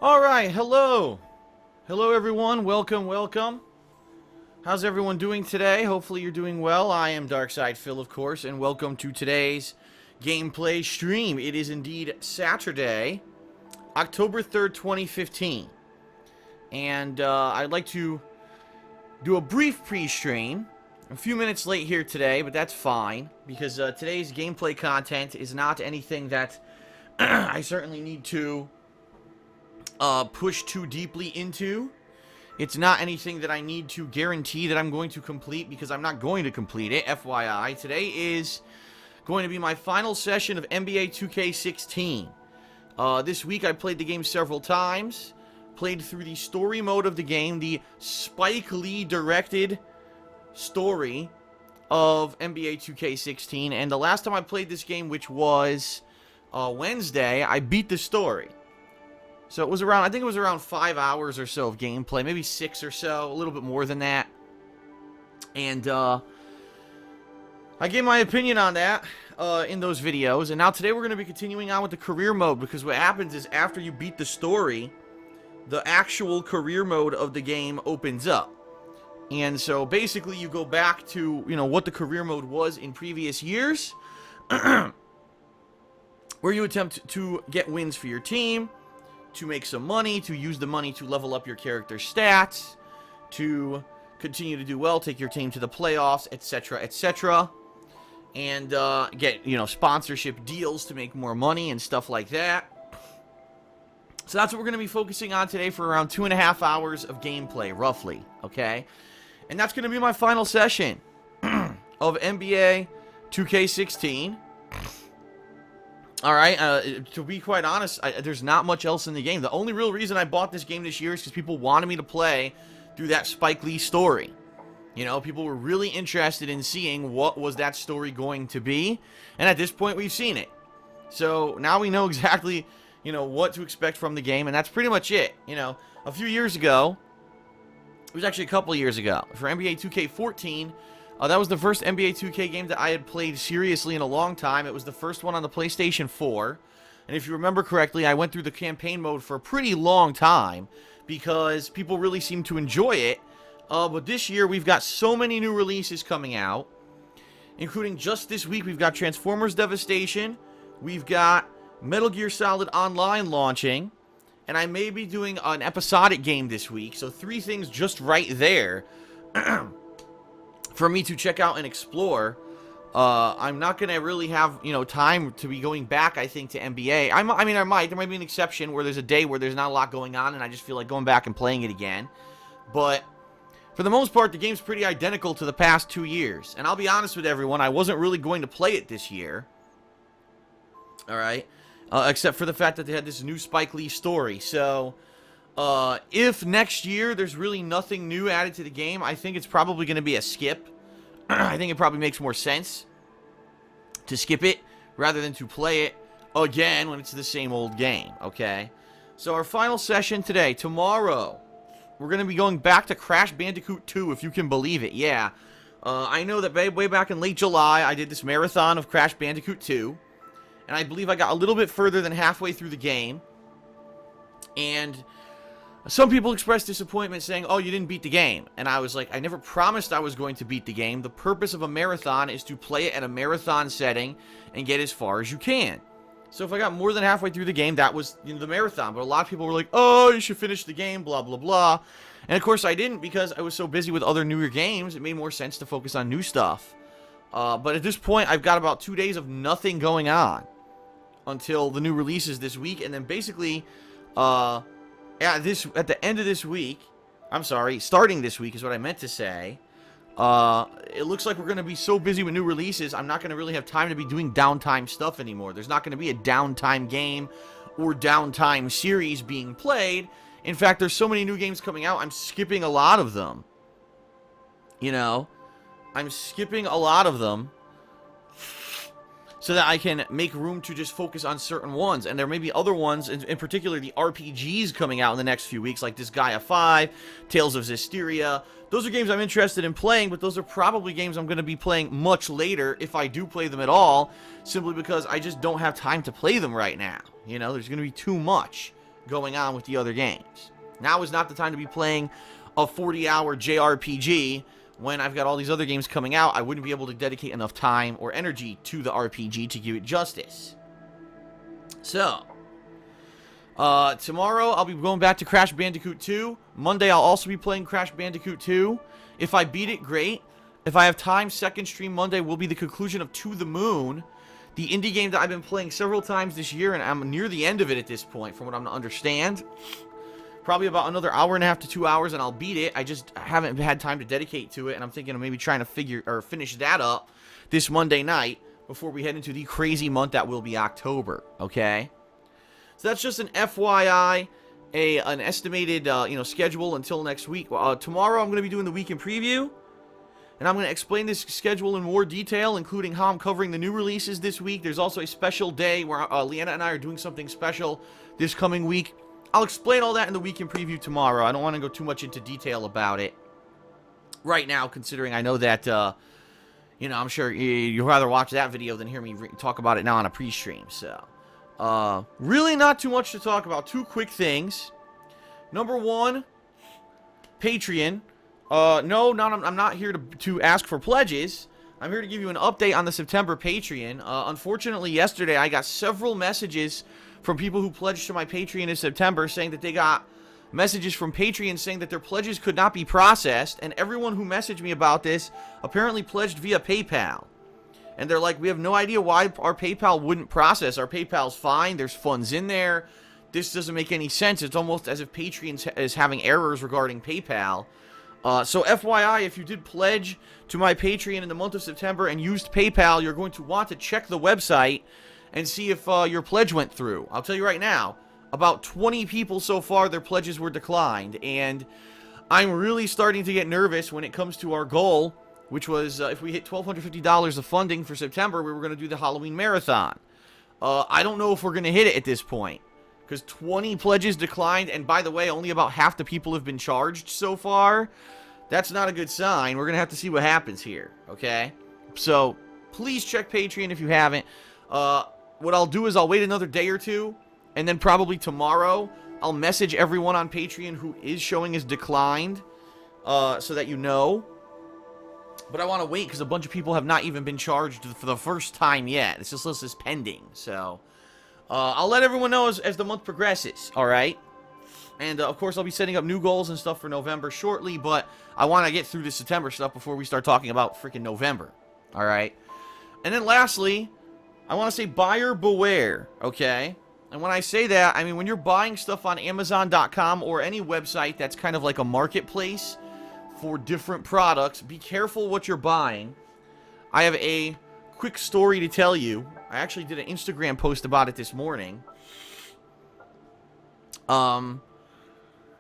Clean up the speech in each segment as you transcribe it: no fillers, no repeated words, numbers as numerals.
Alright, hello. Hello everyone, welcome. How's everyone doing today? Hopefully you're doing well. I am Darkside Phil, of course, and welcome to today's gameplay stream. It is indeed Saturday, October 3rd, 2015. And I'd like to do a brief pre-stream. A few minutes late here today, but that's fine, because today's gameplay content is not anything that I certainly need to push too deeply into. It's not anything that I need to guarantee that I'm going to complete, because I'm not going to complete it, FYI. Today is going to be my final session of NBA2K16. This week I played the game several times, played through the story mode of the game, the Spike Lee directed story of NBA2K16, and the last time I played this game, which was Wednesday, I beat the story. So it was around, I think it was around 5 hours or so of gameplay, maybe 6 or so, a little bit more than that. And I gave my opinion on that in those videos, and now today we're going to be continuing on with the career mode, because what happens is after you beat the story, the actual career mode of the game opens up. And so basically you go back to, you know, what the career mode was in previous years, where you attempt to get wins for your team, to make some money, to use the money to level up your character's stats, to continue to do well, take your team to the playoffs, etc., etc., and get, you know, sponsorship deals to make more money and stuff like that. So that's what we're going to be focusing on today for around 2.5 hours of gameplay, roughly, okay? And that's going to be my final session of NBA 2K16. Alright, to be quite honest, there's not much else in the game. The only real reason I bought this game this year is because people wanted me to play through that Spike Lee story. You know, people were really interested in seeing what was that story going to be. And at this point, we've seen it. So now we know exactly, you know, what to expect from the game. And that's pretty much it. You know, a few years ago, it was actually a couple years ago, for NBA 2K14, that was the first NBA 2K game that I had played seriously in a long time. It was the first one on the PlayStation 4. And if you remember correctly, I went through the campaign mode for a pretty long time because people really seemed to enjoy it. But this year, we've got so many new releases coming out, including just this week, we've got Transformers Devastation, we've got Metal Gear Solid Online launching, and I may be doing an episodic game this week. So 3 things just right there for me to check out and explore. I'm not going to really have, you know, time to be going back, I think, to NBA. I mean, I might. There might be an exception where there's a day where there's not a lot going on, and I just feel like going back and playing it again. But for the most part, the game's pretty identical to the past 2 years. And I'll be honest with everyone, I wasn't really going to play it this year. Alright? Except for the fact that they had this new Spike Lee story. So, if next year there's really nothing new added to the game, I think it's probably going to be a skip. I think it probably makes more sense to skip it rather than to play it again when it's the same old game, okay? So our final session today, tomorrow, we're going to be going back to Crash Bandicoot 2, if you can believe it, yeah. I know that way back in late July, I did this marathon of Crash Bandicoot 2. And I believe I got a little bit further than halfway through the game. And some people expressed disappointment saying, oh, you didn't beat the game. And I was like, I never promised I was going to beat the game. The purpose of a marathon is to play it at a marathon setting and get as far as you can. So if I got more than halfway through the game, that was, you know, the marathon. But a lot of people were like, oh, you should finish the game, blah, blah, blah. And of course I didn't, because I was so busy with other newer games. It made more sense to focus on new stuff. But at this point, I've got about 2 days of nothing going on until the new releases this week. And then basically, at the end of this week, I'm sorry, starting this week is what I meant to say. It looks like we're going to be so busy with new releases, I'm not going to really have time to be doing downtime stuff anymore. There's not going to be a downtime game or downtime series being played. In fact, there's so many new games coming out, I'm skipping a lot of them. You know, I'm skipping a lot of them so that I can make room to just focus on certain ones. And there may be other ones, in particular the RPGs coming out in the next few weeks, like this Gaia 5, Tales of Zestiria. Those are games I'm interested in playing, but those are probably games I'm going to be playing much later, if I do play them at all, simply because I just don't have time to play them right now. You know, there's going to be too much going on with the other games. Now is not the time to be playing a 40-hour JRPG when I've got all these other games coming out. I wouldn't be able to dedicate enough time or energy to the RPG to give it justice. So, tomorrow I'll be going back to Crash Bandicoot 2. Monday I'll also be playing Crash Bandicoot 2. If I beat it, great. If I have time, second stream Monday will be the conclusion of To the Moon, the indie game that I've been playing several times this year, and I'm near the end of it at this point, from what I'm to understand. Probably about another hour and a half to 2 hours, and I'll beat it. I just haven't had time to dedicate to it, and I'm thinking of maybe trying to finish that up this Monday night before we head into the crazy month that will be October, okay? So that's just an FYI, an estimated, schedule until next week. Tomorrow I'm going to be doing the weekend preview, and I'm going to explain this schedule in more detail, including how I'm covering the new releases this week. There's also a special day where Leanna and I are doing something special this coming week. I'll explain all that in the weekend preview tomorrow. I don't want to go too much into detail about it right now, considering I know that, I'm sure you'd rather watch that video than hear me talk about it now on a pre-stream. So, really not too much to talk about. Two quick things. Number one, Patreon. I'm not here to ask for pledges. I'm here to give you an update on the September Patreon. Unfortunately, yesterday I got several messages from people who pledged to my Patreon in September saying that they got messages from Patreon saying that their pledges could not be processed, and everyone who messaged me about this apparently pledged via PayPal. And they're like, we have no idea why our PayPal wouldn't process. Our PayPal's fine. There's funds in there. This doesn't make any sense. It's almost as if Patreon is having errors regarding PayPal. So FYI, if you did pledge to my Patreon in the month of September and used PayPal, you're going to want to check the website and see if your pledge went through. I'll tell you right now, about 20 people so far, their pledges were declined. And I'm really starting to get nervous when it comes to our goal, which was if we hit $1,250 of funding for September, we were going to do the Halloween Marathon. I don't know if we're going to hit it at this point, because 20 pledges declined, and by the way, only about half the people have been charged so far. That's not a good sign. We're going to have to see what happens here, okay? So, please check Patreon if you haven't. What I'll do is I'll wait another day or two, and then probably tomorrow, I'll message everyone on Patreon who is showing as declined, so that you know. But I want to wait, because a bunch of people have not even been charged for the first time yet. This list is pending, so I'll let everyone know as the month progresses, alright? And, of course, I'll be setting up new goals and stuff for November shortly, but I want to get through the September stuff before we start talking about freaking November, alright? And then lastly, I want to say buyer beware, okay? And when I say that, I mean when you're buying stuff on Amazon.com or any website that's kind of like a marketplace for different products, be careful what you're buying. I have a quick story to tell you. I actually did an Instagram post about it this morning.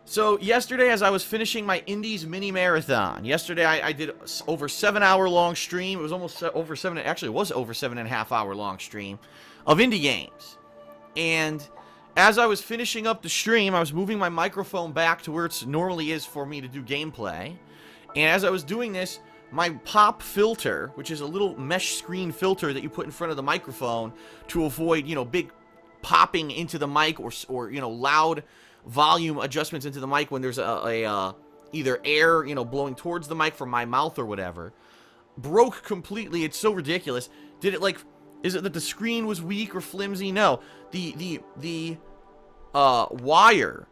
So yesterday, as I was finishing my Indies mini marathon, yesterday I did over 7-hour long stream. It was almost over 7. Actually, it was over 7.5 hour long stream of indie games. And as I was finishing up the stream, I was moving my microphone back to where it normally is for me to do gameplay. And as I was doing this, my pop filter, which is a little mesh screen filter that you put in front of the microphone to avoid, big popping into the mic or loud volume adjustments into the mic when there's either air, blowing towards the mic from my mouth or whatever, broke completely. It's so ridiculous. Did it is it that the screen was weak or flimsy? No. The wire,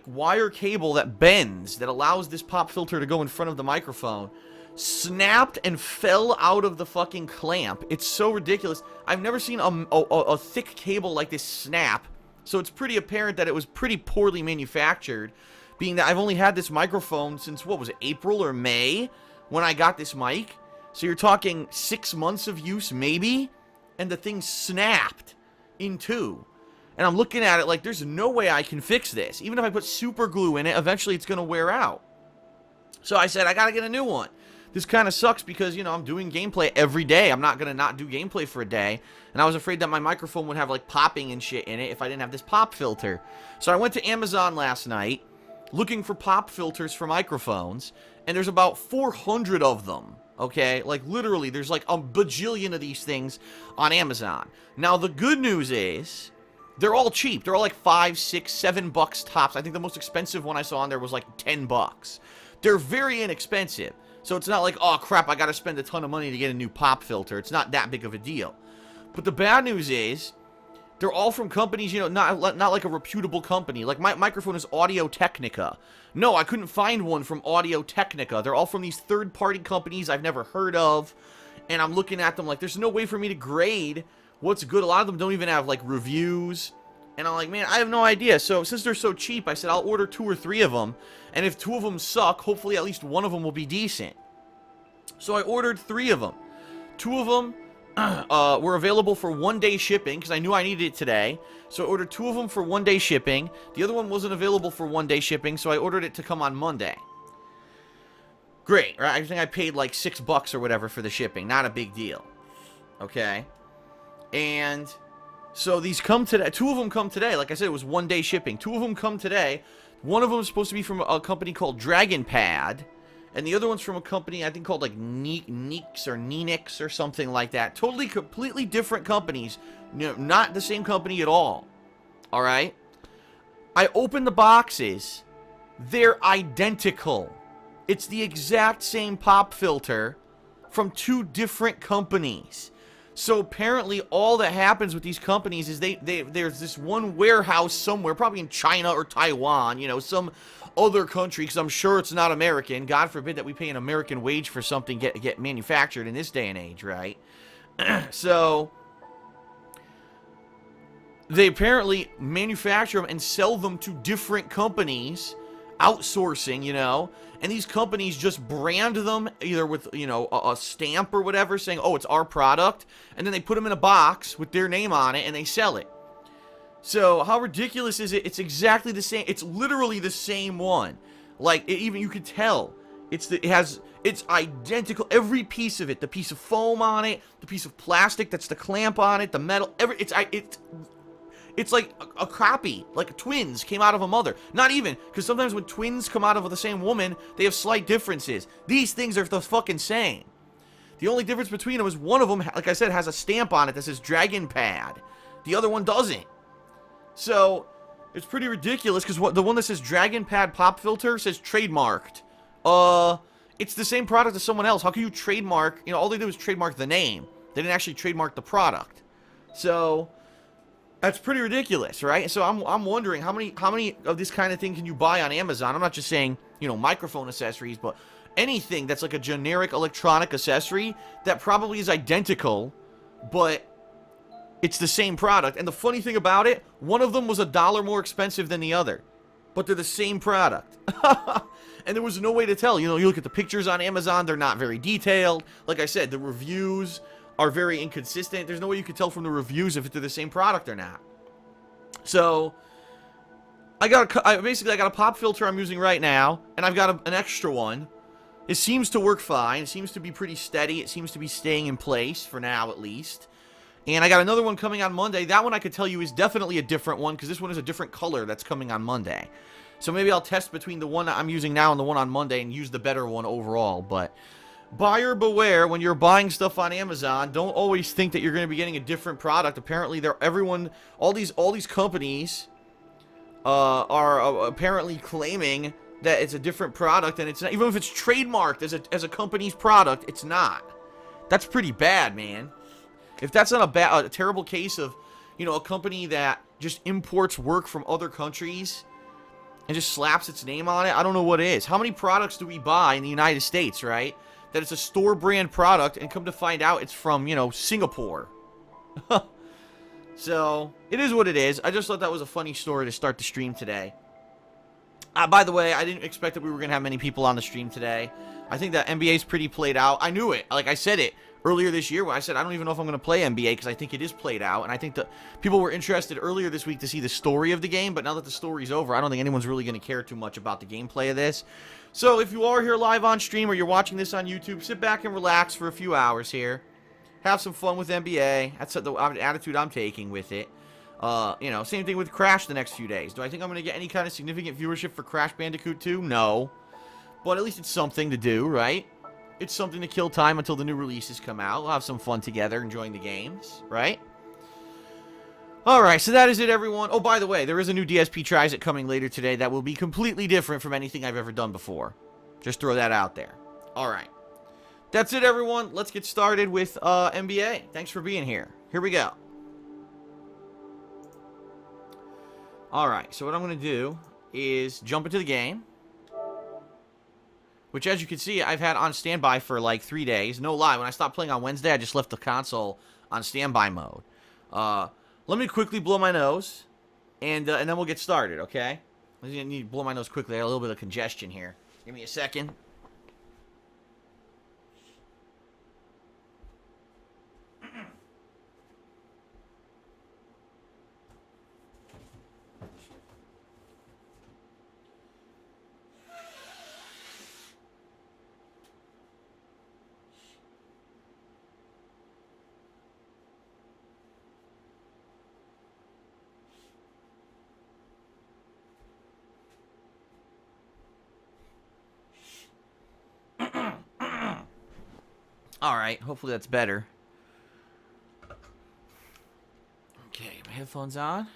wire cable that bends, that allows this pop filter to go in front of the microphone, snapped and fell out of the fucking clamp. It's so ridiculous. I've never seen a thick cable like this snap. So it's pretty apparent that it was pretty poorly manufactured, being that I've only had this microphone since, what was it, April or May, when I got this mic? So you're talking 6 months of use, maybe? And the thing snapped in two. And I'm looking at it like, there's no way I can fix this. Even if I put super glue in it, eventually it's going to wear out. So I said, I got to get a new one. This kind of sucks because, I'm doing gameplay every day. I'm not going to not do gameplay for a day. And I was afraid that my microphone would have, popping and shit in it if I didn't have this pop filter. So I went to Amazon last night looking for pop filters for microphones. And there's about 400 of them, okay? Literally, there's a bajillion of these things on Amazon. Now, the good news is They're all cheap. They're all like $5, $6, $7 tops. I think the most expensive one I saw on there was like $10. They're very inexpensive. So it's not like, oh crap, I gotta spend a ton of money to get a new pop filter. It's not that big of a deal. But the bad news is, they're all from companies, you know, not like a reputable company. Like, my microphone is Audio-Technica. No, I couldn't find one from Audio-Technica. They're all from these third-party companies I've never heard of. And I'm looking at them like, there's no way for me to grade what's good. A lot of them don't even have, like, reviews. And I'm like, man, I have no idea. So, since they're so cheap, I said I'll order 2 or 3 of them. And if 2 of them suck, hopefully at least one of them will be decent. So, I ordered 3 of them. 2 of them were available for 1-day shipping, because I knew I needed it today. So I ordered 2 of them for 1-day shipping. The other one wasn't available for 1-day shipping, so I ordered it to come on Monday. Great, right? I think I paid like $6 or whatever for the shipping. Not a big deal. Okay? And so these come today. 2 of them come today. Like I said, it was 1-day shipping. 2 of them come today. One of them is supposed to be from a company called Dragon Pad. And the other one's from a company, I think, called, like, Neeks or Nenix or something like that. Totally, completely different companies. No, not the same company at all. Alright? I opened the boxes. They're identical. It's the exact same pop filter from 2 different companies. So, apparently, all that happens with these companies is there's this one warehouse somewhere, probably in China or Taiwan, you know, some other country, because I'm sure it's not American. God forbid that we pay an American wage for something get manufactured in this day and age, right? So they apparently manufacture them and sell them to different companies, outsourcing, you know, and these companies just brand them either with, you know, a stamp or whatever saying, oh, it's our product, and then they put them in a box with their name on it and they sell it. So, how ridiculous is it? It's exactly the same. It's literally the same one. Like, even you could tell. It's identical. Every piece of it. The piece of foam on it. The piece of plastic that's the clamp on it. The metal. It's like a copy. Like twins came out of a mother. Not even. Because sometimes when twins come out of the same woman, they have slight differences. These things are the fucking same. The only difference between them is one of them, like I said, has a stamp on it that says Dragon Pad. The other one doesn't. So, it's pretty ridiculous, because the one that says Dragon Pad Pop Filter says trademarked. It's the same product as someone else. How can you trademark, you know, all they did was trademark the name. They didn't actually trademark the product. So, that's pretty ridiculous, right? So, I'm wondering, how many of this kind of thing can you buy on Amazon? I'm not just saying, you know, microphone accessories, but anything that's like a generic electronic accessory that probably is identical, but it's the same product. And the funny thing about it, one of them was $1 more expensive than the other. But they're the same product. And there was no way to tell. You know, you look at the pictures on Amazon, they're not very detailed. Like I said, the reviews are very inconsistent. There's no way you could tell from the reviews if they're the same product or not. So, I got a pop filter I'm using right now, and I've got an extra one. It seems to work fine. It seems to be pretty steady. It seems to be staying in place, for now at least. And I got another one coming on Monday. That one I could tell you is definitely a different one, because this one is a different color that's coming on Monday. So maybe I'll test between the one that I'm using now and the one on Monday and use the better one overall. But buyer beware, when you're buying stuff on Amazon, don't always think that you're going to be getting a different product. Apparently, all these companies are apparently claiming that it's a different product, and it's not. Even if it's trademarked as a company's product, it's not. That's pretty bad, man. If that's not a terrible case of, you know, a company that just imports work from other countries and just slaps its name on it, I don't know what is. How many products do we buy in the United States, right? That it's a store brand product, and come to find out it's from, you know, Singapore. So, it is what it is. I just thought that was a funny story to start the stream today. By the way, I didn't expect that we were going to have many people on the stream today. I think that NBA is pretty played out. I knew it. Like I said it earlier this year when I said I don't even know if I'm going to play NBA, because I think it is played out. And I think that people were interested earlier this week to see the story of the game. But now that the story's over, I don't think anyone's really going to care too much about the gameplay of this. So if you are here live on stream or you're watching this on YouTube, sit back and relax for a few hours here. Have some fun with NBA. That's the attitude I'm taking with it. You know, same thing with Crash the next few days. Do I think I'm going to get any kind of significant viewership for Crash Bandicoot 2? No. But at least it's something to do, right? It's something to kill time until the new releases come out. We'll have some fun together enjoying the games, right? Alright, so that is it, everyone. Oh, by the way, there is a new DSP Tries It coming later today that will be completely different from anything I've ever done before. Just throw that out there. Alright. That's it, everyone. Let's get started with NBA. Thanks for being here. Here we go. Alright, so what I'm going to do is jump into the game. Which, as you can see, I've had on standby for like 3 days. No lie, when I stopped playing on Wednesday, I just left the console on standby mode. Let me quickly blow my nose, and then we'll get started, okay? I need to blow my nose quickly. I got a little bit of congestion here. Give me a second. Alright, hopefully that's better. Okay, my headphones on.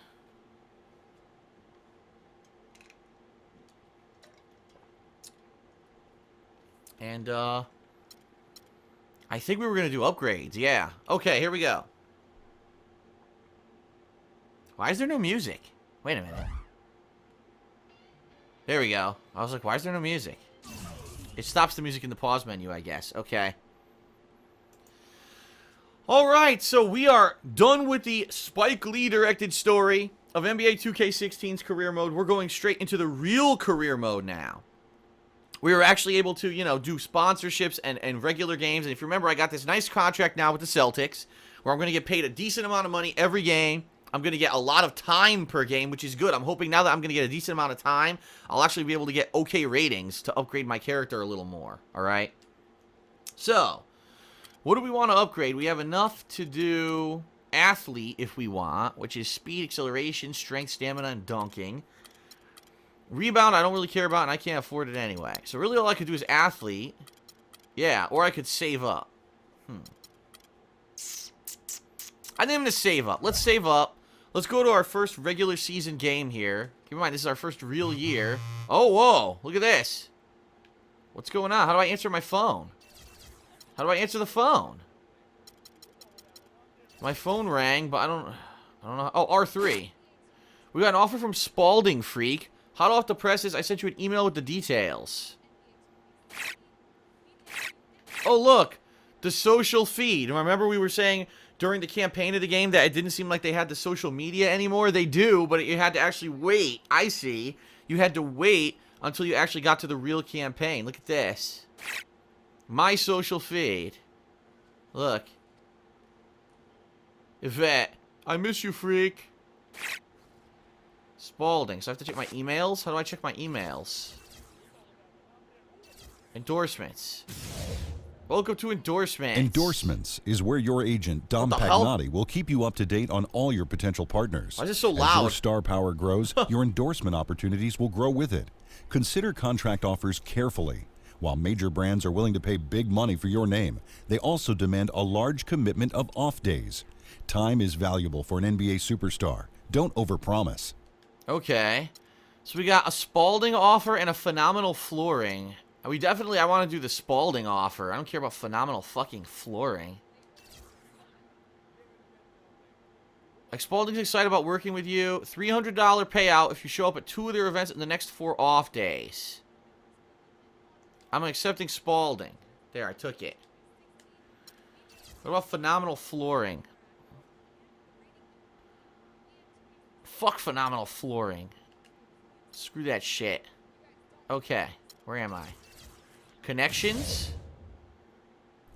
And, I think we were going to do upgrades, yeah. Okay, here we go. Why is there no music? Wait a minute. There we go. I was like, why is there no music? It stops the music in the pause menu, I guess. Okay. Alright, so we are done with the Spike Lee directed story of NBA 2K16's career mode. We're going straight into the real career mode now. We were actually able to, you know, do sponsorships and regular games. And if you remember, I got this nice contract now with the Celtics where I'm going to get paid a decent amount of money every game. I'm going to get a lot of time per game, which is good. I'm hoping now that I'm going to get a decent amount of time, I'll actually be able to get okay ratings to upgrade my character a little more. Alright? So, what do we want to upgrade? We have enough to do athlete if we want, which is speed, acceleration, strength, stamina, and dunking. Rebound I don't really care about, and I can't afford it anyway. So really all I could do is athlete. Yeah, or I could save up. I think I'm going to save up. Let's save up. Let's go to our first regular season game here. Keep in mind, this is our first real year. Oh, whoa. Look at this. What's going on? How do I answer my phone? How do I answer the phone? My phone rang, but I don't know. Oh, R3. We got an offer from Spalding Freak. Hot off the presses, I sent you an email with the details. Oh, look. The social feed. Remember we were saying during the campaign of the game that it didn't seem like they had the social media anymore? They do, but you had to actually wait. I see. You had to wait until you actually got to the real campaign. Look at this. My social feed. Look. Yvette. I miss you, freak. Spalding. So I have to check my emails? How do I check my emails? Endorsements. Welcome to endorsements. Endorsements is where your agent, Dom Pagnotti, will keep you up to date on all your potential partners. Why is it so loud? As your star power grows, your endorsement opportunities will grow with it. Consider contract offers carefully. While major brands are willing to pay big money for your name, they also demand a large commitment of off days. Time is valuable for an NBA superstar. Don't overpromise. Okay. So we got a Spalding offer and a phenomenal flooring. I want to do the Spalding offer. I don't care about phenomenal fucking flooring. Like, Spalding's excited about working with you. $300 payout if you show up at 2 of their events in the next 4 off days. I'm accepting Spalding. There, I took it. What about phenomenal flooring? Fuck phenomenal flooring. Screw that shit. Okay, where am I? Connections?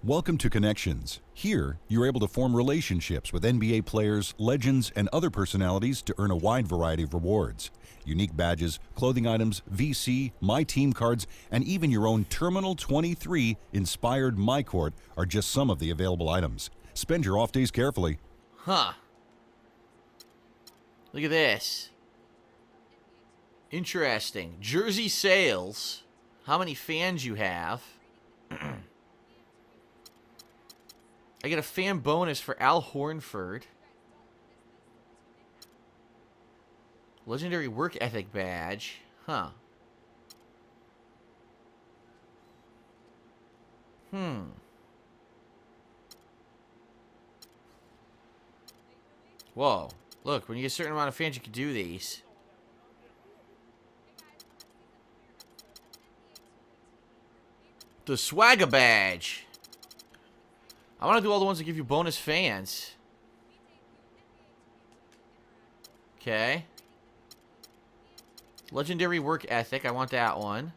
Welcome to Connections. Here, you're able to form relationships with NBA players, legends, and other personalities to earn a wide variety of rewards. Unique badges, clothing items, VC, My Team cards, and even your own Terminal 23 inspired MyCourt are just some of the available items. Spend your off days carefully. Huh. Look at this. Interesting. Jersey sales. How many fans you have. I get a fan bonus for Al Hornford. Legendary work ethic badge. Huh. Whoa. Look, when you get a certain amount of fans, you can do these. The swagger badge. I want to do all the ones that give you bonus fans. Okay. Legendary work ethic. I want that one.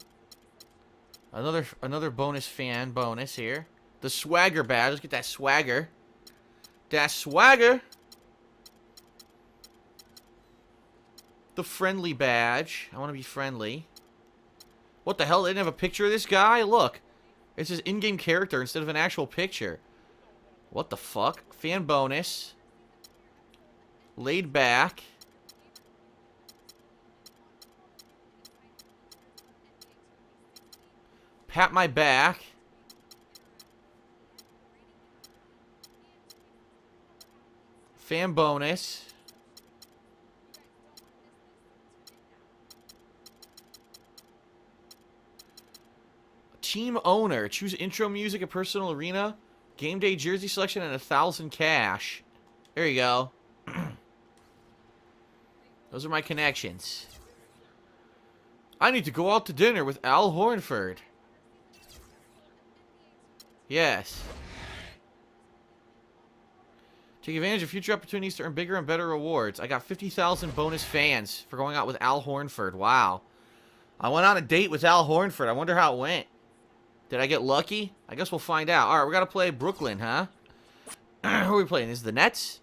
Another bonus fan bonus here. The swagger badge. Let's get that swagger. That swagger. The friendly badge. I want to be friendly. What the hell? They didn't have a picture of this guy? Look. It's his in-game character instead of an actual picture. What the fuck? Fan bonus. Laid back. Pat my back. Fan bonus. Team owner. Choose intro music, a personal arena, game day jersey selection, and 1,000 cash. There you go. Those are my connections. I need to go out to dinner with Al Hornford. Yes. Take advantage of future opportunities to earn bigger and better rewards. I got 50,000 bonus fans for going out with Al Hornford. Wow. I went on a date with Al Hornford. I wonder how it went. Did I get lucky? I guess we'll find out. Alright, we gotta play Brooklyn, huh? Who are we playing? This is the Nets?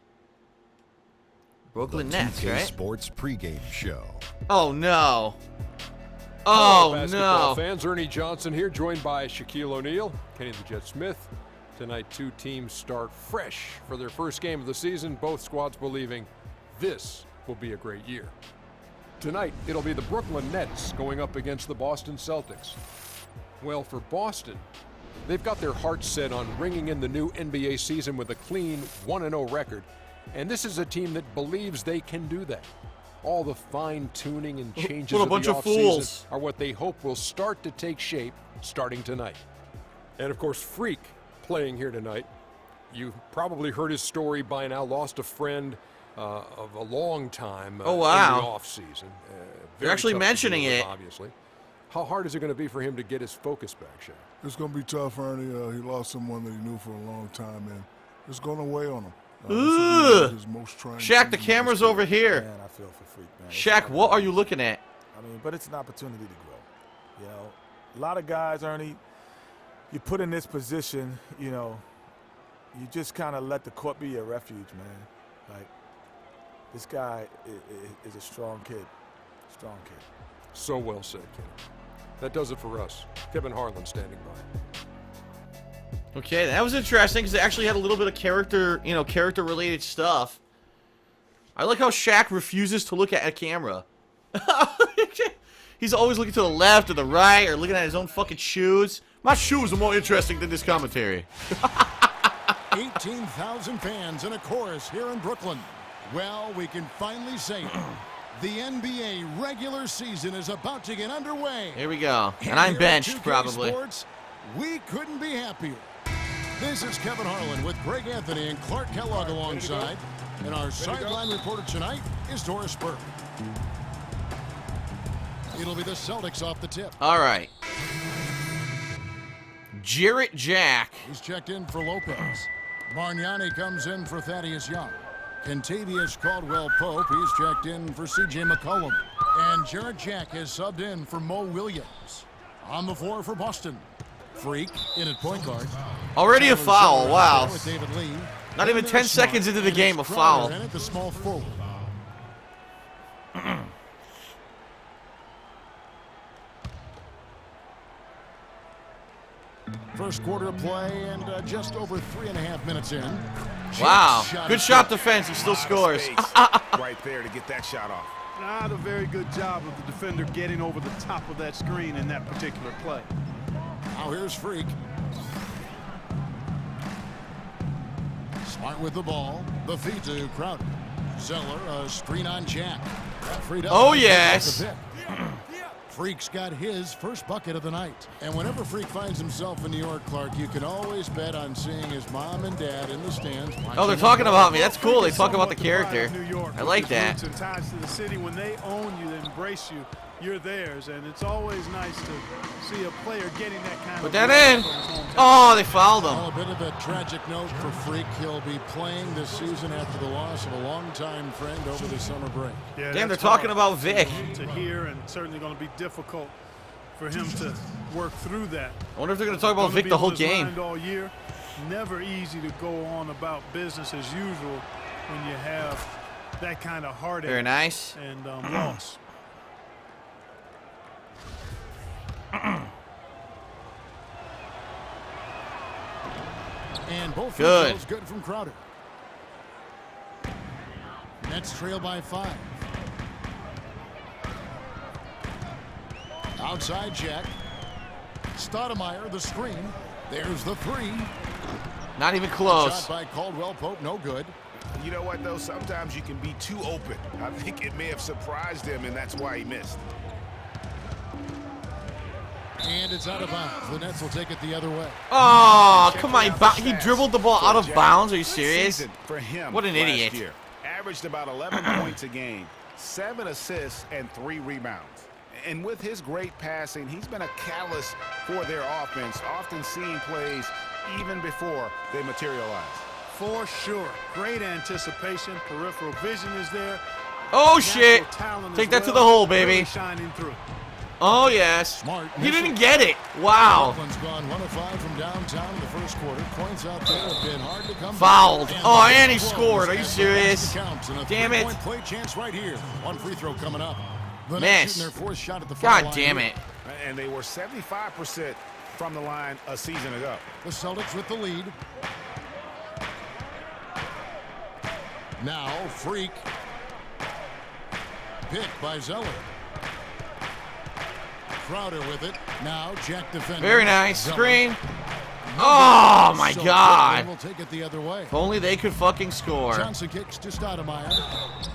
Brooklyn Nets, right? Sports pregame show. Oh, no. Hello, Oh, basketball no. fans, Ernie Johnson here, joined by Shaquille O'Neal, Kenny the Jet Smith. Tonight, two teams start fresh for their first game of the season, both squads believing this will be a great year. Tonight, it'll be the Brooklyn Nets going up against the Boston Celtics. Well, for Boston, they've got their hearts set on ringing in the new NBA season with a clean 1-0 record, and this is a team that believes they can do that. All the fine-tuning and changes What a of the bunch of offseason fools. are what they hope will start to take shape starting tonight. And of course, Freak playing here tonight. You probably heard his story by now. Lost a friend of a long time Oh, wow. in the offseason. They're actually mentioning it. Obviously. How hard is it going to be for him to get his focus back, Shaq? It's going to be tough, Ernie. He lost someone that he knew for a long time, and it's going to weigh on him. This will be his most trying Shaq, the season of camera's his career. over here. Man, I feel for Freak, man. Shaq, what are you looking at? I mean, but it's an opportunity to grow. You know, a lot of guys, Ernie, you put in this position, you know, you just kind of let the court be your refuge, man. Like, this guy is a strong kid. Strong kid. So well said, Kenny. That does it for us. Kevin Harlan standing by. Okay, that was interesting because it actually had a little bit of character, you know, character-related stuff. I like how Shaq refuses to look at a camera. He's always looking to the left or the right or looking at his own fucking shoes. My shoes are more interesting than this commentary. 18,000 fans in a chorus here in Brooklyn. Well, we can finally say it. The NBA regular season is about to get underway. Here we go. And I'm here at benched, 2K probably. Sports, we couldn't be happier. This is Kevin Harlan with Greg Anthony and Clark Kellogg alongside. And our sideline reporter tonight is Doris Burke. It'll be the Celtics off the tip. All right. Jarrett Jack. He's checked in for Lopez. Bargnani comes in for Thaddeus Young. Kentavious Caldwell-Pope, he's checked in for C.J. McCollum. And Jarrett Jack has subbed in for Mo Williams. On the floor for Boston. Freak in at point guard. Already a foul. Wow. With David Lee. Not even 10 seconds into the game, a foul. And at the small forward. First quarter of play and just over 3.5 minutes in. Wow. Shot Good is shot up. defense. He still scores. Right there to get that shot off. Not a very good job of the defender getting over the top of that screen in that particular play. Now here's Freak. Smart with the ball. The feed to Crowder. Zeller, a screen on Jack. Freed up Oh, by yes. the pick. Freak's got his first bucket of the night. And whenever Freak finds himself in New York, Clark, you can always bet on seeing his mom and dad in the stands. Oh, they're talking about me. That's cool. They talk about the Somewhat character. pride of New York, I like with its that. roots and ties to the city. When they own you, they embrace you, you're theirs, and it's always nice to see a player getting that kind Put of that love in. from his hometown. Oh, they fouled him. Well, a bit of a tragic note for Freak. He'll be playing this season after the loss of a longtime friend over the summer break. Yeah, Damn, they're that's talking hard about Vic. to hear, and certainly going to be difficult for him to work through that. I wonder if they're going to talk about Gonna Vic be the on whole his game. mind all year. Never easy to go on about business as usual when you have that kind of heartache Very nice. and loss. And both Good. free throws good from Crowder. Nets trail by 5. Outside check. Stoudemire, the screen. There's the 3. Not even close. Shot by Caldwell Pope, no good. You know what, though? Sometimes you can be too open. I think it may have surprised him, and that's why he missed. And it's out of bounds. The Nets will take it the other way. Oh, Check come it on. out the He stats dribbled the ball for out of Jack. bounds. Are you Good serious? season for him What an last idiot. year. Averaged about 11 points a game, 7 assists, and 3 rebounds. And with his great passing, he's been a catalyst for their offense, often seeing plays even before they materialize. For sure. Great anticipation. Peripheral vision is there. Oh, shit. Natural talent Take as that to well, the hole, really baby. shining through. Oh, yes. Smart. He didn't get it. Wow. Brooklyn's gone 1 of 5 from downtown in the first quarter. Points out there have been hard to come Fouled. back. Oh, and he the scored. Are you Wolves serious? counts, and a Damn it. 3-point play chance right here. One free throw coming up. The Nets Miss. shooting their 4th shot at the foul God line damn here. it. And they were 75% from the line a season ago. The Celtics with the lead. Now Freak. Picked by Zeller. Crowder with it. Now Jack defending. Very nice. Zeller. Screen. Oh, my So God. Brooklyn will take it the other way. If only they could fucking score. Johnson kicks to Stoudemire.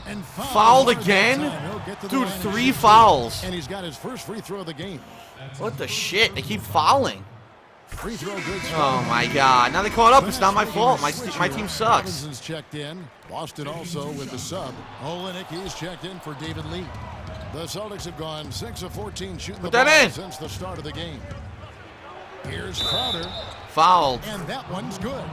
And Fouled hard that again? time. He'll get to the Dude, line and 3 shoot. fouls. And he's got his first free throw of the game. What the shit? They keep fouling. Free throw good. Oh, my God. Now they caught up. It's not my fault. My team sucks. Robinson's checked in. Boston also with the sub. Olenek is checked in for David Lee. The Celtics have gone 6 of 14 shooting the that ball in. since the start of the game. Here's Crowder, Fouled. and that one's good.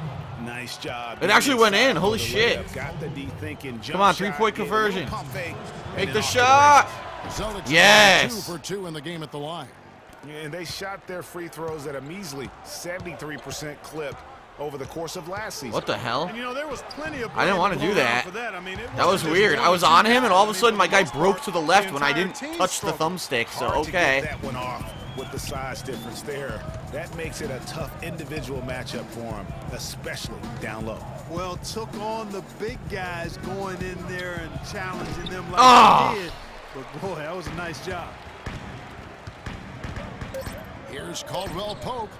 Nice job. It actually went in. Holy The shit. layup. Got the D thinking. Come on, Jump 3-point shot, get a little conversion. pump fake, Make and the then off shot. The Celtics have Yes. gone 2 for 2 in the game at the line. And they shot their free throws at a measly 73% clip over the course of last season. What the hell? And you know, there was plenty of I didn't want to blame do blown out that. for that. I mean, it That was wasn't just weird. one I or was two on him, and guys. all of a I mean, sudden for my the guy most broke part, to the left the when I entire didn't team touch the struggled. thumbstick, so Hard to okay. get that one off with the size difference there. That makes it a tough individual matchup for him, especially down low. Well, took on the big guys going in there and challenging them like Ah. he did. But boy, that was a nice job. Here's Caldwell Pope.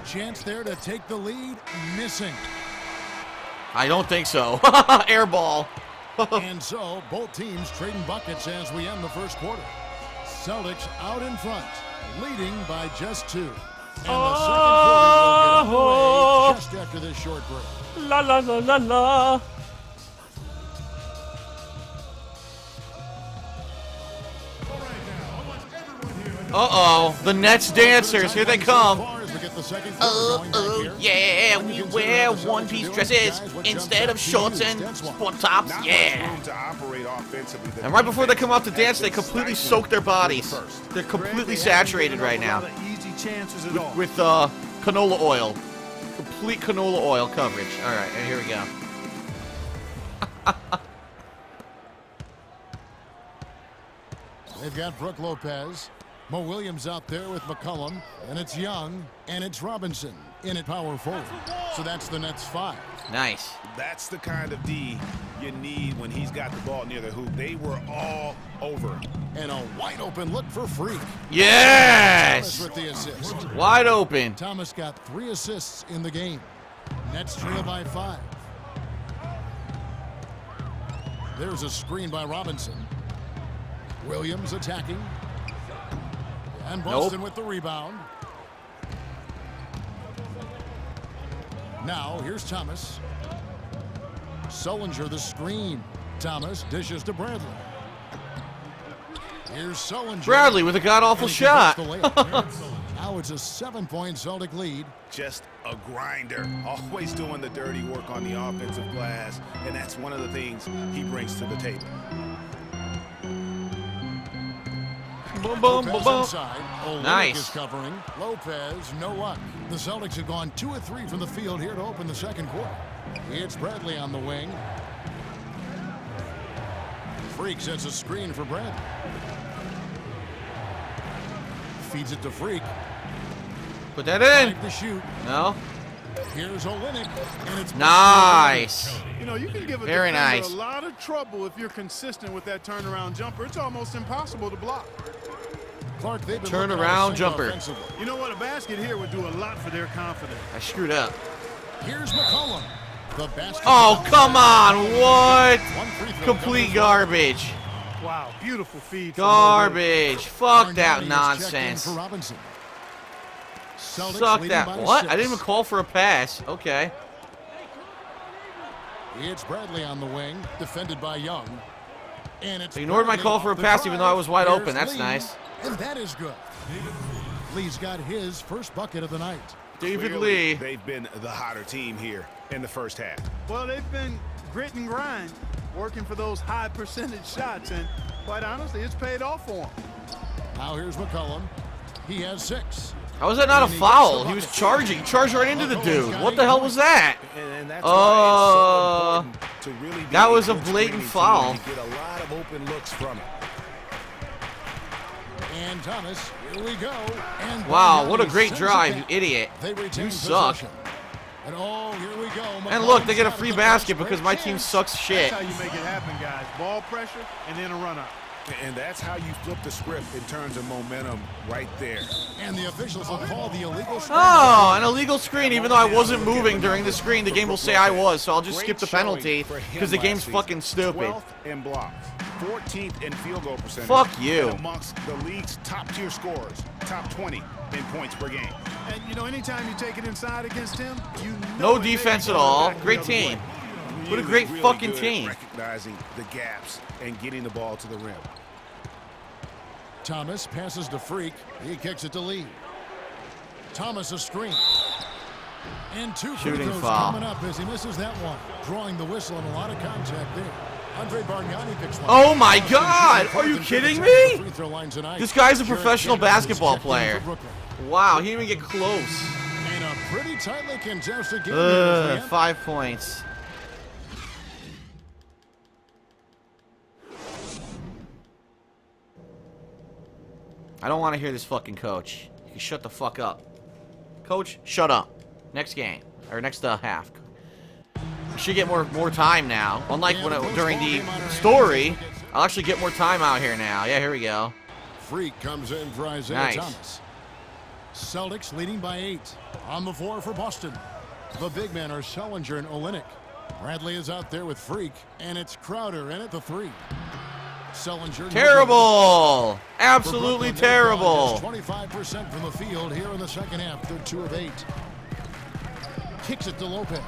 Chance there to take the lead. Missing. I don't think so. Air ball. And so both teams trading buckets as we end the first quarter. Celtics out in front, leading by just 2. And the second quarter will get underway just after this short break. La la la la la. Uh-oh. The Nets dancers. Here they come. Oh, yeah, we wear one-piece dresses instead of shorts and sport tops, Not much yeah. room to operate offensively. The And right before they come out to defense dance, they has completely stifled soak their bodies. the first. They're completely Greg, they haven't saturated given up right a now lot of easy chances at all. with canola oil. Complete canola oil coverage. All right, and here we go. They've got Brooke Lopez. Mo Williams out there with McCollum. And it's Young. And it's Robinson in at power forward. So that's the Nets 5. Nice. That's the kind of D you need when he's got the ball near the hoop. They were all over. And a wide open look for Freak. Thomas Yes! with the assist. Wide open. Thomas got 3 assists in the game. Nets trail by 5. There's a screen by Robinson. Williams attacking. And Boston with the rebound. Now, here's Thomas. Sullinger the screen. Thomas dishes to Bradley. Here's Sullinger. Bradley with a god-awful shot. Now it's a 7-point Celtic lead. Just a grinder, always doing the dirty work on the offensive glass, and that's one of the things he brings to the table. Boom, boom, boom, boom. Nice. Is covering. Lopez, no luck. The Celtics have gone 2 of 3 from the field here to open the second quarter. It's Bradley on the wing. Freak sets a screen for Bradley. Feeds it to Freak. Put that in. The shoot. No. Here's Olynyk, and it's nice. You know, you can give a Very defender nice. a lot of trouble if you're consistent with that turnaround jumper. It's almost impossible to block. Clark, they've been Turnaround jumper. You know what? A basket here would do a lot for their confidence. I screwed up. Here's McCollum. The basket. Oh, come on. What? One free throw Complete comes garbage. Wow, beautiful feed. from Garbage. Fuck Bargnani that is nonsense. checked in for Robinson. Celtics Suck leading that. by What? 6. I didn't even call for a pass. Okay. It's Bradley on the wing, defended by Young. And it's They ignored my Bradley call off for a the pass even though I was wide drive. open. That's Lee, nice. And that is good. Lee's got his first bucket of the night. David Clearly, Lee. they've been the hotter team here in the first half. Well, they've been grit and grind, working for those high percentage shots, and quite honestly, it's paid off for them. Now here's McCollum. He has 6. How was that not a foul? He was charging. He charged right into the dude. What the hell was that? And that's why it's so important to really be that was a good blatant screening foul. team. You get a lot of open looks from it. And Thomas, here we go. And Wow, what a Bargnani great sends it drive, you back. idiot. They retain You suck. possession. And oh, here we go. And look, they get a McCollum's free got basket great because my team chance. sucks shit. That's how you make it happen, guys. Ball pressure and then a run up. And that's how you flip the script in terms of momentum right there. And the officials will call the illegal screen. Oh, an illegal screen. Even though I wasn't moving during the screen, the game will say I was. So I'll just skip the penalty because the game's fucking stupid. 12th in blocks, 14th in field goal percentage. Fuck you. And amongst the league's top-tier scorers, top 20 in points per game. And, you know, anytime you take it inside against him, you No know it defense ain't at going all. back the Great other team. way. What a great Really fucking good at team. recognizing the gaps and getting the ball to the rim. Thomas passes to Freak. He kicks it to Lee. Thomas a screen. And 2 free Shooting throws foul. coming up as he misses that one. Drawing the whistle and a lot of contact there. Andre Bargnani picks one. Oh my Boston God! shooting Are you 4 kidding from me? free throw line tonight. This guy's a Jarrett professional Jenkins basketball checked in player. for Brooklyn. Wow, he didn't even get close. And a pretty tightly contested game. here at the end. 5 points. I don't want to hear this fucking coach. You can shut the fuck up. Coach, shut up. Next game. Or next half. We should get more time now. Unlike when during the story, I'll actually get more time out here now. Yeah, here we go. Freak comes in for Isaiah Nice. Thomas. Celtics leading by 8. On the floor for Boston. The big men are Sullinger and Olynyk. Bradley is out there with Freak, and it's Crowder in at the 3. Sullinger. Terrible! Absolutely terrible. 25% from the field here in the second half. They're 2 of 8. Kicks it to Lopez.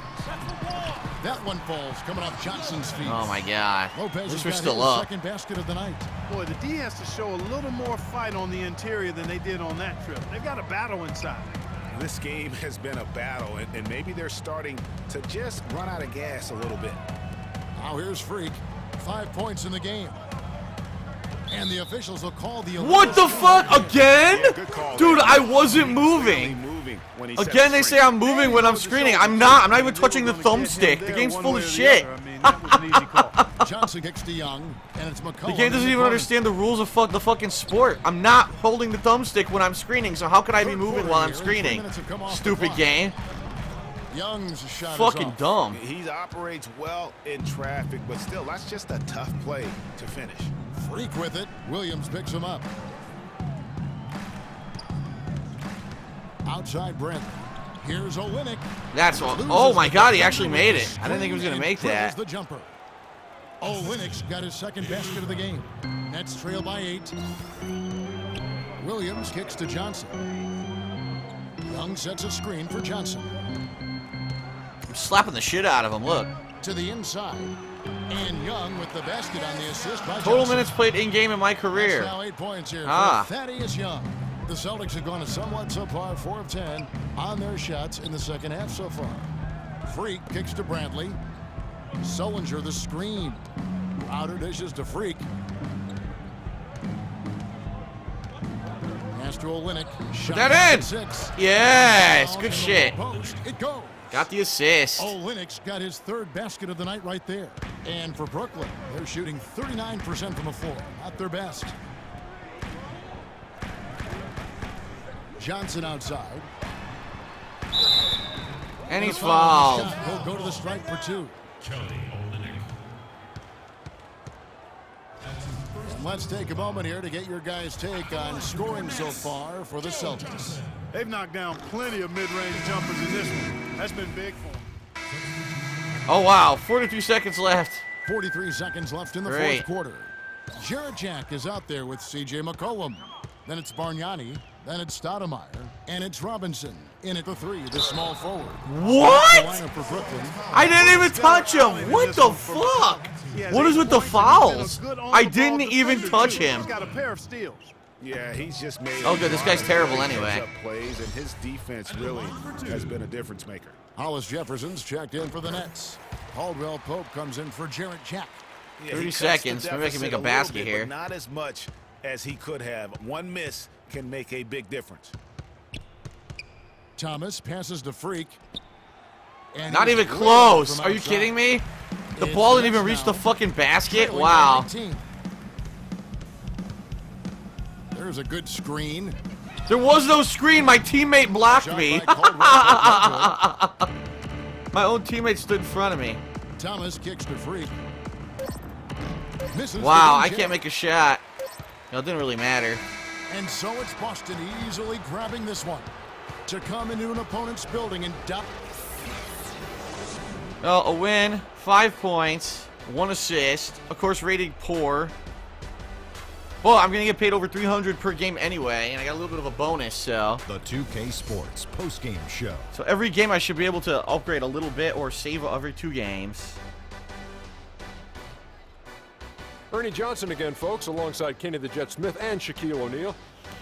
That one falls, coming off Johnson's feet. Oh my God. Lopez At has least we're got still his up. second basket of the night. Boy, the D has to show a little more fight on the interior than they did on that trip. They've got a battle inside. This game has been a battle, and maybe they're starting to just run out of gas a little bit. Now here's Freak. 5 points in the game. And the officials will call the What the fuck? Again? Yeah, good call Dude, there. I wasn't He's moving. clearly moving when he set Again, the they screen. say I'm moving when I'm screening. I'm not. I'm not even touching the thumbstick. The game's full of shit. I mean, that was an easy call. Johnson kicks to Young, and it's McCollum. The game doesn't in even corner. understand the rules of the fucking sport. I'm not holding the thumbstick when I'm screening, so how could I be moving while I'm screening? Stupid game. Young's shot Fucking is off. dumb. He operates well in traffic, but still, that's just a tough play to finish. Freak with it. Williams picks him up. Outside Brent. Here's Olynyk. That's all. Oh my God, he actually made it. I didn't think he was gonna make that. The jumper. Olynyk's got his second basket of the game. Nets trail by 8. Williams kicks to Johnson. Young sets a screen for Johnson. I'm slapping the shit out of him, look. To the inside. And Young with the basket on the assist by Total Johnson. minutes played in-game in my career. That's now 8 points here Ah. for Thaddeus Young. The Celtics have gone a somewhat subpar 4 of 10 on their shots in the second half so far. Freak kicks to Bradley. Sullinger the screen. Outer dishes to Freak. Pass to Olynyk. Shot that in. 6. Yes, Down good in the shit. low post. It goes. Got the assist. Olynyk's got his 3rd basket of the night right there. And for Brooklyn, they're shooting 39% from the floor. Not their best. Johnson outside. And he's a foul. fouled. Shot. He'll go to the stripe for 2. And let's take a moment here to get your guys' take on scoring so far for the Celtics. They've knocked down plenty of mid-range jumpers in this one. That's been big for them. Oh, wow. 43 seconds left. 43 seconds left in the Great. fourth quarter. Jared Jack is out there with C.J. McCollum. Then it's Bargnani. Then it's Stoudemire. And it's Robinson. In at the 3, the small forward. What? The lineup for Brooklyn. I didn't even touch him. What the fuck? What is with the fouls? I didn't even touch him. He's got a pair of steals. Yeah, he's just made. Oh, good. This guy's terrible anyway. Catch-up plays, and his defense really has been a difference maker. Hollis Jefferson's checked in for the Nets. Caldwell Pope comes in for Jarrett Jack. Yeah, 30 he cuts seconds. the Maybe I can make a deficit basket little bit, here. but not as much as he could have. One miss can make a big difference. Thomas passes to Freak. And Not he's even way close. from Are you outside. kidding me? The It's ball didn't even Nets reach the now. fucking basket? Trailing by Wow. 19. There's a good screen. There was no screen. My teammate blocked Shot me. by Caldwell Pope. My own teammate stood in front of me. Thomas kicks to Freak. Misses Wow, the I can't make a shot. No, it didn't really matter. And so it's Boston easily grabbing this one to come into an opponent's building and Well, a win, 5 points, 1 assist. Of course, rated poor. Well, I'm going to get paid over $300 per game anyway, and I got a little bit of a bonus, so. The 2K Sports post-game show. So every game I should be able to upgrade a little bit or save every 2 games. Ernie Johnson again, folks, alongside Kenny the Jet Smith and Shaquille O'Neal.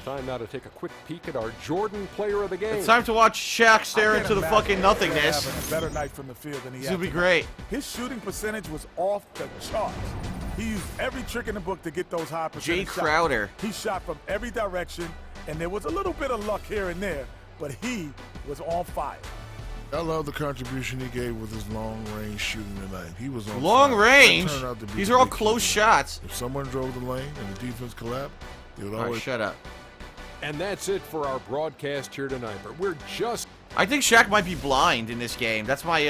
Time now to take a quick peek at our Jordan Player of the Game. It's time to watch Shaq stare into the fucking nothingness. Having a better night from the field than he This had will be tonight. great. His shooting percentage was off the charts. He used every trick in the book to get those high percentage Jay shots. Crowder. He shot from every direction, and there was a little bit of luck here and there, but he was on fire. I love the contribution he gave with his long-range shooting tonight. He was on Long fire. That range? turned out to be These the are all big close key. shots. If someone drove the lane and the defense collapsed, they would All right, always shut up. And that's it for our broadcast here tonight. But we're just I think Shaq might be blind in this game. That's my,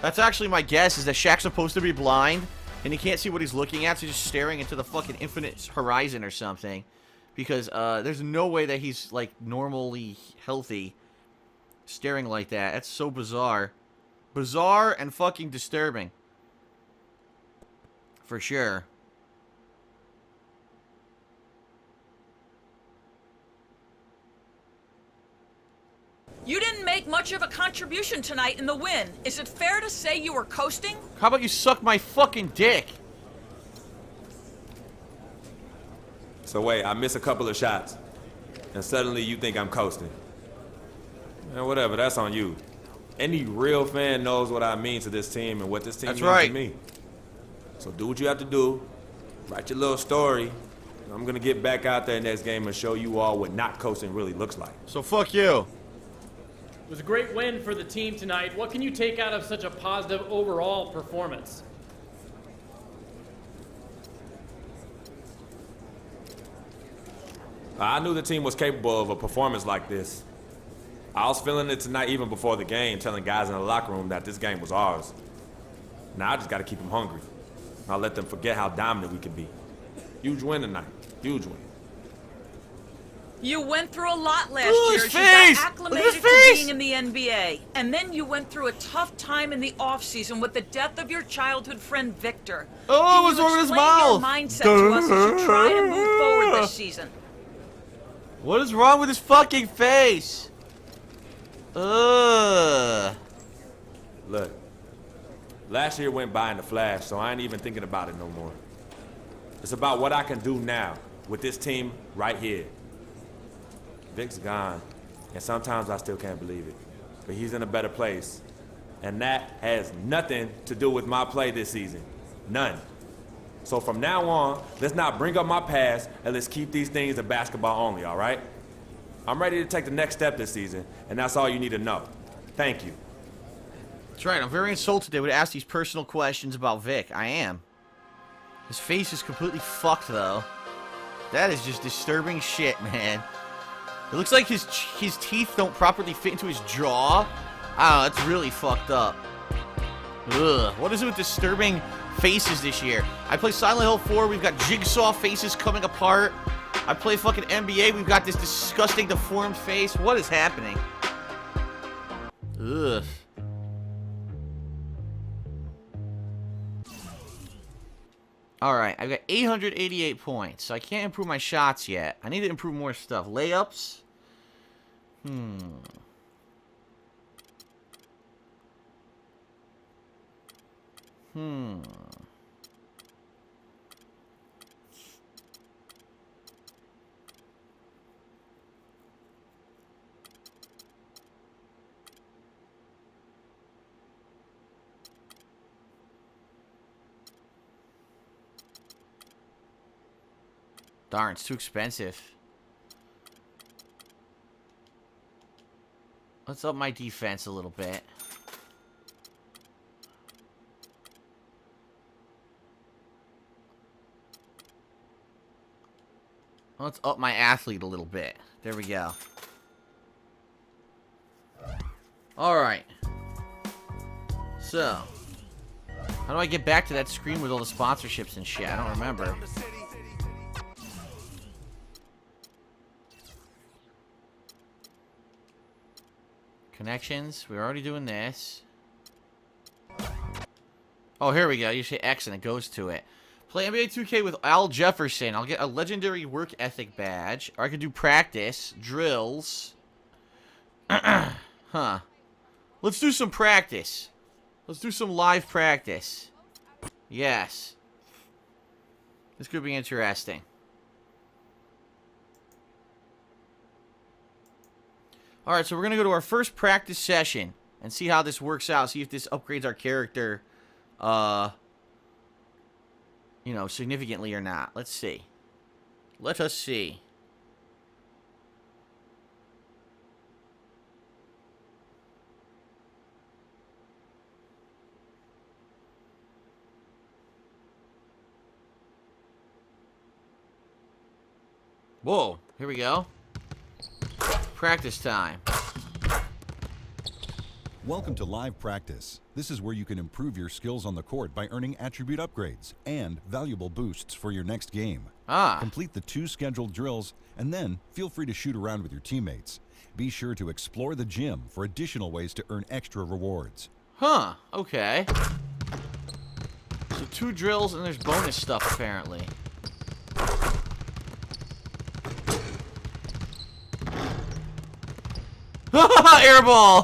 that's actually my guess, is that Shaq's supposed to be blind, and he can't see what he's looking at, so he's just staring into the fucking infinite horizon or something. Because, there's no way that he's, like, normally healthy staring like that. That's so bizarre. Bizarre and fucking disturbing. For sure. You didn't make much of a contribution tonight in the win. Is it fair to say you were coasting? How about you suck my fucking dick? So wait, I miss a couple of shots, and suddenly you think I'm coasting. Man, whatever, that's on you. Any real fan knows what I mean to this team and what this team That's means right. to me. So do what you have to do, write your little story. I'm gonna get back out there next game and show you all what not coasting really looks like. So fuck you. It was a great win for the team tonight. What can you take out of such a positive overall performance? I knew the team was capable of a performance like this. I was feeling it tonight even before the game, telling guys in the locker room that this game was ours. Now I just gotta keep them hungry. I'll let them forget how dominant we can be. Huge win tonight. Huge win. You went through a lot last Ooh, year his as you face! got Look at acclimated his to face! being in in the NBA, and then you went through a tough time in the offseason with the death of your childhood friend Victor. Oh, what's wrong with his mouth? Can you explain your mindset to us as you try to move forward this season? What is wrong with his fucking face? Ugh. Look, last year went by in a flash, so I ain't even thinking about it no more. It's about what I can do now with this team right here. Vic's gone, and sometimes I still can't believe it. But he's in a better place. And that has nothing to do with my play this season. None. So from now on, let's not bring up my past, and let's keep these things in basketball only, all right? I'm ready to take the next step this season, and that's all you need to know. Thank you. That's right, I'm very insulted they would ask these personal questions about Vic. I am. His face is completely fucked, though. That is just disturbing shit, man. It looks like his teeth don't properly fit into his jaw. I don't know, it's really fucked up. Ugh. What is it with disturbing faces this year? I play Silent Hill 4, we've got jigsaw faces coming apart. I play fucking NBA, we've got this disgusting deformed face. What is happening? Ugh. Alright, I've got 888 points, so I can't improve my shots yet. I need to improve more stuff. Layups? Darn, it's too expensive. Let's up my defense a little bit. Let's up my athlete a little bit. There we go. Alright. So. How do I get back to that screen with all the sponsorships and shit? I don't remember. Connections. We're already doing this. Oh, here we go. You say X and it goes to it. Play NBA2K with Al Jefferson. I'll get a legendary work ethic badge. Or I could do practice. Drills. Huh. Let's do some practice. Let's do some live practice. Yes. This could be interesting. Alright, so we're going to go to our first practice session and see how this works out. See if this upgrades our character, you know, significantly or not. Let's see. Let us see. Whoa, here we go. Practice time. Welcome to Live Practice. This is where you can improve your skills on the court by earning attribute upgrades and valuable boosts for your next game. Complete the 2 scheduled drills, and then feel free to shoot around with your teammates. Be sure to explore the gym for additional ways to earn extra rewards. Huh, okay. So 2 drills and there's bonus stuff apparently. Airball!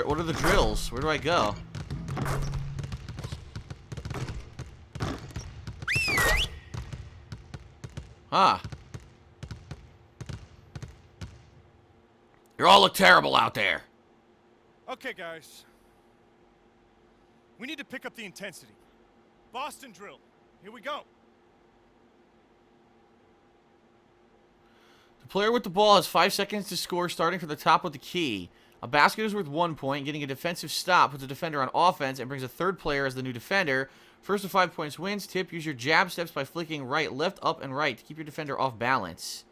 What are the drills? Where do I go? Huh. You all look terrible out there. Okay, guys. We need to pick up the intensity. Boston drill. Here we go. The player with the ball has 5 seconds to score, starting from the top of the key. A basket is worth 1 point. Getting a defensive stop puts a defender on offense and brings a third player as the new defender. First to 5 points wins. Tip, use your jab steps by flicking right, left, up, and right to keep your defender off balance.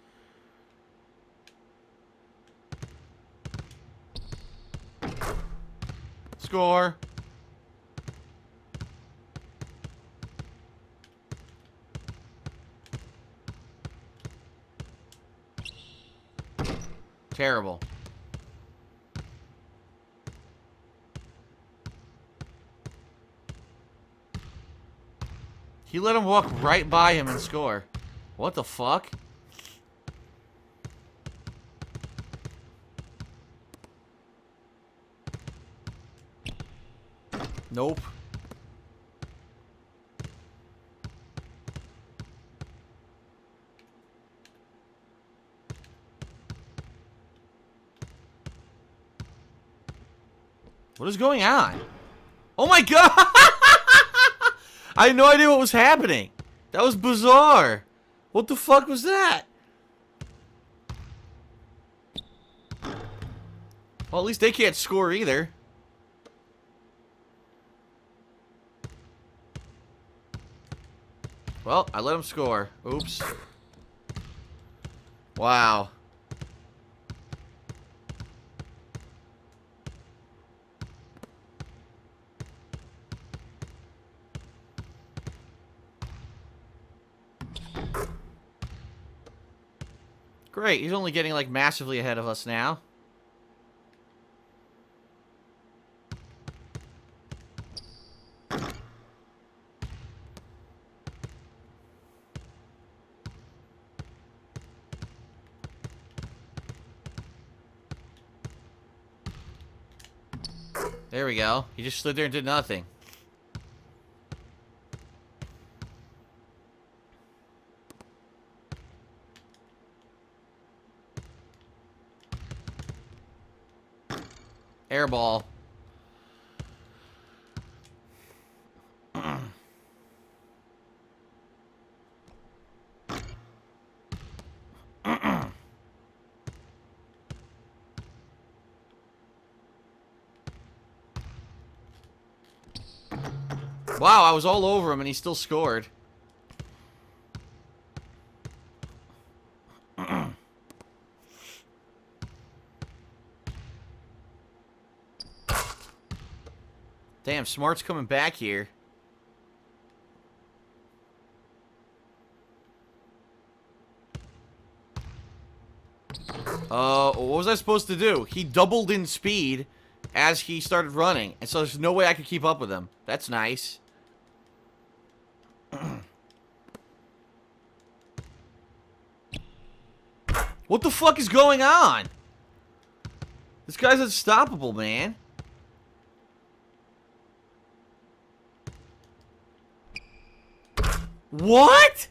Score. Terrible. He let him walk right by him and score. What the fuck? Nope. What is going on? Oh my god! I had no idea what was happening. That was bizarre. What the fuck was that? Well, at least they can't score either. Well, I let him score. Oops. Wow. Great, he's only getting like massively ahead of us now. There we go. He just stood there and did nothing. Air ball. Wow, I was all over him and he still scored. Damn, Smart's coming back here. What was I supposed to do? He doubled in speed as he started running, and so there's no way I could keep up with him. That's nice. What the fuck is going on? This guy's unstoppable, man. What?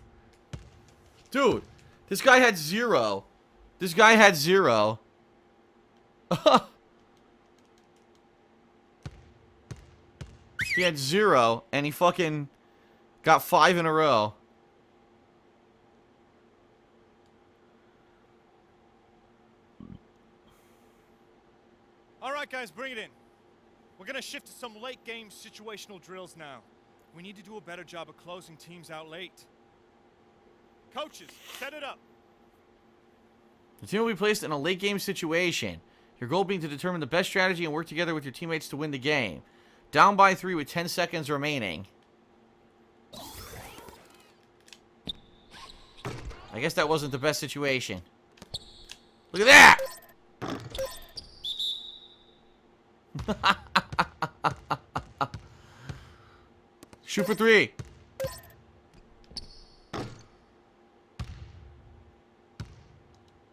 Dude, this guy had 0. This guy had 0. He had 0, and he fucking got 5 in a row. All right, guys, bring it in. We're going to shift to some late-game situational drills now. We need to do a better job of closing teams out late. Coaches, set it up. The team will be placed in a late-game situation. Your goal being to determine the best strategy and work together with your teammates to win the game. Down by 3 with 10 seconds remaining. I guess that wasn't the best situation. Look at that! Shoot for 3.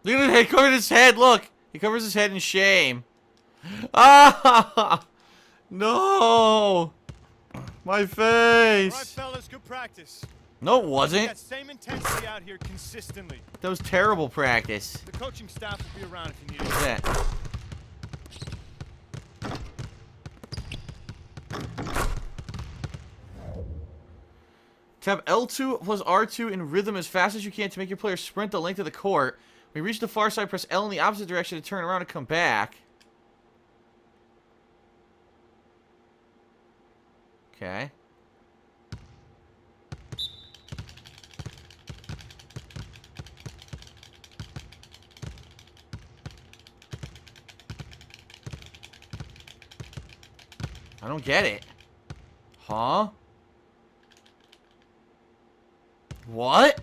Look at it, he covered his head, look! He covers his head in shame. Ah! No! My face! All right, fellas, good practice. No, it wasn't. That same intensity out here consistently. That was terrible practice. The coaching staff will be around if you need it. What's that? Tap L2 plus R2 in rhythm as fast as you can to make your player sprint the length of the court. When you reach the far side, press L in the opposite direction to turn around and come back. Okay. I don't get it. Huh? What?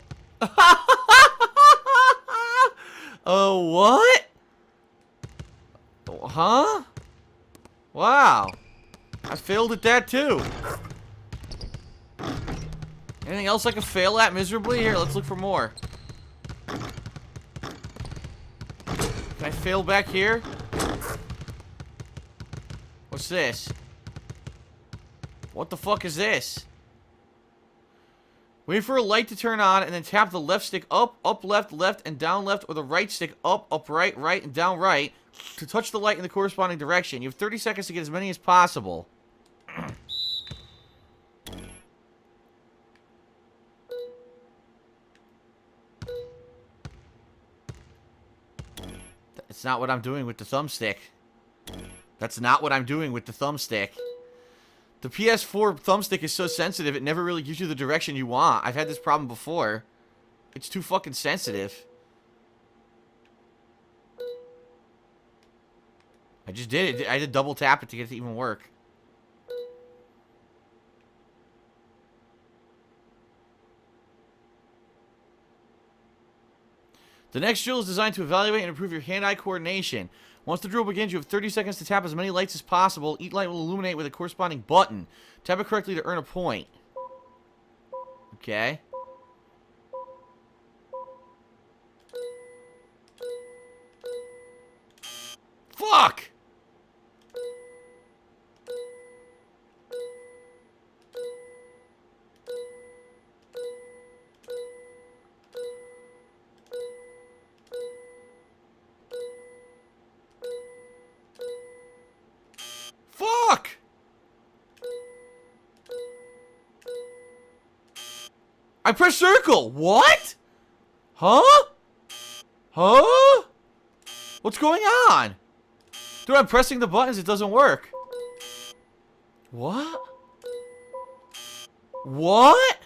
Oh, what? Huh? Wow. I failed at that too. Anything else I can fail at miserably? Here, let's look for more. Can I fail back here? What's this? What the fuck is this? Wait for a light to turn on and then tap the left stick up, left, left, and down left, or the right stick up, right, right, and down right to touch the light in the corresponding direction. You have 30 seconds to get as many as possible. That's not what I'm doing with the thumbstick. That's not what I'm doing with the thumbstick. The PS4 thumbstick is so sensitive, it never really gives you the direction you want. I've had this problem before. It's too fucking sensitive. I just did it. I had to double tap it to get it to even work. The next drill is designed to evaluate and improve your hand-eye coordination. Once the drill begins, you have 30 seconds to tap as many lights as possible. Each light will illuminate with a corresponding button. Tap it correctly to earn a point. Okay. Fuck! Fuck! I pressed circle. What? Huh? Huh? What's going on? Dude, I'm pressing the buttons. It doesn't work. What? What?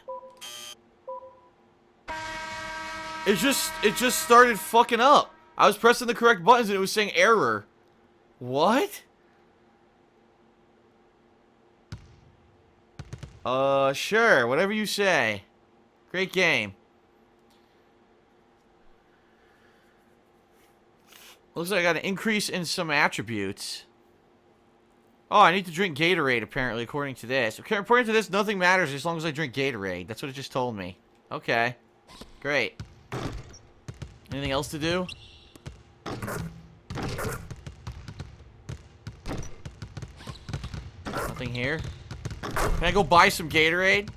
It just started fucking up. I was pressing the correct buttons and it was saying error. What? Sure. Whatever you say. Great game. Looks like I got an increase in some attributes. Oh, I need to drink Gatorade, apparently, according to this. Okay, according to this, nothing matters as long as I drink Gatorade. That's what it just told me. Okay. Great. Anything else to do? Nothing here. Can I go buy some Gatorade?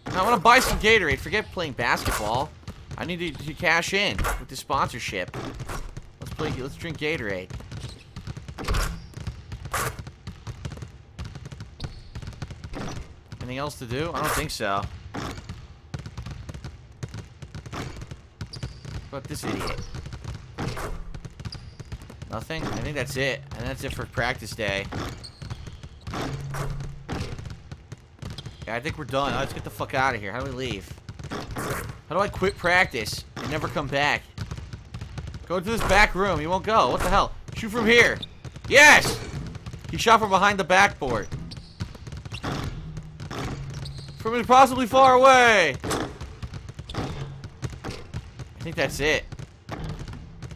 I want to buy some Gatorade. Forget playing basketball. I need to cash in with the sponsorship. Let's drink Gatorade. Anything else to do? I don't think so. What about this idiot? Nothing? I think that's it. And that's it for practice day. Yeah, I think we're done. Let's get the fuck out of here. How do we leave? How do I quit practice and never come back? Go to this back room. He won't go. What the hell? Shoot from here. Yes! He shot from behind the backboard. From impossibly far away. I think that's it.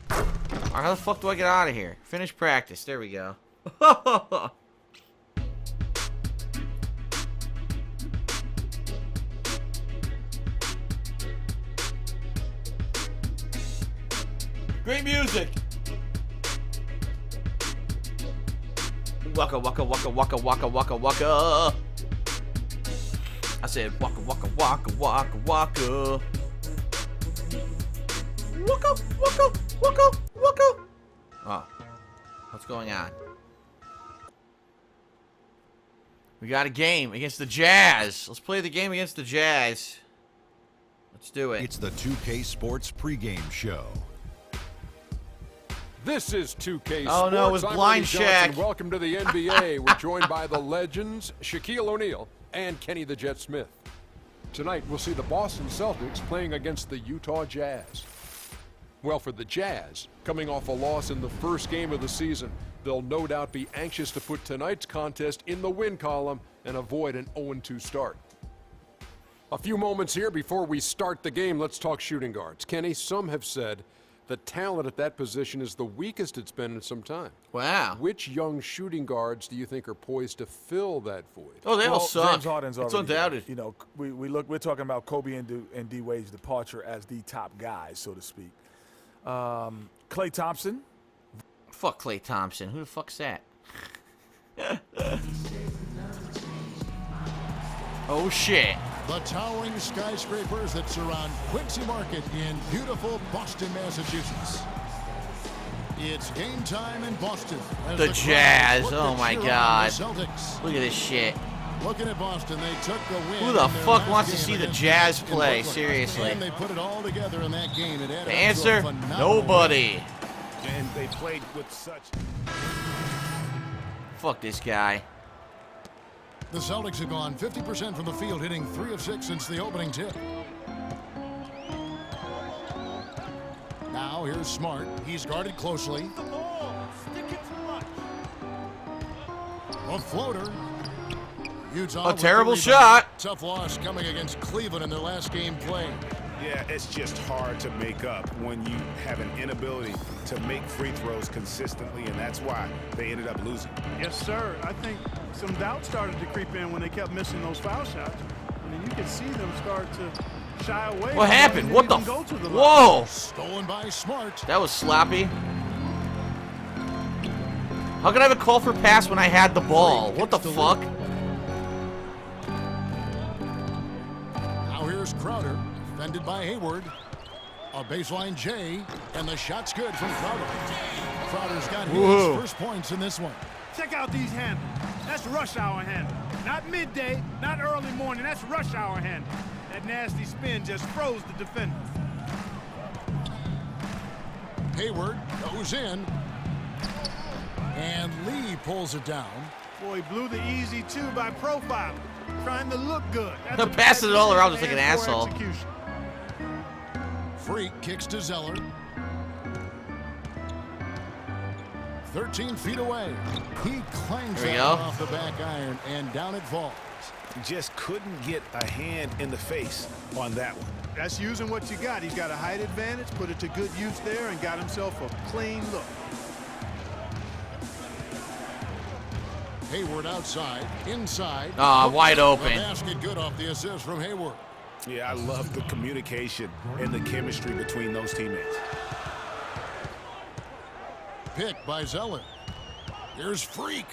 Alright, how the fuck do I get out of here? Finish practice. There we go. Great music. Waka waka waka waka waka waka waka. I said waka waka waka waka waka. Waka waka waka waka. Oh, what's going on? We got a game against the Jazz. Let's play the game against the Jazz. Let's do it. It's the 2K Sports pregame show. This is 2K Sports. Oh no, it was I'm Blind Randy Johnson. Shaq. Welcome to the NBA. We're joined by the legends Shaquille O'Neal and Kenny the Jet Smith. Tonight we'll see the Boston Celtics playing against the Utah Jazz. Well, for the Jazz, coming off a loss in the first game of the season, they'll no doubt be anxious to put tonight's contest in the win column and avoid an 0-2 start. A few moments here before we start the game, let's talk shooting guards. Kenny, some have said The talent at that position is the weakest it's been in some time. Wow. Which young shooting guards do you think are poised to fill that void? Oh, they all suck. James Harden's It's already undoubted. there. You know, we're talking about Kobe and D Wade's departure as the top guys, so to speak. Klay Thompson. Fuck Klay Thompson. Who the fuck's that? Oh shit. The towering skyscrapers that surround Quincy Market in beautiful Boston, Massachusetts. It's game time in Boston. as The crowd Jazz. look Oh to my cheer on God. the Celtics. Look at this shit. Looking at Boston, they took the win. Who the in their fuck last wants to game see the against Jazz Brooklyn. play? Seriously. And they put it all together in that game. It added The up to a answer? phenomenal Nobody. And they played with such. Fuck this guy. The Celtics have gone 50% from the field, hitting 3 of 6 since the opening tip. Now here's Smart. He's guarded closely. The ball. Stick it too much. A floater. Utah A with the terrible rebound. shot. Tough loss coming against Cleveland in their last game played. Yeah, it's just hard to make up when you have an inability to make free throws consistently, and that's why they ended up losing. Yes, sir. I think some doubt started to creep in when they kept missing those foul shots. I mean, you could see them start to shy away. What from happened? letting What the them go to the line. Whoa! Stolen by Smart. That was sloppy. How could I have a call for pass when I had the ball? What the fuck? Now here's Crowder, defended by Hayward. A baseline J, and the shot's good from Crowder. Crowder's got Whoa. his first points in this one. Check out these handles. That's rush hour handle. Not midday, not early morning. That's rush hour handle. That nasty spin just froze the defender. Hayward goes in, and Lee pulls it down. Boy, he blew the easy two by profile. Trying to look good. That's a Passing bad it all around decision just like an and poor asshole. execution. Freak kicks to Zeller. 13 feet away. He clangs There we it go. off the back iron, and down it falls. Just couldn't get a hand in the face on that one. That's using what you got. He's got a height advantage, put it to good use there, and got himself a clean look. Hayward outside, inside. Wide The open. basket good off the assist from Hayward. Yeah, I love the communication and the chemistry between those teammates. Pick by Zeller. Here's Freak.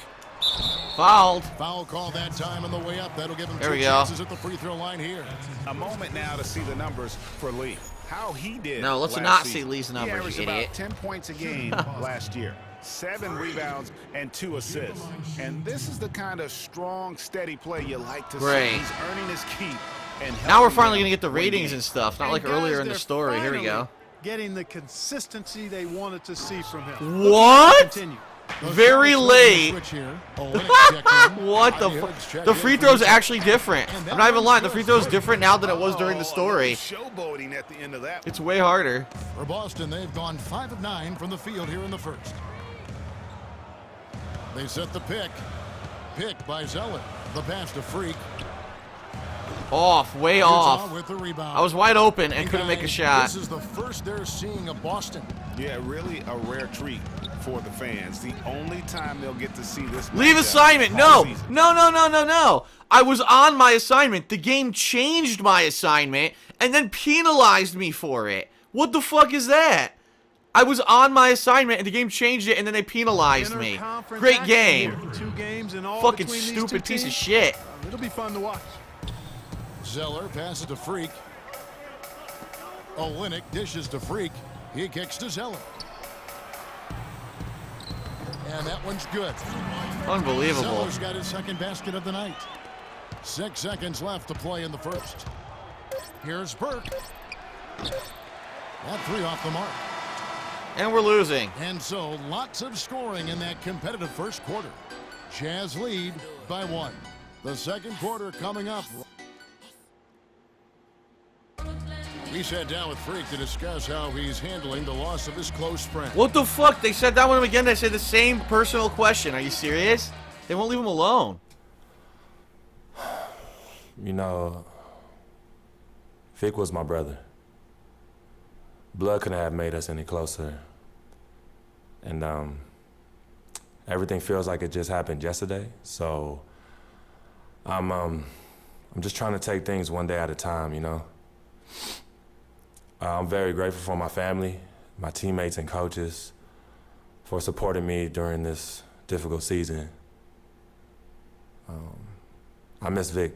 Fouled. Foul call that time on the way up. That'll give him There we two go. chances at the free throw line here. A moment now to see the numbers for Lee. How he did. No, let's last not season. see Lee's He numbers, averaged you idiot. about 10 points a game last year. 7 rebounds and 2 assists. And this is the kind of strong, steady play you like to Great. see. He's earning his keep. And Now we're helping finally them gonna get the win ratings games. and stuff, not And like guys, earlier in the they're story. Here we finally go. Getting the consistency they wanted to see from him. What? Continue. Very late. Switch here. Olynyk checked in. What the Bobby fuck? Hoods checked The in free for throw's Utah. actually different. I'm not even lying. The free throw's different now than it was during the Oh, story. a little showboating at the end of that. It's way harder. For Boston, they've gone 5 of 9 from the field here in the first. They set the pick. Pick by Zeller. The pass to Freak. Off, way Utah off. with the rebound. I was wide open and couldn't make a Guys, shot. This is the first they're seeing of Boston. Yeah, really a rare treat for the fans. The only time they'll get to see this. Leave matchup assignment. all No. season. No. I was on my assignment. The game changed my assignment and then penalized me for it. What the fuck is that? I was on my assignment and the game changed it and then they penalized me. Interconference Great action game. here. 2 games in all Fucking between these stupid two piece of teams. shit. It'll be fun to watch. Zeller passes to Freak. Olynyk dishes to Freak. He kicks to Zeller. And that one's good. Unbelievable. Zeller's got his second basket of the night. 6 seconds left to play in the first. Here's Burke. That 3 off the mark. And we're losing. And so lots of scoring in that competitive first quarter. Jazz lead by 1. The second quarter coming up. We sat down with Freak to discuss how he's handling the loss of his close friend. What the fuck? They said that one again. They said the same personal question. Are you serious? They won't leave him alone. You know, Vic was my brother. blood couldn't have made us any closer. And everything feels like it just happened yesterday. So I'm just trying to take things one day at a time, you know. I'm very grateful for my family, my teammates and coaches for supporting me during this difficult season. I miss Vic,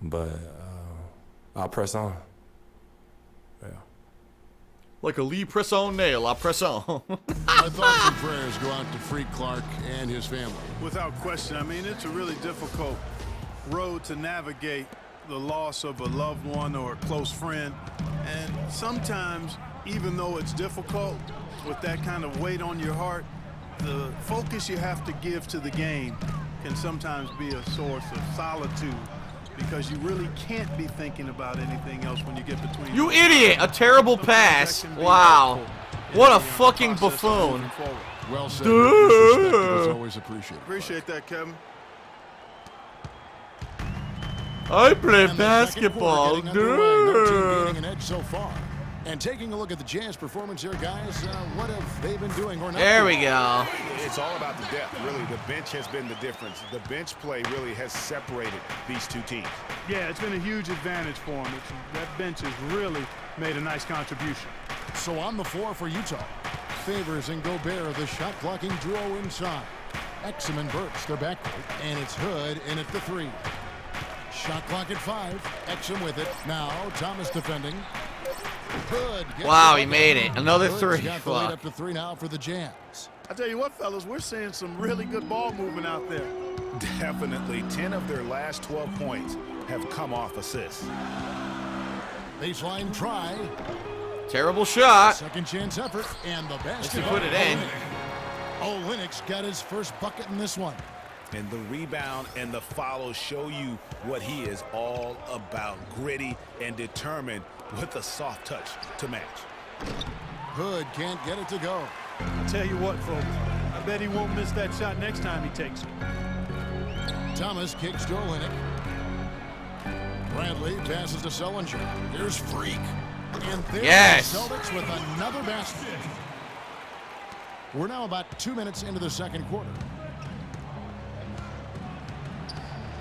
but I'll press on. Yeah. Like a Lee press on nail, I press on. My thoughts and prayers go out to Freak Clark and his family. Without question, I mean, it's a really difficult road to navigate, the loss of a loved one or a close friend. And sometimes, even though it's difficult, with that kind of weight on your heart, the focus you have to give to the game can sometimes be a source of solitude, because you really can't be thinking about anything else when you get between. You idiot! A terrible pass. Wow. What a fucking buffoon. Well said. Perspective is always appreciated. Appreciate that, Kevin. I play And the second basketball. quarter getting underway. No team gaining an edge so far. And taking a look at the Jazz performance here, guys, what have they been doing or not? There we go. It's all about the depth, really. The bench has been the difference. The bench play really has separated these two teams. Yeah, it's been a huge advantage for them. That bench has really made a nice contribution. So on the floor for Utah, Favors and Gobert, the shot-blocking duo inside. Exum and Burks, their backcourt, and it's Hood in at the 3. Shot clock at 5. Exum with it. Now Thomas defending. Hood. Wow, he made it. Another 3. Got the lead up to 3 now for the Jazz. I tell you what, fellas, we're seeing some really good ball movement out there. Definitely. 10 of their last 12 points have come off assists. Baseline try. Terrible shot. Second chance effort, and the Let's basket. put it in. Olynyk got his first bucket in this one. And the rebound and the follow show you what he is all about. Gritty and determined with a soft touch to match. Hood can't get it to go. I tell you what, folks, I bet he won't miss that shot next time he takes it. Thomas kicks to Olynyk. Bradley passes to Sullinger. Here's Freak. And there's Yes. the Celtics with another basket. We're now about 2 minutes into the second quarter.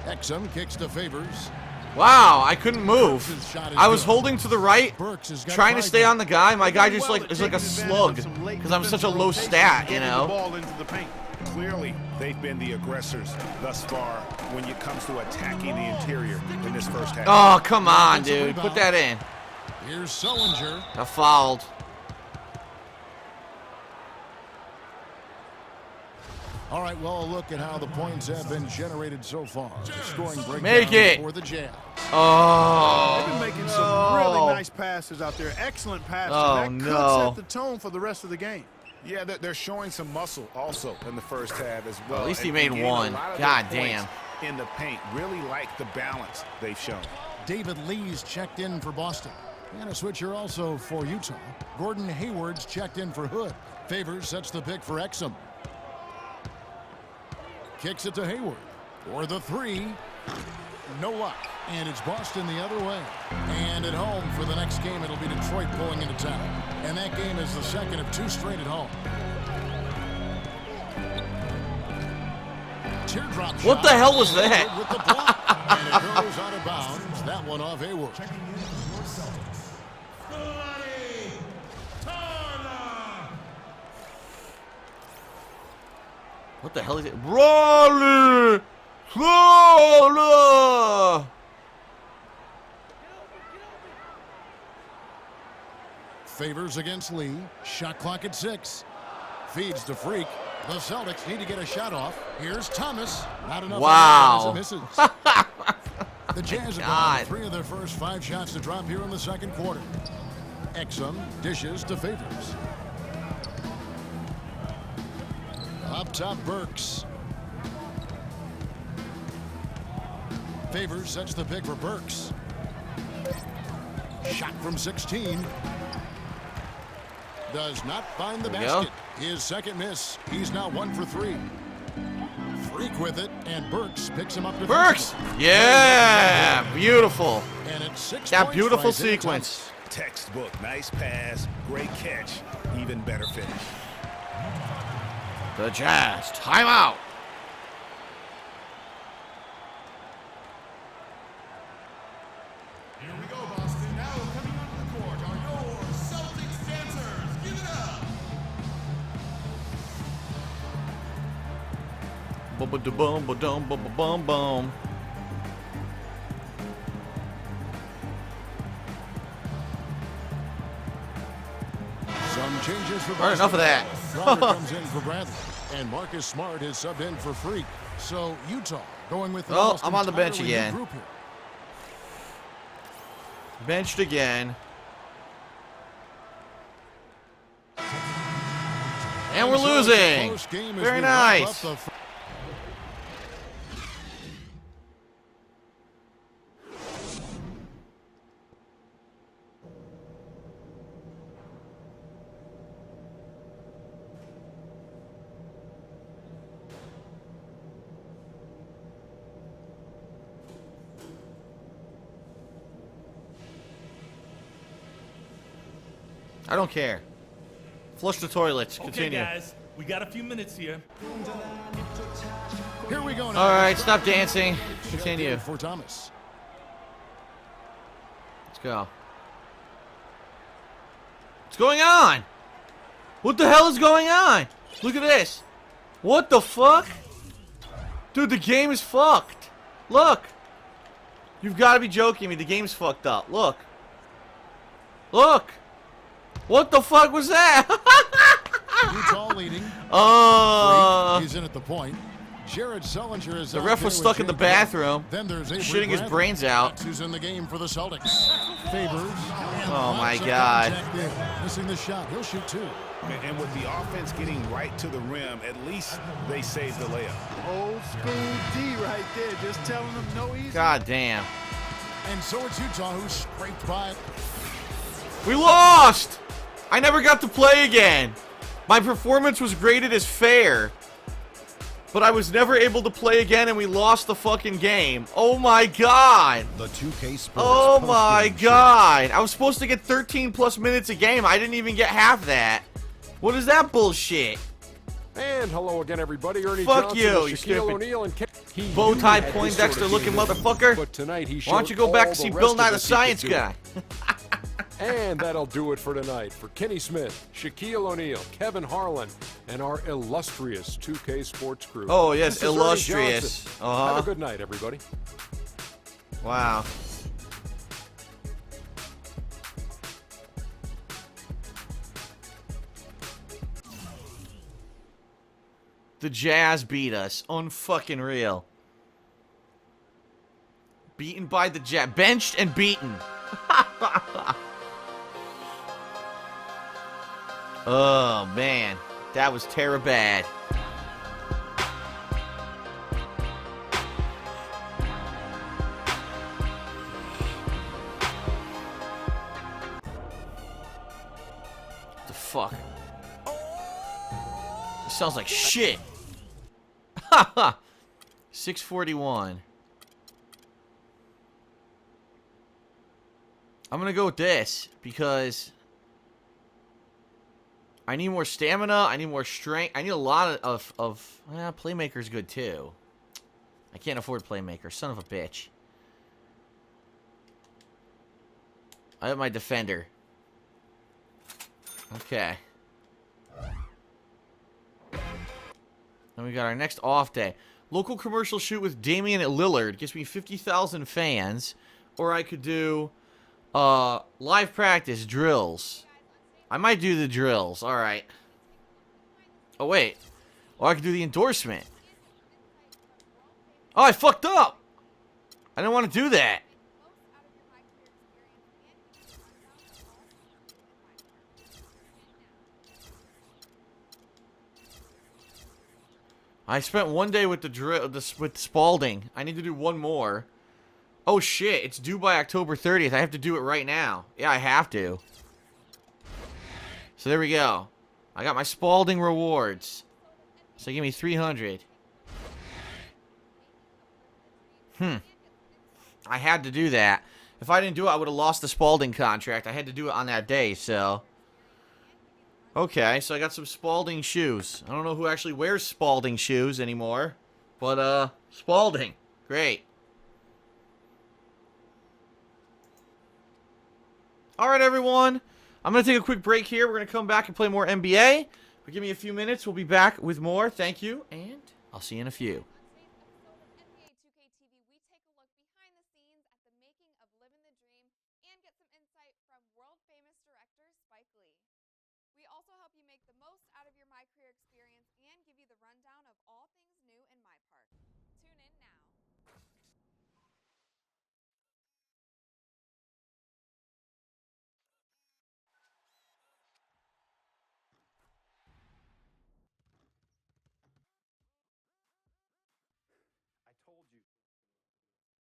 Exum kicks to Favors. Wow, I couldn't move. Burks' shot is I was good. holding to the right, Burks has got trying to 5 stay now. on the guy. My guy just Well, like is like a taking advantage slug of some late because I'm such a defensive low rotation, stat, you getting know. the ball into the paint. Clearly, they've been the aggressors thus far when it comes to attacking the interior in this first half. Oh, come on, Offensive dude. rebound. Put that in. Here's Sullinger. I fouled. All right, well, a look at how the points have been generated so far. The scoring breakdown Make it. for the Jazz. Oh, They've been making some really nice passes out there. Excellent passes. Oh, that could no. set the tone for the rest of the game. Yeah, they're showing some muscle also in the first half as well. At least he And made getting a one. lot of God their damn. points in the paint. Really like the balance they've shown. David Lee's checked in for Boston. And a switcher also for Utah. Gordon Hayward's checked in for Hood. Favors sets the pick for Exum. Kicks it to Hayward. For the 3. No luck. And it's Boston the other way. And at home for the next game, it'll be Detroit pulling into town. And that game is the second of 2 straight at home. Teardrop What shot. the hell was that? With the block. And it goes out of bounds. That one off Hayward. What the hell is it? Raleigh! Raleigh! Favors against Lee. Shot clock at 6. Feeds to Freak. The Celtics need to get a shot off. Here's Thomas. Not enough. Wow. Misses. The Jazz have God. gone 3 of their first 5 shots to drop here in the second quarter. Exum dishes to Favors. Up top, Burks. Favors sets the pick for Burks. Shot from 16. Does not find the There we go. basket. His second miss. He's now 1 for 3. Freak with it, and Burks picks him up. Burks! defensively. Yeah! Beautiful. And it's 6 That points beautiful for Isaiah sequence. Thomas. Textbook. Nice pass. Great catch. Even better finish. The Jazz. Timeout. Here we go, Boston. Now coming onto the court are your Celtics dancers. Give it up. Boom, boom, boom, boom, boom. Some changes for All right, enough of that. Crowder comes in for Bradley, and Marcus Smart is subbed in for Freak. So Utah going with Well, almost I'm on the bench entirely new again. group here. Benched again. And we're so it's a losing. close game as Very we wrap nice. up the I don't care. Flush the toilets. Continue. Okay, guys, we got a few minutes here. Here we go now. All right, stop dancing. Continue. For Thomas. Let's go. What's going on? What the hell is going on? Look at this. What the fuck? Dude, the game is fucked. Look. You've got to be joking me. The game's fucked up. Look. Look. What the fuck was that? Utah leading. He's in at the point. Jared Sullinger is The out ref there was with stuck in the Jake bathroom, Then there's Avery shitting his Bradley. brains out. That's who's in the game for the Celtics. Favors. Oh my God. Missing the shot. He'll shoot two. And with the offense getting right to the rim, at least they saved the layup. Old school D right there, just telling them no easy. God damn. And so it's Utah who scraped by. We lost! I never got to play again. My performance was graded as fair. But I was never able to play again and we lost the fucking game. Oh my god. The 2K Sports Oh my post-game god. I was supposed to get 13 plus minutes a game. I didn't even get half that. What is that bullshit? And hello again, everybody. Ernie Fuck Johnson, you, and you Shaquille stupid O'Neal, and he bow knew tie he had this Poindexter sort of looking game, motherfucker. But tonight he Why don't showed you go back all and see the Bill rest Nye of the us he could Science do. Guy? And that'll do it for tonight. For Kenny Smith, Shaquille O'Neal, Kevin Harlan, and our illustrious 2K Sports crew. Oh, yes, This is Ernie illustrious. Johnson. Uh-huh. Have a good night, everybody. Wow. The Jazz beat us. Unfucking real. Beaten by the Jazz. Benched and beaten. Oh, man. That was terror bad. The fuck? This sounds like shit. Ha ha. 641. I'm gonna go with this because I need more stamina. I need more strength. I need a lot of Playmaker's good too. I can't afford Playmaker. Son of a bitch. I have my defender. Okay. Then we got our next off day. Local commercial shoot with Damian Lillard. Gets me 50,000 fans. Or I could do live practice drills. I might do the drills. Alright. Oh, wait. Or I could do the endorsement. Oh, I fucked up. I didn't want to do that. I spent one day with with Spalding. I need to do one more. Oh shit, it's due by October 30th. I have to do it right now. Yeah, I have to. So there we go. I got my Spalding rewards. So give me 300. I had to do that. If I didn't do it, I would have lost the Spalding contract. I had to do it on that day, so. Okay, so I got some Spalding shoes. I don't know who actually wears Spalding shoes anymore. But, Spalding. Great. Alright, everyone. I'm going to take a quick break here. We're going to come back and play more NBA. But give me a few minutes. We'll be back with more. Thank you, and I'll see you in a few.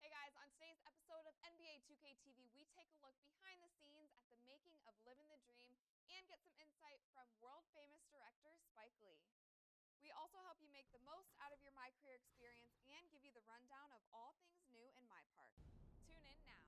Hey guys, on today's episode of NBA 2K TV, we take a look behind the scenes at the making of Living the Dream and get some insight from world-famous director Spike Lee. We also help you make the most out of your My Career experience and give you the rundown of all things new in my park. Tune in now.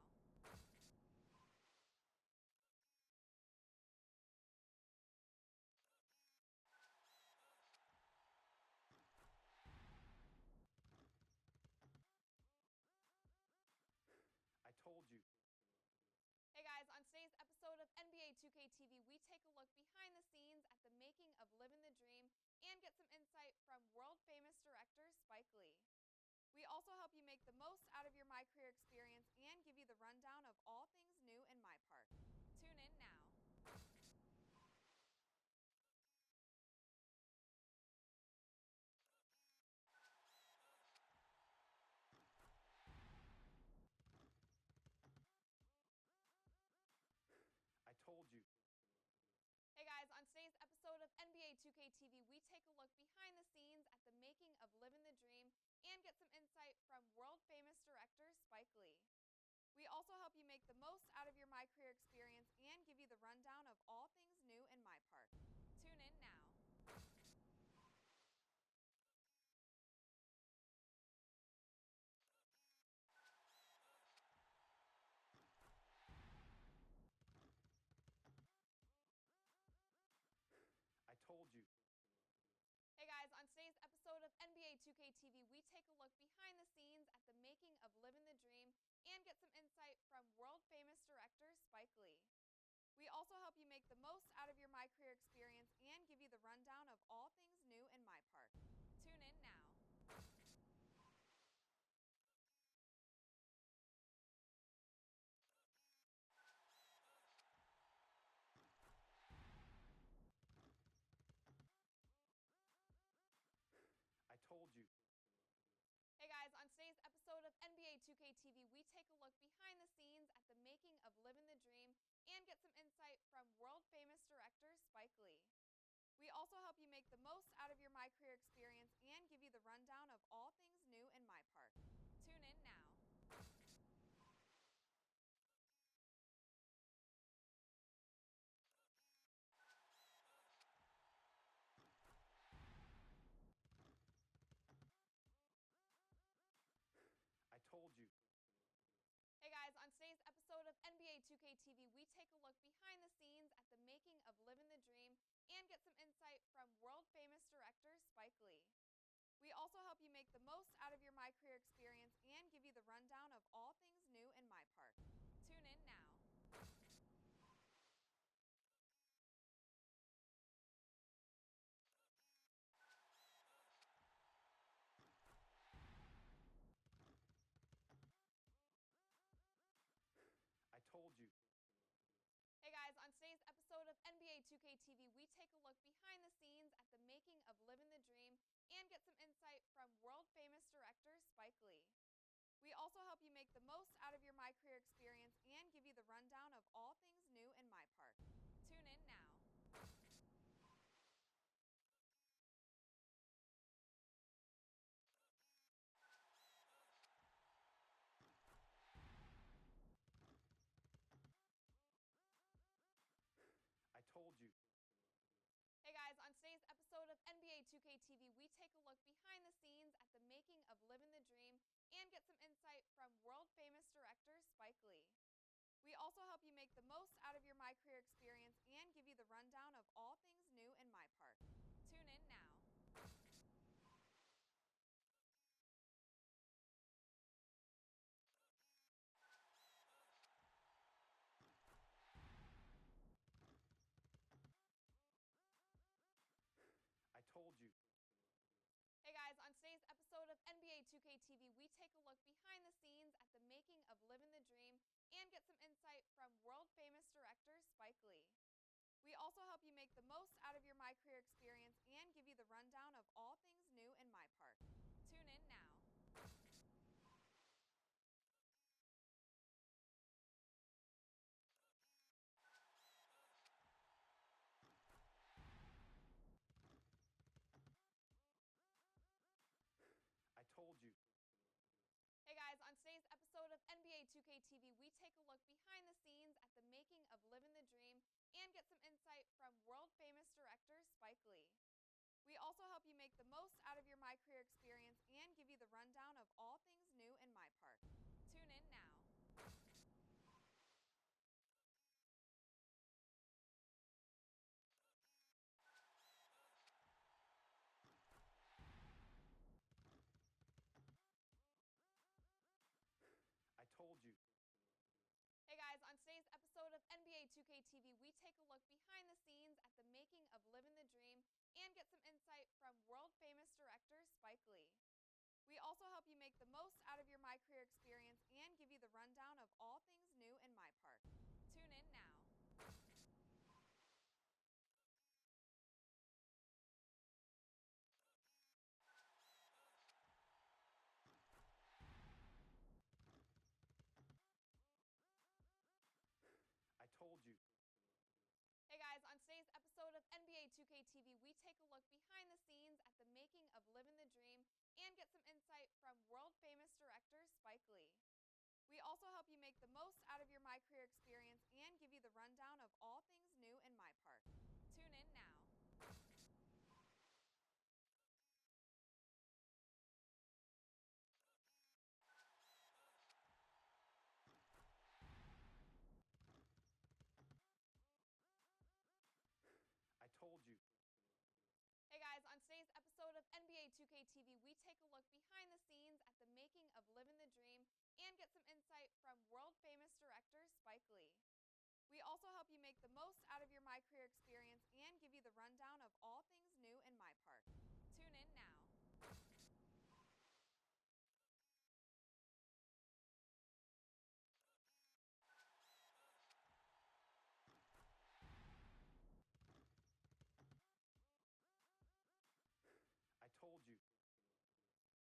Hey guys, on today's episode of NBA 2K TV, we take a look behind the scenes at the making of Living the Dream and get some insight from world-famous director Spike Lee. We also help you make the most out of your My Career experience and give you the rundown of all things new in my park. Tune in now. Hey guys, on today's episode of NBA 2K TV, we take a look behind the scenes at the making of Living the Dream and get some insight from world-famous director Spike Lee. We also help you make the most out of your My Career experience and give you the rundown of all things new in my park. Tune in now. Hey guys, on today's episode of NBA 2K TV, we take a look behind the scenes at the making of Living the Dream and get some insight from world-famous director Spike Lee. We also help you make the most out of your My Career experience and give you the rundown of all things new in my park. Tune in now. Hey guys, on today's episode of NBA 2K TV, we take a look behind the scenes at the making of Living the Dream and get some insight from world-famous director Spike Lee. We also help you make the most out of your My Career experience and give you the rundown of all things new in my park. Tune in now. Hey guys, on today's episode of NBA 2K TV, we take a look behind the scenes at the making of Living the Dream and get some insight from world-famous director Spike Lee. We also help you make the most out of your My Career experience and give you the rundown of all things new in my park. Tune in now. Hey guys, on today's episode of NBA 2K TV, we take a look behind the scenes at the making of Living the Dream and get some insight from world-famous director Spike Lee. We also help you make the most out of your My Career experience and give you the rundown of all things new in my park. Tune in now. Hey guys, on today's episode of NBA 2K TV, we take a look behind the scenes at the making of Living the Dream and get some insight from world-famous director Spike Lee. We also help you make the most out of your My Career experience and give you the rundown of all things new in my park. Tune in now. I told you. Hey guys, on today's episode of NBA 2K TV, we take a look behind the scenes at the making of Living the Dream and get some insight from world famous director Spike Lee. We also help you make the most out of your My Career experience and give you the rundown of all things new in my park. Tune in now. I told you. Hey guys, on today's episode of NBA 2K TV, we take a look behind the scenes at the making of Living the Dream and get some insight from world famous director Spike Lee. We also help you make the most out of your My Career experience and give you the rundown of all things new in my park. Tune in now. I told you. Hey guys, on today's episode of NBA 2K TV, we take a look behind the scenes at the making of Living the Dream and get some insight from world famous director Spike Lee. We also help you make the most out of your My Career experience and give you the rundown of all things new in my park. Tune in now. I told you. Hey guys, on today's episode of NBA 2K TV, we take a look behind the scenes at the making of Living the Dream and get some insight from world famous director Spike Lee. We also help you make the most out of your My Career experience and give you the rundown of all things new in my park. Tune in now. I told you. Hey guys, on today's episode of NBA 2K TV, we take a look behind the scenes at the making of Living the Dream and get some insight from world famous director Spike Lee. We also help you make the most out of your My Career experience and give you the rundown of all things new in my park. Tune in now. I told you.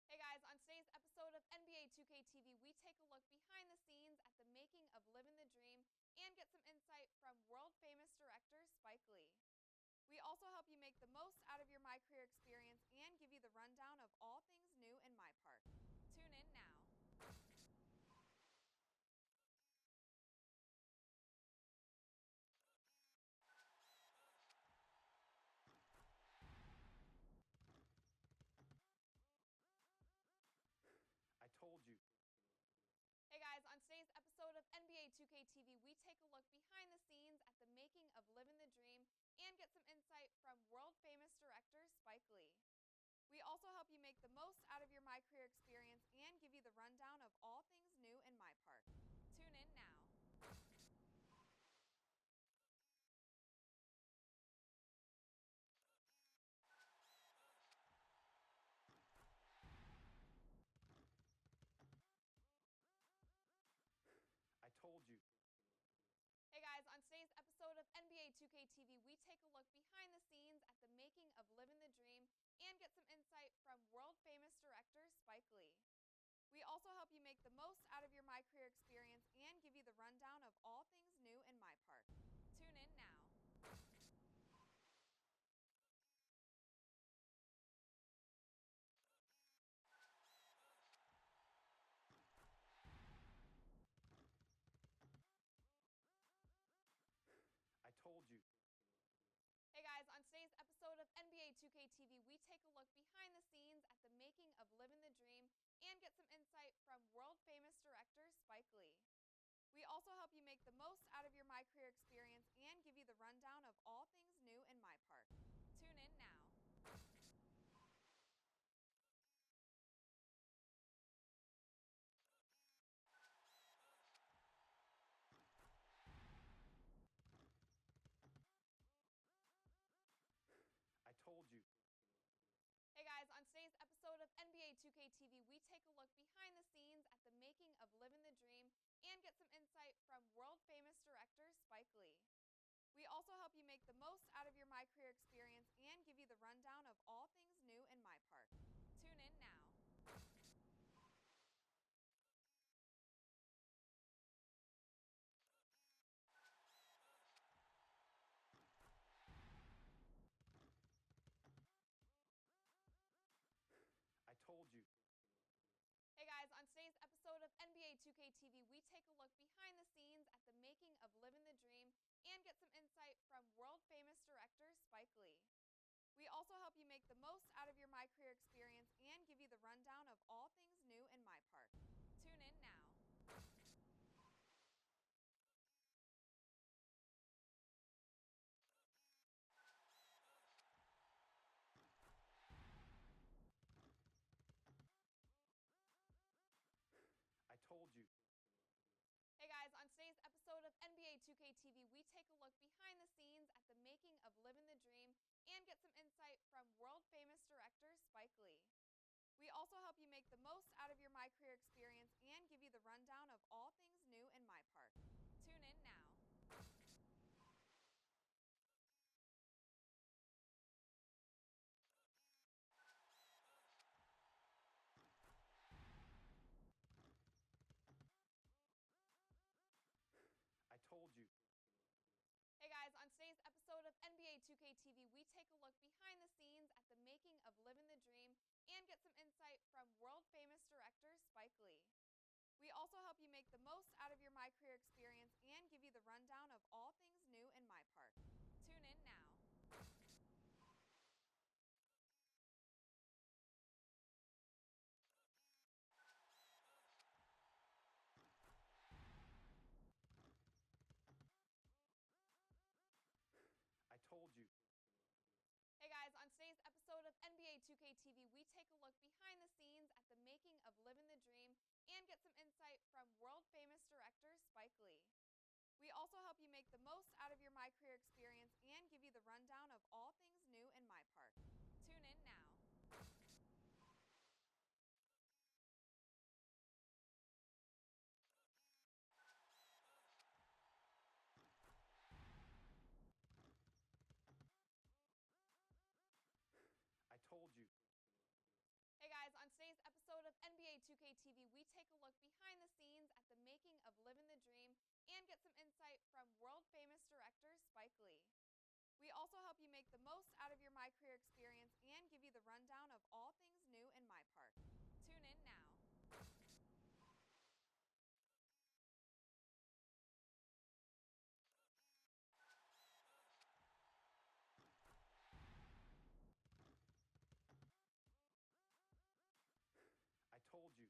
Hey guys, on today's episode of NBA 2K TV, we take a look behind the scenes at the making of Living the Dream and get some insight from world famous director Spike Lee. We also help you make the most out of your My Career experience and give you the rundown of all things new in my park. Tune in now. I told you. Hey guys, on today's episode of NBA 2K TV, we take a look behind the scenes at the making of Living the Dream and get some insight from world famous director Spike Lee. We also help you make the most out of your My Career experience and give you the rundown of all things new in my park. Tune in now. I told you. Hey guys, on today's episode of NBA 2K TV, we take a look behind the scenes at the making of Living the Dream and get some insight from world famous director Spike Lee. We also help you make the most out of your My Career experience and give you the rundown of all things new in my park. Tune in now. I told you. Hey guys, on today's episode of NBA 2K TV, we take a look behind the scenes at the making of Living the Dream and get some insight from world famous director Spike Lee. We also help you make the most out of your My Career experience and give you the rundown of all things new in My Park. Tune in now. I told you. Hey guys, on today's episode of NBA 2K TV, we take a look behind the scenes at the making of Living the Dream and get some insight from world-famous director Spike Lee. We also help you make the most out of your My Career experience and give you the rundown of all things new in My Park. Tune in now. I told you. Hey guys, on today's episode of NBA 2K TV, we take a look behind the scenes at the making of Living the Dream and get some insight from world-famous director Spike Lee. We also help you make the most out of your My Career experience and give you the rundown of all things new in My Park. Tune in now. I told you. Hey guys, on today's episode of NBA 2K TV, we take a look behind the scenes at the making of Living the Dream and get some insight from world-famous director Spike Lee. We also help you make the most out of your My Career experience and give you the rundown of all things new in My Park. Tune in now. I told you. Hey guys, on today's episode of NBA 2K TV, we take a look behind the scenes at the making of Living the Dream and get some insight from world-famous director Spike Lee. We also help you make the most out of your My Career experience and give you the rundown of all things new in My Park. Tune in now. I told you. Hey guys, on today's episode of NBA 2K TV, we take a look behind the scenes at the making of Living the Dream and get some insight from world-famous director Spike Lee. We also help you make the most out of your My Career experience and give you the rundown of all things new in My Park. Tune in now. I told you. Hey guys, on today's episode of NBA 2K TV, we take a look behind the scenes at the making of Living the Dream and get some insight from world-famous director Spike Lee. We also help you make the most out of your My Career experience and give you the rundown of all things new in My Park. Tune in now. I told you.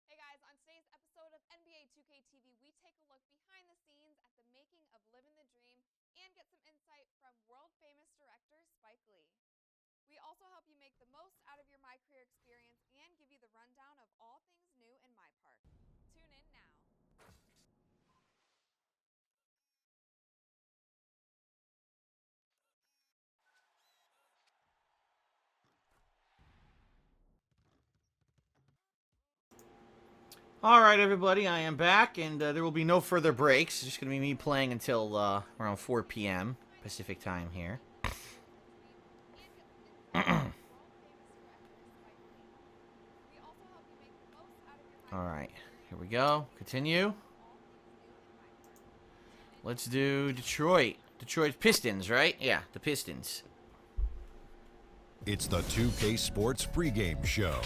Hey guys, on today's episode of NBA 2K TV, we take a look behind the scenes at the making of Living the Dream and get some insight from world-famous director Spike Lee. We also help you make the most out of your My Career experience and give you the rundown of all things new in My Park. Tune in now. All right, everybody, I am back, and there will be no further breaks. It's just going to be me playing until around 4 p.m. Pacific time here. All right, here we go. Continue. Let's do Detroit. Detroit Pistons, right? Yeah, the Pistons. It's the 2K Sports pregame show.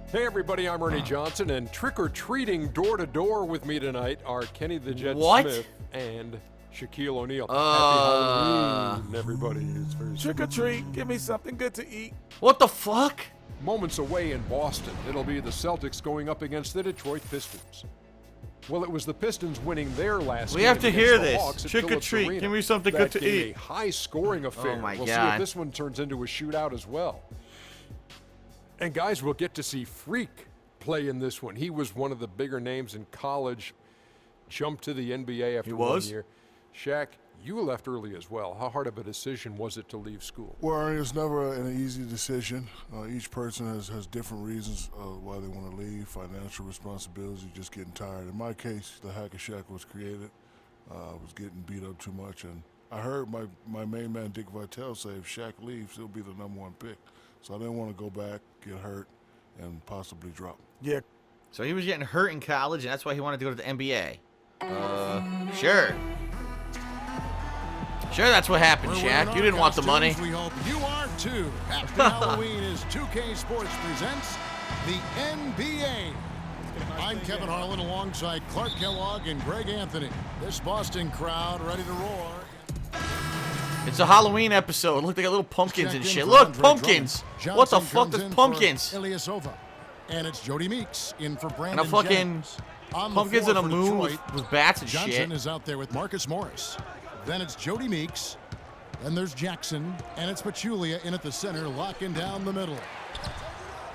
Hey everybody, I'm Ernie Johnson, and trick-or-treating door-to-door with me tonight are Kenny the Jet Smith and Shaquille O'Neal. Happy Halloween, everybody. Trick or treat, give me something good to eat. What the fuck? Moments away in Boston, it'll be the Celtics going up against the Detroit Pistons. Well, it was the Pistons winning their last We game have to against hear the this. Hawks at Trick or Phillips treat. Arena. Give me something That good to game, eat. a high-scoring affair. Oh, my we'll see God. if this one turns into a shootout as well. And guys, we'll get to see Freak play in this one. He was one of the bigger names in college. Jumped to the NBA after 1 year. Shaq, you left early as well. How hard of a decision was it to leave school? Well, it's never an easy decision. Each person has different reasons why they want to leave. Financial responsibilities, just getting tired. In my case, the Hack of Shaq was created. I was getting beat up too much, and I heard my main man Dick Vitale say if Shaq leaves, he'll be the #1 pick. So I didn't want to go back, get hurt, and possibly drop. Yeah. So he was getting hurt in college, and that's why he wanted to go to the NBA. Sure. Sure, that's what happened, Shaq. You didn't want the money. We hope you are too. Happy Halloween as 2K Sports presents the NBA. I'm Kevin Harlan alongside Clark Kellogg and Greg Anthony. This Boston crowd ready to roar. It's a Halloween episode. Look, they got little pumpkins and shit. Look, pumpkins. What the fuck is pumpkins? Ilyasova. And it's Jody Meeks in for Brandon And a fucking Jennings. pumpkins in a moon with bats and Johnson shit. is out there with Marcus Morris. Then it's Jody Meeks. Then there's Jackson. And it's Pachulia in at the center, locking down the middle.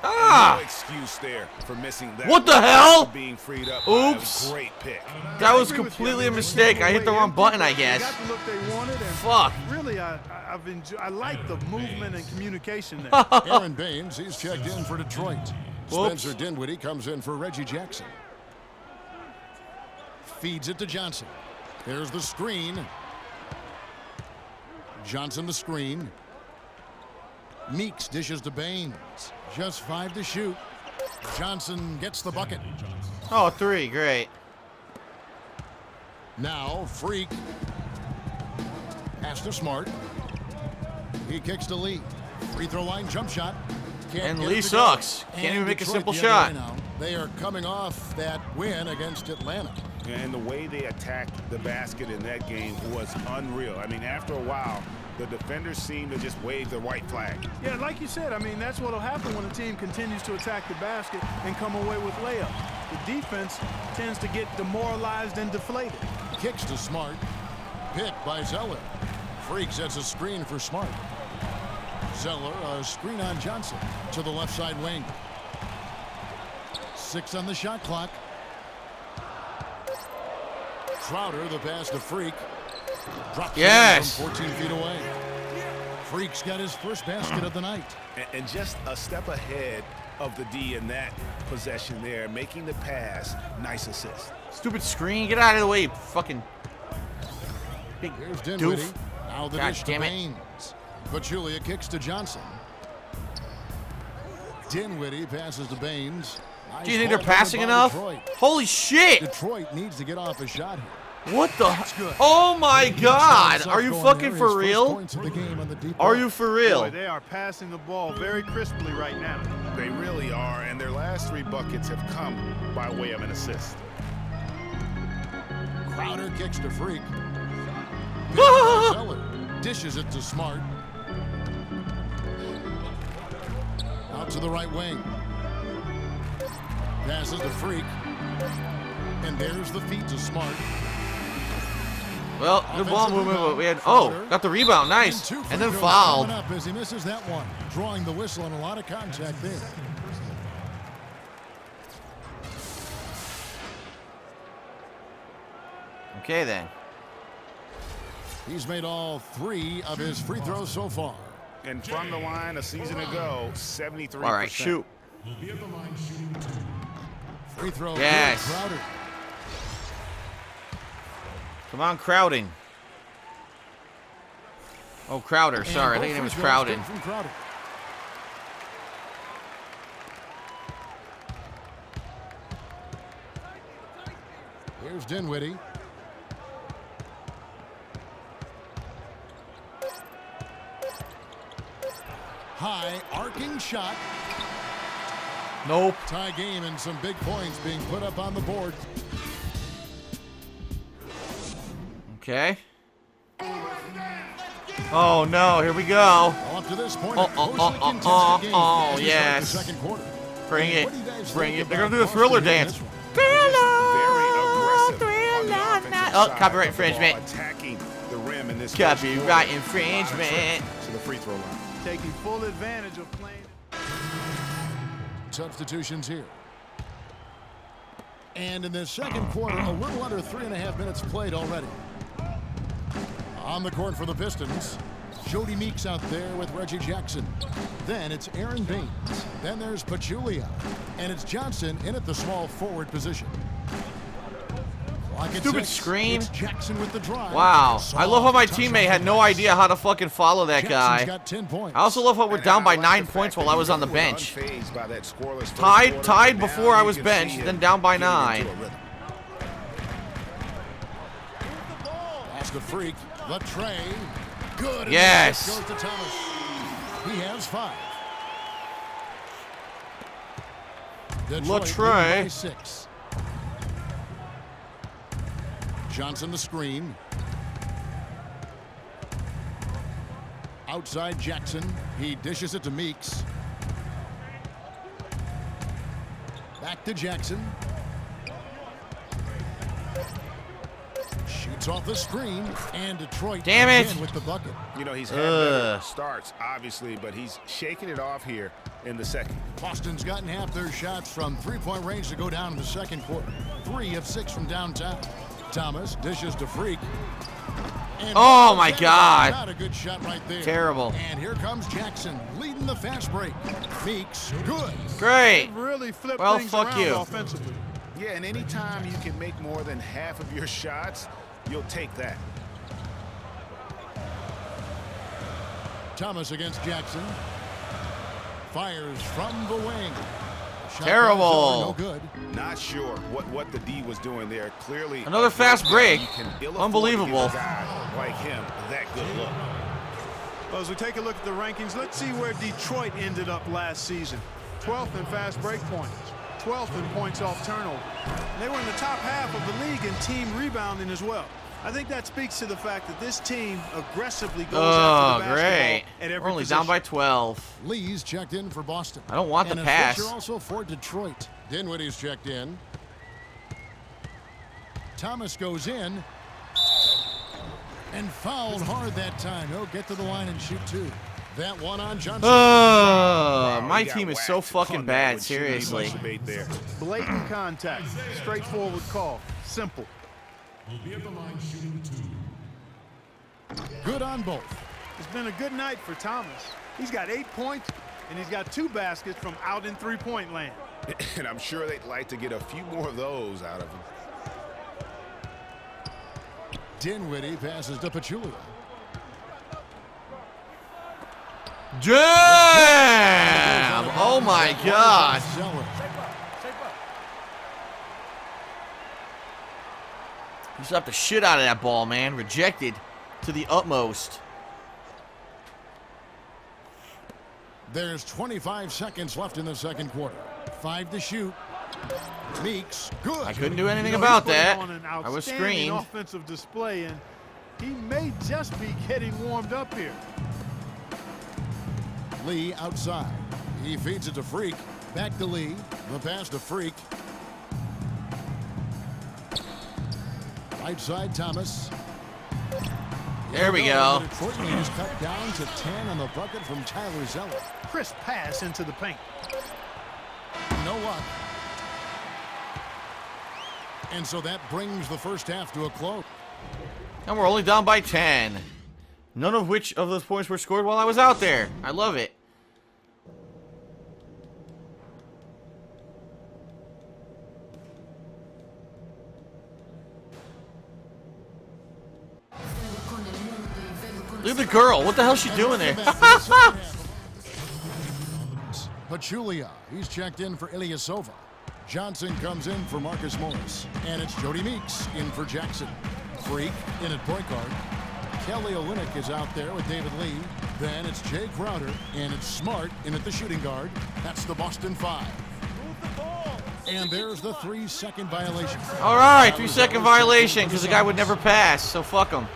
Ah! No excuse there for missing that. What the hell? Being freed up. Oops. Great pick. That was completely a mistake. I hit the wrong button, I guess. Got the look they wanted, and Fuck. Really, I like the movement and communication there. Aaron Baines, he's checked in for Detroit. Whoops. Spencer Dinwiddie comes in for Reggie Jackson. Feeds it to Johnson. There's the screen. Johnson the screen. Meeks dishes to Baines. Just 5 to shoot. Johnson gets the bucket. Oh, 3. Great. Now, Freak. Pass to Smart. He kicks to Lee. Free throw line jump shot. And Lee sucks. Can't even make a simple shot. They are coming off that win against Atlanta. And the way they attacked the basket in that game was unreal. I mean, after a while, the defenders seemed to just wave the white flag. Yeah, like you said, I mean, that's what will happen when a team continues to attack the basket and come away with layups. The defense tends to get demoralized and deflated. Kicks to Smart. Picked by Zeller. Freak sets a screen for Smart. Zeller, a screen on Johnson to the left side wing. 6 on the shot clock. Crowder, the pass to Freak. Drops it in from 14 feet away. Freak's got his first basket of the night. And just a step ahead of the D in that possession there, making the pass. Nice assist. Stupid screen. Get out of the way, you fucking big Here's Dinwiddie. doof. Now the God dish to damn it. Baines. Pachulia kicks to Johnson. Dinwiddie passes to Baines. Nice Do you think they're ball covered passing by enough? Detroit. Holy shit! Detroit needs to get off a shot here. What the? good. Oh my God! Are you Going fucking there, for his first real? points of the game on the deep Are ball. you for real? Boy, they are passing the ball very crisply right now. They really are, and their last 3 buckets have come by way of an assist. Crowder kicks to Freak. Zeller dishes it to Smart. Out to the right wing. Passes to Freak. And there's the feed to Smart. Well, good ball movement, but we had got the rebound, nice, and then fouled. Coming up as he misses that one, drawing the whistle and a lot of contact there. Okay then. He's made all 3 of his free throws so far. And from the line a season ago, 73%. All right, shoot. Free throw. Yes. Good, Crowder. Come on, Crowding. Oh, Crowder. Sorry, I think his name was Crowding. From Crowder. Here's Dinwiddie. High arcing shot. Nope. Tie game and some big points being put up on the board. Okay. Oh no, here we go. Well, up to this point, yes. The second quarter. Bring it. Bring it. They're going to do the Boston Thriller in dance. this one? Oh, copyright infringement. Attacking the rim in this Copyright infringement. to the free throw line. Taking full advantage of playing. Substitutions here. And in the second quarter, a little under 3.5 minutes played already. On the court for the Pistons, Jody Meeks out there with Reggie Jackson. Then it's Aaron Baines. Then there's Pachulia. And it's Johnson in at the small forward position. Stupid screen. It's Jackson with the drive. Wow. I love how my teammate had no idea how to fucking follow that guy. Got 10 points. I also love how we're down by 9 points while I was on the bench. Tied before I was benched, then down by 9. That's the freak. Latrey. Good. Yes. Goes to Thomas. He has 5. Latrey. 6. Johnson the screen. Outside Jackson. He dishes it to Meeks. Back to Jackson. Shoots off the screen, and Detroit Damn it. with the bucket. You know, he's had better starts, obviously, but he's shaking it off here in the second. Boston's gotten half their shots from three-point range to go down in the second quarter. 3 of 6 from downtown. Thomas dishes to Freak. And oh my God. Not a good shot right there. Terrible. And here comes Jackson leading the fast break. Meeks, good. Great. Really flipped Well, things fuck around you. offensively. Yeah, and anytime you can make more than half of your shots, you'll take that. Thomas against Jackson. Fires from the wing. Shot Terrible. No good. Not sure what the D was doing there. Clearly, Another fast break. you can ill afford to give Unbelievable. a guy like him that good look. Well, as we take a look at the rankings, let's see where Detroit ended up last season. 12th in fast break points, 12th in points off turnover. And they were in the top half of the league in team rebounding as well. I think that speaks to the fact that this team aggressively goes after the basketball great. at every We're only position. down by 12. Lee's checked in for Boston. I don't want the and pass. And also for Detroit. Dinwiddie's checked in. Thomas goes in. And fouled hard that time. He'll get to the line and shoot 2. That one on Johnson. My team is so fucking bad, seriously. Blatant contact. Straightforward call. Simple. Will be at the line shooting 2. Good on both. It's been a good night for Thomas. He's got 8 points, and he's got 2 baskets from out in three-point land. And I'm sure they'd like to get a few more of those out of him. Dinwiddie passes to Pachulia. Damn! Oh my God. You slapped the shit out of that ball, man. Rejected to the utmost. There's 25 seconds left in the second quarter. 5 to shoot. Meeks, good. I couldn't do anything You know, about he's putting that. on an I was outstanding screened. offensive display, and he may just be getting warmed up here. Lee outside. He feeds it to Freak. Back to Lee. The pass to Freak. Right side, Thomas. There we go. The Detroit lead is cut down to 10 on the bucket from Tyler Zeller. Crisp pass into the paint. No luck. And so that brings the first half to a close. And we're only down by 10. None of which of those points were scored while I was out there. I love it. Look at the girl. What the hell's she doing there? Pachulia, he's checked in for Ilyasova. Johnson comes in for Marcus Morris. And it's Jody Meeks in for Jackson. Freak in at point guard. Kelly Olynyk is out there with David Lee. Then it's Jay Crowder, and it's Smart in at the shooting guard. That's the Boston 5. And there's the 3-second violation. All right, 3-second violation because the guy would never pass, so fuck him.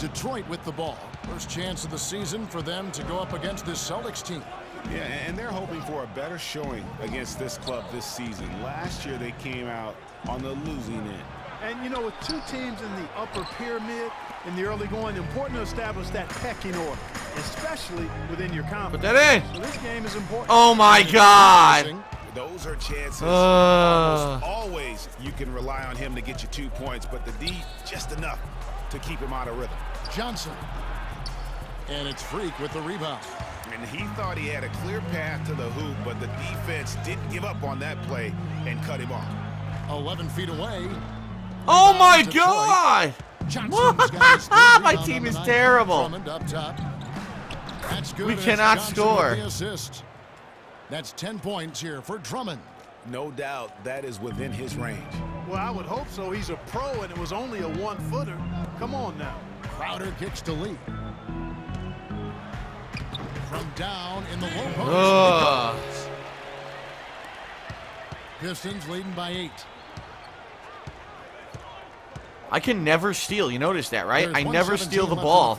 Detroit with the ball. First chance of the season for them to go up against this Celtics team. Yeah, and they're hoping for a better showing against this club this season. Last year they came out on the losing end. And, you know, with two teams in the upper pyramid in the early going, important to establish that pecking order, especially within your conference. Put that in. So this game is important. Oh, my God. Those are chances. Almost always you can rely on him to get you 2 points, but the D just enough to keep him out of rhythm. Johnson. And it's Freak with the rebound. And he thought he had a clear path to the hoop, but the defense didn't give up on that play and cut him off. 11 feet away. Oh, my God. My team is terrible. Up top. That's good. We cannot Johnson score. with the assist. That's 10 points here for Drummond. No doubt that is within his range. Well, I would hope so. He's a pro, and it was only a one-footer. Come on now. Crowder kicks to Lee. From down in the low post. Pistons leading by 8. I can never steal. You notice that, right? I never steal the ball.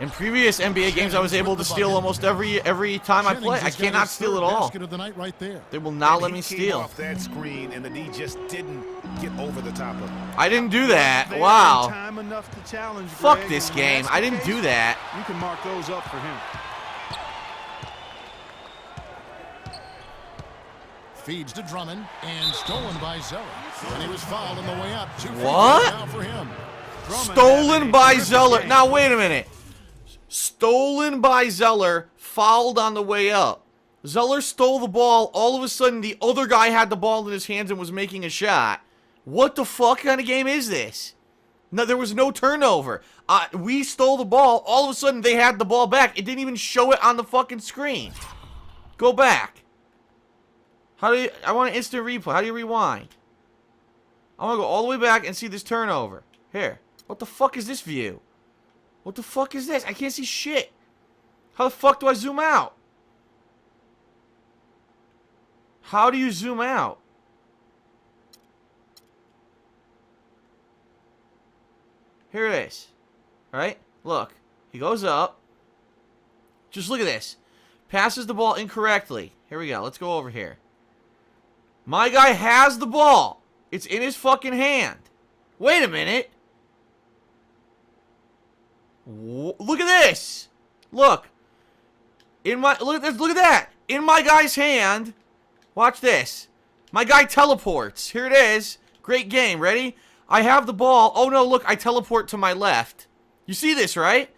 In previous NBA games, I was able to steal almost every time I play. I cannot steal at all. Basket of the night right there. They will not let me steal. Off that screen, and the D just didn't get over the top of it. I didn't do that. Wow. Time enough to challenge Fuck Greg, this and game. that's I the didn't case. do that. You can mark those up for him. Feeds to Drummond and stolen by Zeller. And he was fouled on the way up. 2 free What? throws now for him. Stolen by Zeller. Now, wait a minute. Stolen by Zeller, fouled on the way up. Zeller stole the ball. All of a sudden, the other guy had the ball in his hands and was making a shot. What the fuck kind of game is this? No, there was no turnover. We stole the ball. All of a sudden, they had the ball back. It didn't even show it on the fucking screen. Go back. I want an instant replay. How do you rewind? I want to go all the way back and see this turnover. Here. What the fuck is this view? What the fuck is this? I can't see shit. How the fuck do I zoom out? How do you zoom out? Here it is. Right? Look. He goes up. Just look at this. Passes the ball incorrectly. Here we go. Let's go over here. My guy has the ball. It's in his fucking hand. Wait a minute. Look at this. Look. Look at that. In my guy's hand. Watch this. My guy teleports. Here it is. Great game. Ready? I have the ball. Oh no, look, I teleport to my left. You see this, right?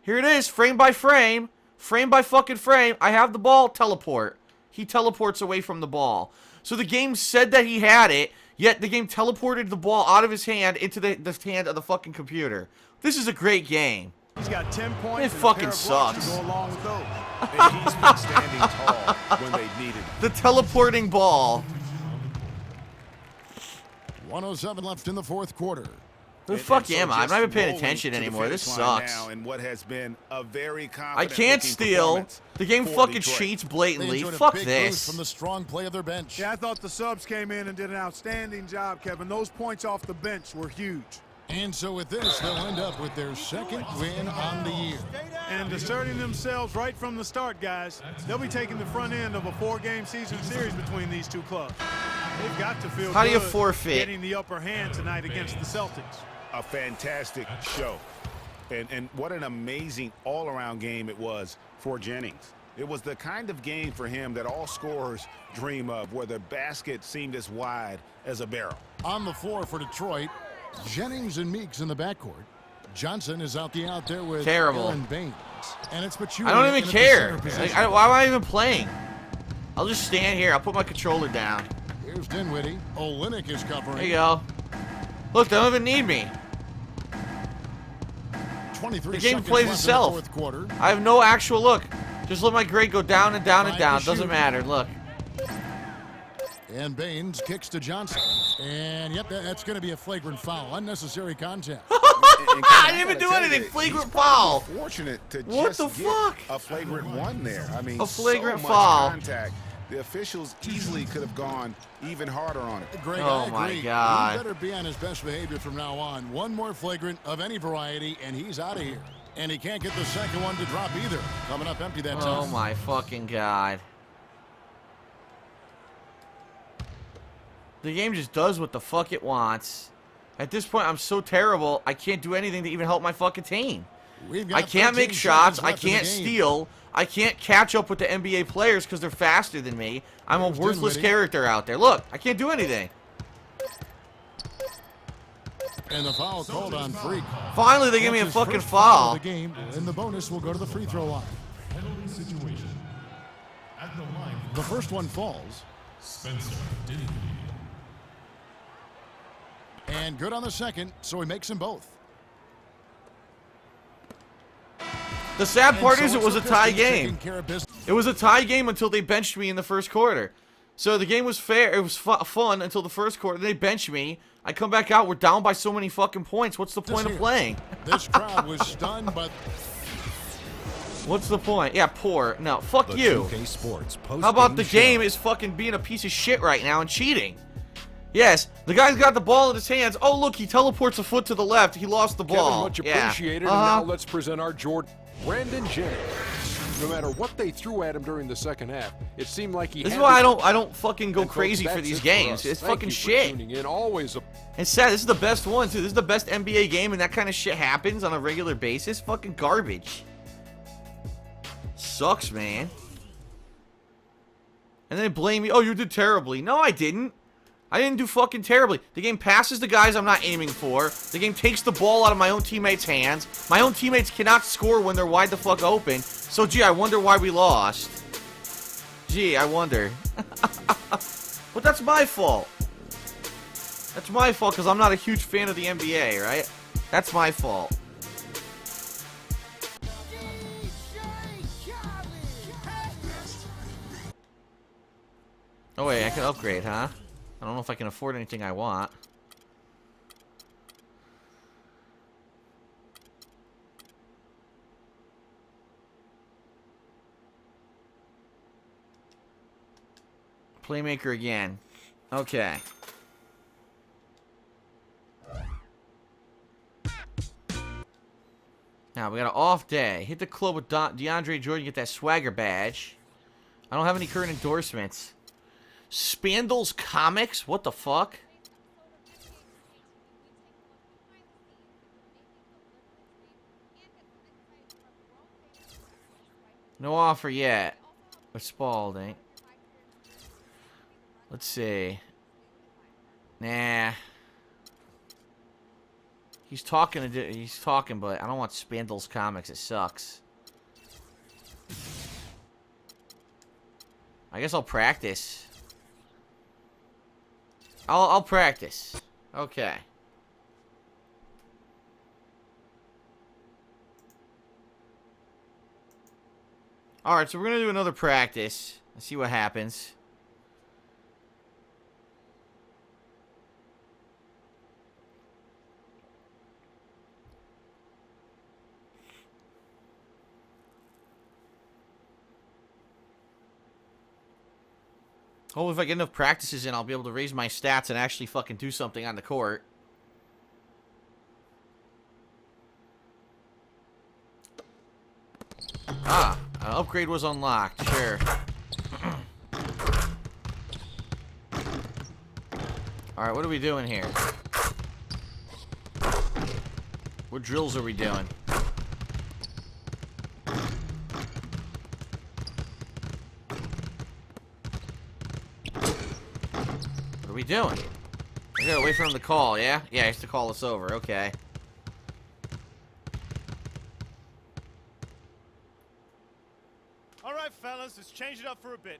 Here it is, frame by frame. Frame by fucking frame. I have the ball, teleport. He teleports away from the ball. So the game said that he had it, yet the game teleported the ball out of his hand into the hand of the fucking computer. This is a great game. He's got 10 points. It fucking sucks. To go along with those. And he's been standing tall when they needed him. The teleporting ball. 1:07 left in the fourth quarter. Who the fuck am I? I'm just not even paying rolling attention to the anymore. This finish line sucks. now in what has been a very I confident can't looking steal. performance The game for fucking Detroit. cheats They blatantly. enjoyed a Fuck big this. boost from the strong play of their bench. Yeah, I thought the subs came in and did an outstanding job, Kevin. Those points off the bench were huge. And so with this, they'll end up with their second win on the year. And asserting themselves right from the start, guys. They'll be taking the front end of a 4-game season series between these two clubs. They've got to feel How do you good forfeit? getting the upper hand tonight against the Celtics. A fantastic show. And what an amazing all-around game it was for Jennings. It was the kind of game for him that all scorers dream of, where the basket seemed as wide as a barrel. On the floor for Detroit, Jennings and Meeks in the backcourt. Johnson is out there with Terrible. Aaron Baines. And it's Pachulia I don't even in at the care. center position. Why am I even playing? I'll just stand here. I'll put my controller down. Here's Dinwiddie. Olynyk is covering. There you go. Look, they don't even need me. 23 The game seconds plays left itself. in the fourth quarter. I have no actual look. Just let my grade go down and down and Five down. to Doesn't shoot. matter. Look. And Baines kicks to Johnson. And yep, that's going to be a flagrant foul. Unnecessary contact. I didn't even do anything. Flagrant foul. Fortunate to What just the get fuck? a flagrant one there. I mean, A flagrant so much foul. contact The officials easily could have gone even harder on it. Greg, Oh, I my agree. God. He better be on his best behavior from now on. One more flagrant of any variety, and he's out of here. And he can't get the second one to drop either. Coming up empty that time. Oh, my fucking God. The game just does what the fuck it wants. At this point, I'm so terrible, I can't do anything to even help my fucking team. I can't make shots, I can't steal, I can't catch up with the NBA players because they're faster than me. I'm a worthless character out there. Look, I can't do anything. And the foul called on Freak. Finally, they give me a fucking foul. The game, and the bonus will go to the free throw line. Penalty situation. At the line. The first one falls. Spencer Dinwiddie. And good on the second, so he makes them both. The sad part And is so it was a it's the tie Pistons game. taking care of business. It was a tie game until they benched me in the first quarter. So the game was fair. It was fun until the first quarter. They benched me. I come back out. We're down by so many fucking points. What's the point of playing? This crowd was stunned, but what's the point? Yeah, poor. No, fuck The you. 2K Sports How about the post-game game show. is fucking being a piece of shit right now and cheating? Yes, the guy's got the ball in his hands. Oh, look, he teleports a foot to the left. He lost the ball. Kevin, much Yeah. appreciated. And now let's present our Jordan, Brandon Jennings. No matter what they threw at him during the second half, it seemed like he. This is had why to- I don't fucking go And folks, crazy for that's these it games. us. It's Thank fucking you for shit. tuning in. Always a It's sad. This is the best one, too. This is the best NBA game, and that kind of shit happens on a regular basis. Fucking garbage. Sucks, man. And then they blame me. Oh, you did terribly. No, I didn't. I didn't do fucking terribly. The game passes the guys I'm not aiming for. The game takes the ball out of my own teammates' hands. My own teammates cannot score when they're wide the fuck open. So, gee, I wonder why we lost. Gee, I wonder. But that's my fault. That's my fault because I'm not a huge fan of the NBA, right? That's my fault. Oh, wait, I can upgrade, huh? I don't know if I can afford anything I want. Playmaker again. Okay. Now, we got an off day. Hit the club with DeAndre Jordan, get that swagger badge. I don't have any current endorsements. Spandal's Comics? What the fuck? No offer yet. With Spalding. Let's see. Nah. He's talking, but I don't want Spandal's Comics. It sucks. I guess I'll practice. I'll practice. Okay. Alright, so we're gonna do another practice. Let's see what happens. Hopefully if I get enough practices in, I'll be able to raise my stats and actually fucking do something on the court. Ah, an upgrade was unlocked, sure. Alright, what are we doing here? What drills are we doing? What are we doing? I gotta wait for him to call, yeah? Yeah, he has to call us over, okay. All right, fellas, let's change it up for a bit.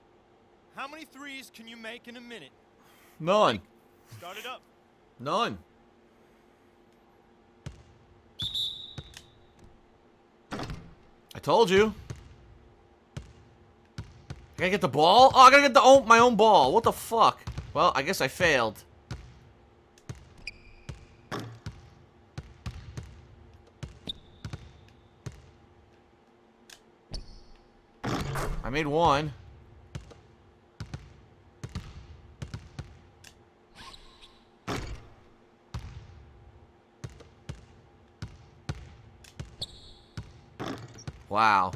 How many threes can you make in a minute? None. Start it up. None. I told you. I gotta get the ball? Oh, I gotta get my own ball. What the fuck? Well, I guess I failed. I made one. Wow.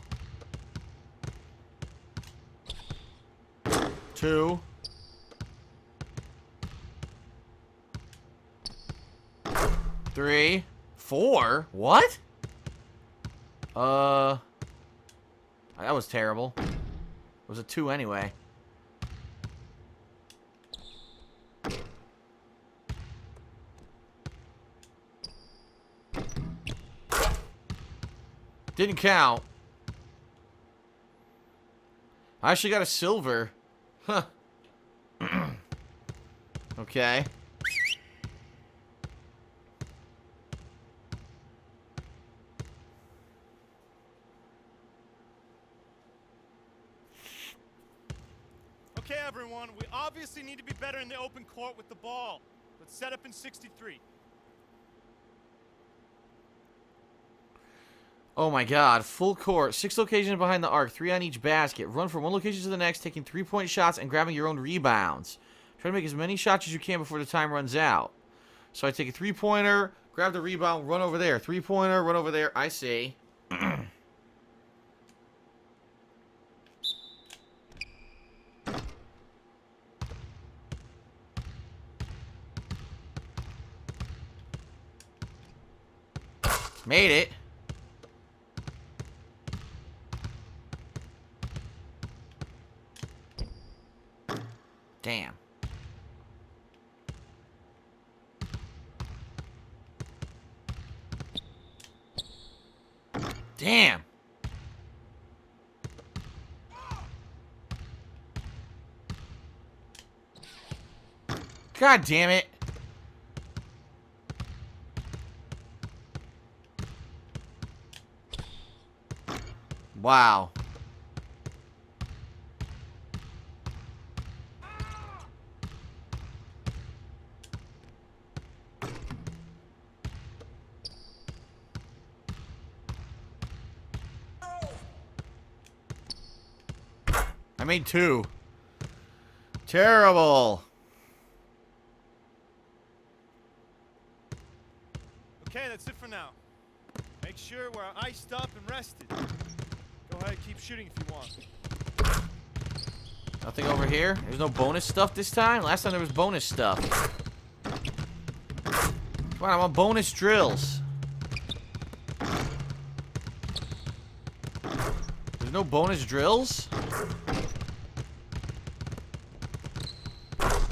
2. 3. 4? What? That was terrible. It was a 2 anyway. Didn't count. I actually got a silver. Huh. Okay. Okay, everyone, we obviously need to be better in the open court with the ball. Let's set up in 63. Oh my god. Full court. 6 locations behind the arc. 3 on each basket. Run from one location to the next, taking 3-point shots and grabbing your own rebounds. Try to make as many shots as you can before the time runs out. So I take a 3-pointer, grab the rebound, run over there. 3-pointer, run over there. I see. Made it. Damn. Damn. God damn it. Wow. I made 2. Terrible. Okay, that's it for now. Make sure we're iced up and rested. Go ahead, keep shooting if you want. Nothing over here. There's no bonus stuff this time. Last time there was bonus stuff. Come on, I want bonus drills. There's no bonus drills?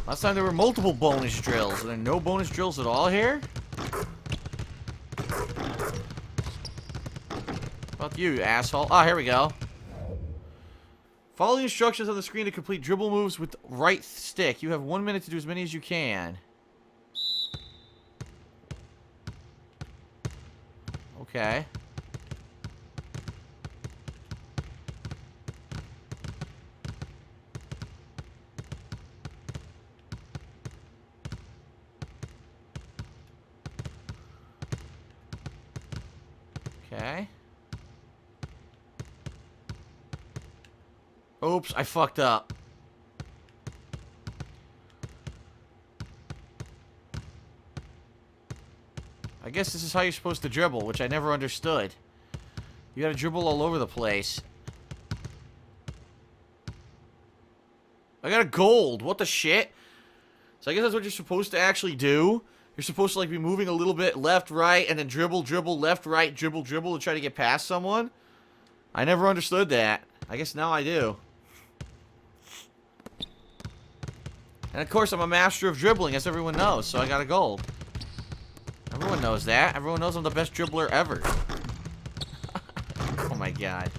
Last time there were multiple bonus drills. Are there no bonus drills at all here? Fuck you, asshole. Oh, here we go. Follow the instructions on the screen to complete dribble moves with right stick. You have 1 minute to do as many as you can. Okay. Okay. Oops, I fucked up. I guess this is how you're supposed to dribble, which I never understood. You gotta dribble all over the place. I got a gold. What the shit? So I guess that's what you're supposed to actually do. You're supposed to like be moving a little bit left, right, and then dribble, dribble, left, right, dribble, dribble to try to get past someone. I never understood that. I guess now I do. And of course, I'm a master of dribbling, as everyone knows, so I got a gold. Everyone knows that. Everyone knows I'm the best dribbler ever. Oh my god.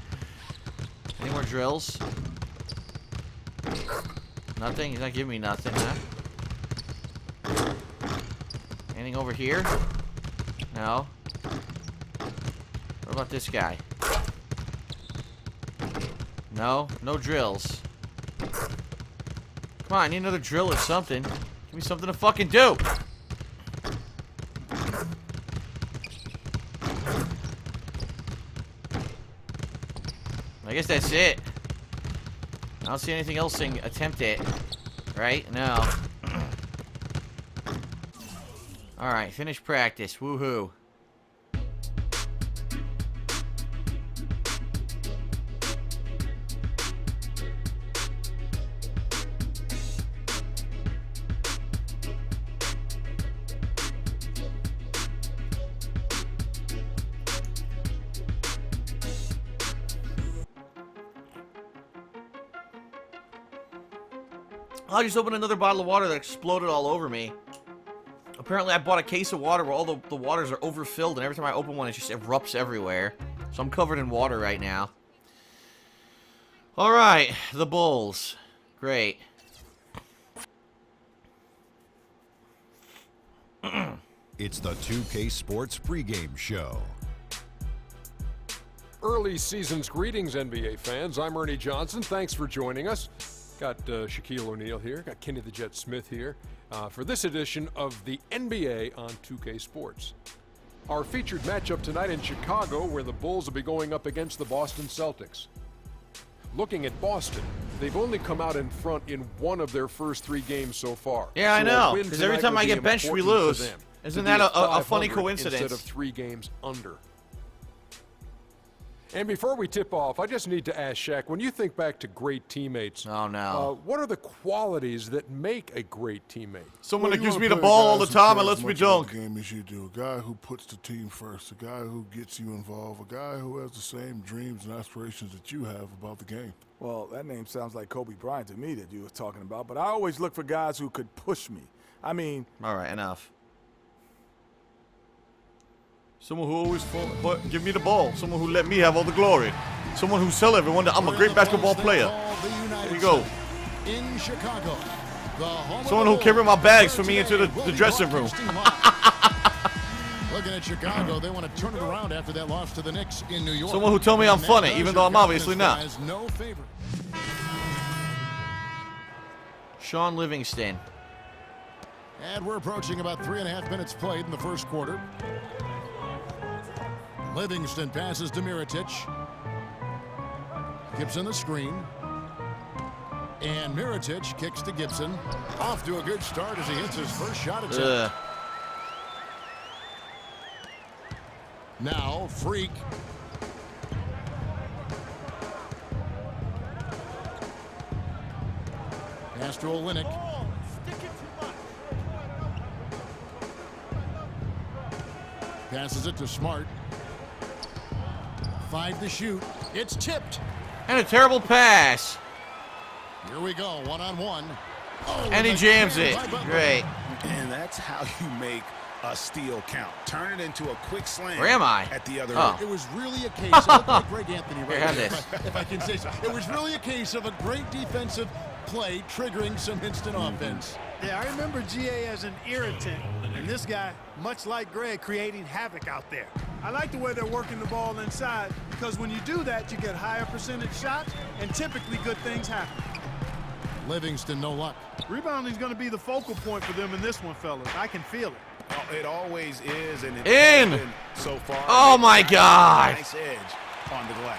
Any more drills? Nothing? He's not giving me nothing, huh? Anything over here? No. What about this guy? No? No drills. Come on, I need another drill or something. Give me something to fucking do! I guess that's it. I don't see anything else saying attempt it. Right? No. Alright, finish practice. Woohoo. Oh, I just opened another bottle of water that exploded all over me. Apparently, I bought a case of water where all the waters are overfilled, and every time I open one, it just erupts everywhere. So I'm covered in water right now. All right, the Bulls. Great. It's the 2K Sports pregame show. Early season's greetings, NBA fans. I'm Ernie Johnson. Thanks for joining us. Got Shaquille O'Neal here. Got Kenny the Jet Smith here for this edition of the NBA on 2K Sports. Our featured matchup tonight in Chicago, where the Bulls will be going up against the Boston Celtics. Looking at Boston, they've only come out in front in one of their first 3 games so far. Yeah, I know. Because every time I get benched, we lose. Isn't that a funny coincidence? Instead of 3 games under. And before we tip off, I just need to ask Shaq, when you think back to great teammates, oh no, what are the qualities that make a great teammate? Someone that gives me the ball all the time and lets me dunk. Game as you do, a guy who puts the team first, a guy who gets you involved, a guy who has the same dreams and aspirations that you have about the game. Well, that name sounds like Kobe Bryant to me that you were talking about, but I always look for guys who could push me. I mean... All right, enough. Someone who always give me the ball. Someone who let me have all the glory. Someone who tell everyone that I'm a great basketball player. There you go. In Chicago, someone who carry my bags for me into the dressing room. Looking at Chicago, they want to turn it around after that loss to the Knicks in New York. Someone who tell me I'm funny, even though I'm obviously not. No favor. Sean Livingston. And we're approaching about 3.5 minutes played in the first quarter. Livingston passes to Mirotic. Gibson the screen. And Mirotic kicks to Gibson. Off to a good start as he hits his first shot attempt. Now, Freak. Pass to Olynyk. Passes it to Smart. 5 to shoot. It's tipped. And a terrible pass. Here we go, one-on-one. Oh, and he jams it. Great. And that's how you make a steal count. Turn it into a quick slam. Where am I? At the other end. It was really a case of Greg Anthony right here, if I can say so. It was really a case of a great defensive play triggering some instant offense. Yeah, I remember GA as an irritant, and this guy, much like Greg, creating havoc out there. I like the way they're working the ball inside, because when you do that, you get higher percentage shots, and typically good things happen. Livingston, no luck. Rebounding is going to be the focal point for them in this one, fellas. I can feel it. Oh, it always is, and it's been so far. Oh my God! Nice edge on the glass.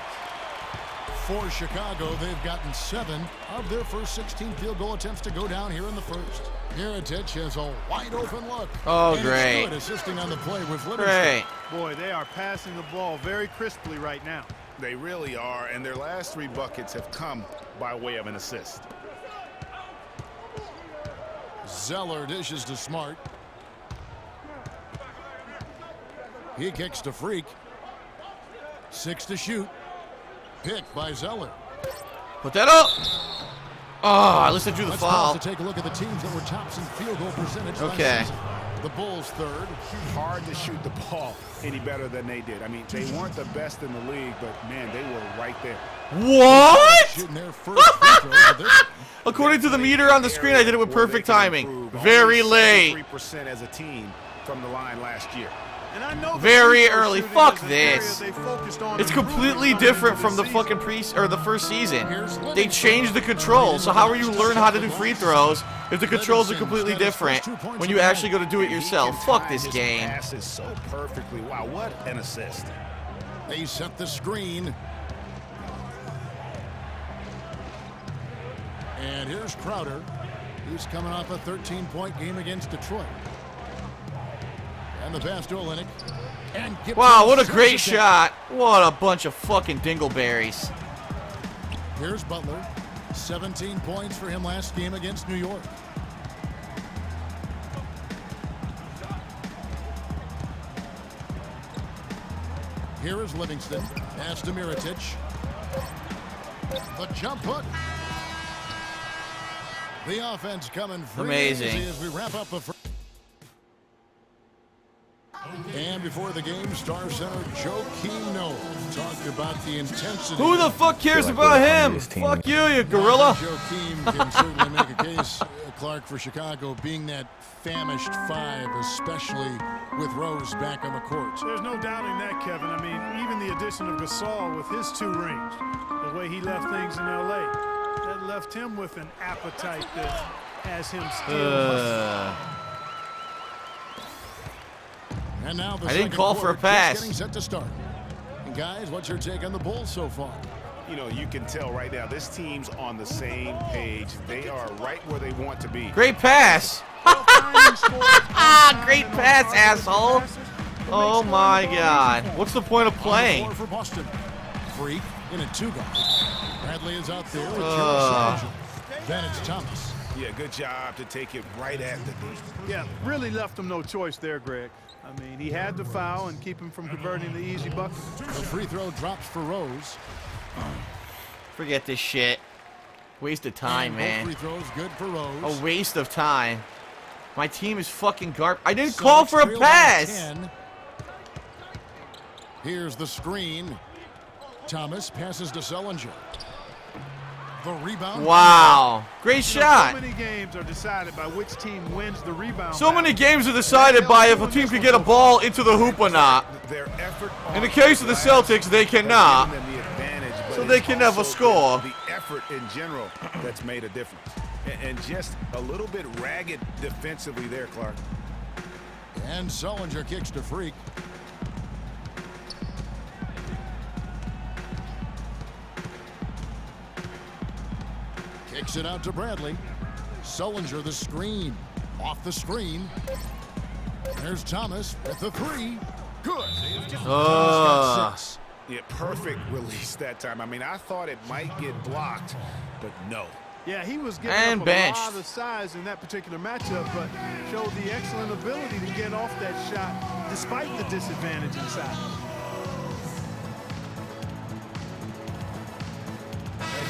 For Chicago, they've gotten 7 of their first 16 field goal attempts to go down here in the first. Mirotic has a wide open look. Oh, and great. Good assisting on the play with Livingston. Great. Boy, they are passing the ball very crisply right now. They really are, and their last 3 buckets have come by way of an assist. Zeller dishes to Smart. He kicks to Freak. 6 to shoot. Picked by Zeller. Put that up. Oh, at least I drew the foul. Let's take a look at the teams that were tops in field goal percentage. Okay. The Bulls third. Hard to shoot the ball any better than they did. I mean, they weren't the best in the league, but man, they were right there. What? Shooting their first free throw for this. According to the meter on the screen, I did it with perfect timing. Very late. 3% as a team from the line last year. And I know very early. Fuck this. It's completely different from the fucking the first season. They changed the controls. So how are you learn how to do free throws if the controls are completely different when you actually go to do it yourself? Fuck this game. Passes so perfectly. Wow, what an assist. They set the screen. And here's Crowder. He's coming off a 13-point game against Detroit. And the pass to Olynyk. And wow, what a great shot. What a bunch of fucking dingleberries. Here's Butler. 17 points for him last game against New York. Here is Livingston. Pass to Mirotic. The jump hook. The offense coming free Amazing. as we wrap up the first. And before the game, Star Center Joakim Noah talked about the intensity. Who the fuck cares about him? Fuck you, you gorilla. Joakim can certainly make a case, Clark, for Chicago being that famished five, especially with Rose back on the court. There's no doubting that, Kevin. I mean, even the addition of Gasol with his 2 rings, the way he left things in L.A., that left him with an appetite that has him still. And now the I didn't call for a pass. Getting set to start. And guys, what's your take on the Bulls so far? You know, you can tell right now this team's on the same page. They are right where they want to be. Great pass. Great pass, asshole. Oh my God. What's the point of playing? For Boston. Freak in a 2-guard. Bradley is out there with Gerald Sargent. Then it's Thomas. Yeah, good job to take it right at the knee. Yeah, really left him no choice there, Greg. I mean, he had to foul and keep him from converting the easy bucket. The free throw drops for Rose. Forget this shit. Waste of time, man. Free throws good for Rose. A waste of time. My team is fucking garbage. I didn't call for a pass. Here's the screen. Thomas passes to Sullinger. The rebound. Wow. Great shot. So many games are decided by which team wins the rebound. So many games are decided by if a team can get a ball into the hoop or not. In the case of the Celtics, they cannot. So they can never score. The effort in general that's made a difference. And just a little bit ragged defensively there, Clark. And Sullinger kicks to Freak. Kicks it out to Bradley. Sullinger the screen. Off the screen. There's Thomas with the 3. Good. Yeah, perfect release that time. I mean, I thought it might get blocked, but no. Yeah, he was getting up a lot of size in that particular matchup, but showed the excellent ability to get off that shot despite the disadvantage inside.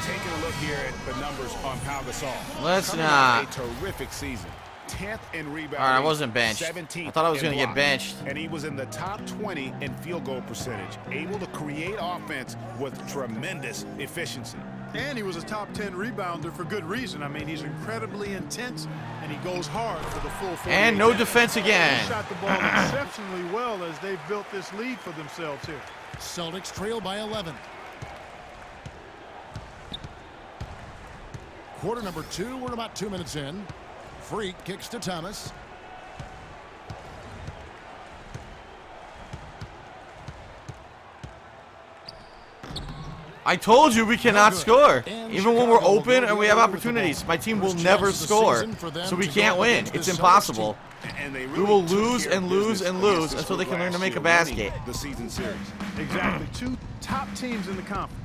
Taking a look here at the numbers on Pau Gasol. Let's not. A terrific season. 10th in rebounding. All right, I wasn't benched. 17th I thought I was going to get benched. And he was in the top 20 in field goal percentage. Able to create offense with tremendous efficiency. And he was a top 10 rebounder for good reason. I mean, he's incredibly intense, and he goes hard for the full 48. And no defense again. He shot the ball exceptionally well as they've built this lead for themselves here. Celtics trail by 11. Quarter number 2, we're about 2 minutes in. Freak kicks to Thomas. I told you we cannot score. Even when we're open and we have opportunities, my team will never score. So we can't win. It's impossible. We will lose and lose and lose until they can learn to make a basket. The season series. Exactly. 2 top teams in the conference.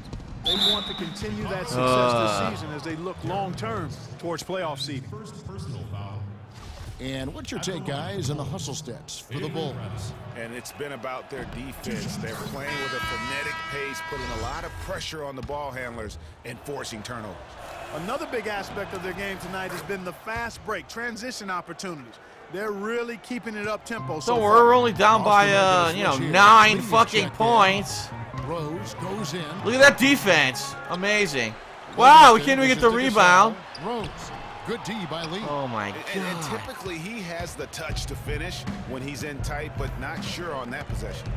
They want to continue that success this season as they look long-term towards playoff seeding. And what's your take, guys, on the hustle steps for the Bulls? And it's been about their defense. They're playing with a frenetic pace, putting a lot of pressure on the ball handlers and forcing turnovers. Another big aspect of their game tonight has been the fast break, transition opportunities. They're really keeping it up tempo. Don't worry, we're only down by 9 fucking points. Rose goes in. Look at that defense. Amazing. Wow, we can't even get the rebound. Rose. Good D by Lee. Oh my God. And typically he has the touch to finish when he's in tight, but not sure on that possession.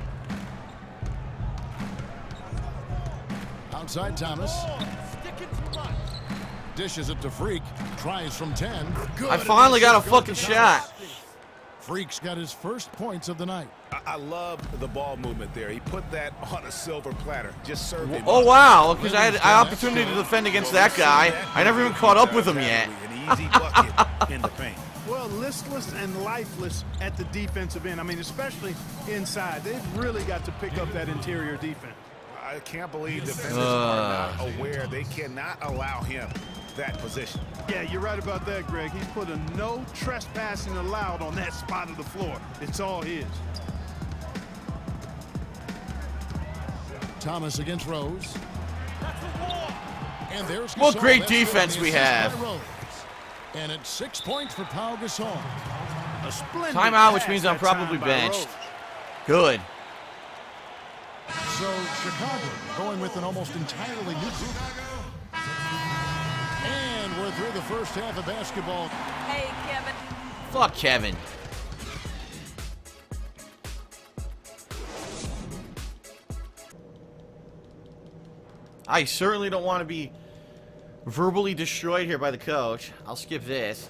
Outside Thomas. Dishes it to Freak. Tries from 10. Good. I finally got a fucking shot. Freak's got his first points of the night. I love the ball movement there. He put that on a silver platter. Just served him. Oh, wow. Because I had an opportunity to defend against that guy. I never even caught up with him yet. An easy bucket in the paint. Well, listless and lifeless at the defensive end. I mean, especially inside. They've really got to pick up that interior defense. I can't believe defenders are not aware. They cannot allow him that position. Yeah, you're right about that, Greg. He's put a no trespassing allowed on that spot of the floor. It's all his. Thomas against Rose. And there's What great defense we have. And it's 6 points for Pau Gasol. A splendid Timeout, which pass means I'm that time probably by benched. Rose. Good. So Chicago going with an almost entirely new group. And we're through the first half of basketball. Hey, Kevin. Fuck Kevin. I certainly don't want to be verbally destroyed here by the coach. I'll skip this.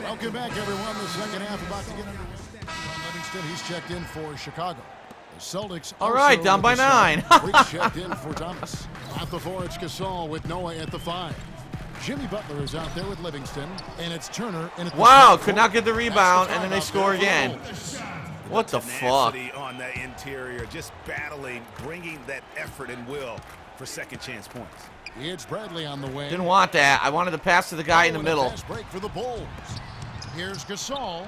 Welcome back, everyone. The second half about to get underway. Livingston, he's checked in for Chicago. The Celtics. All right, down by 9. Freaks checked in for Thomas. At the 4, it's Gasol with Noah at the 5. Jimmy Butler is out there with Livingston, and it's Turner. And Wow, could not get the rebound, and then they score again. What the fuck? Tenacity on that interior, just battling, bringing that effort and will for second chance points. It's Bradley on the way. Didn't want that. I wanted to pass to the guy in the middle. Fast break for the Bulls. Here's Gasol.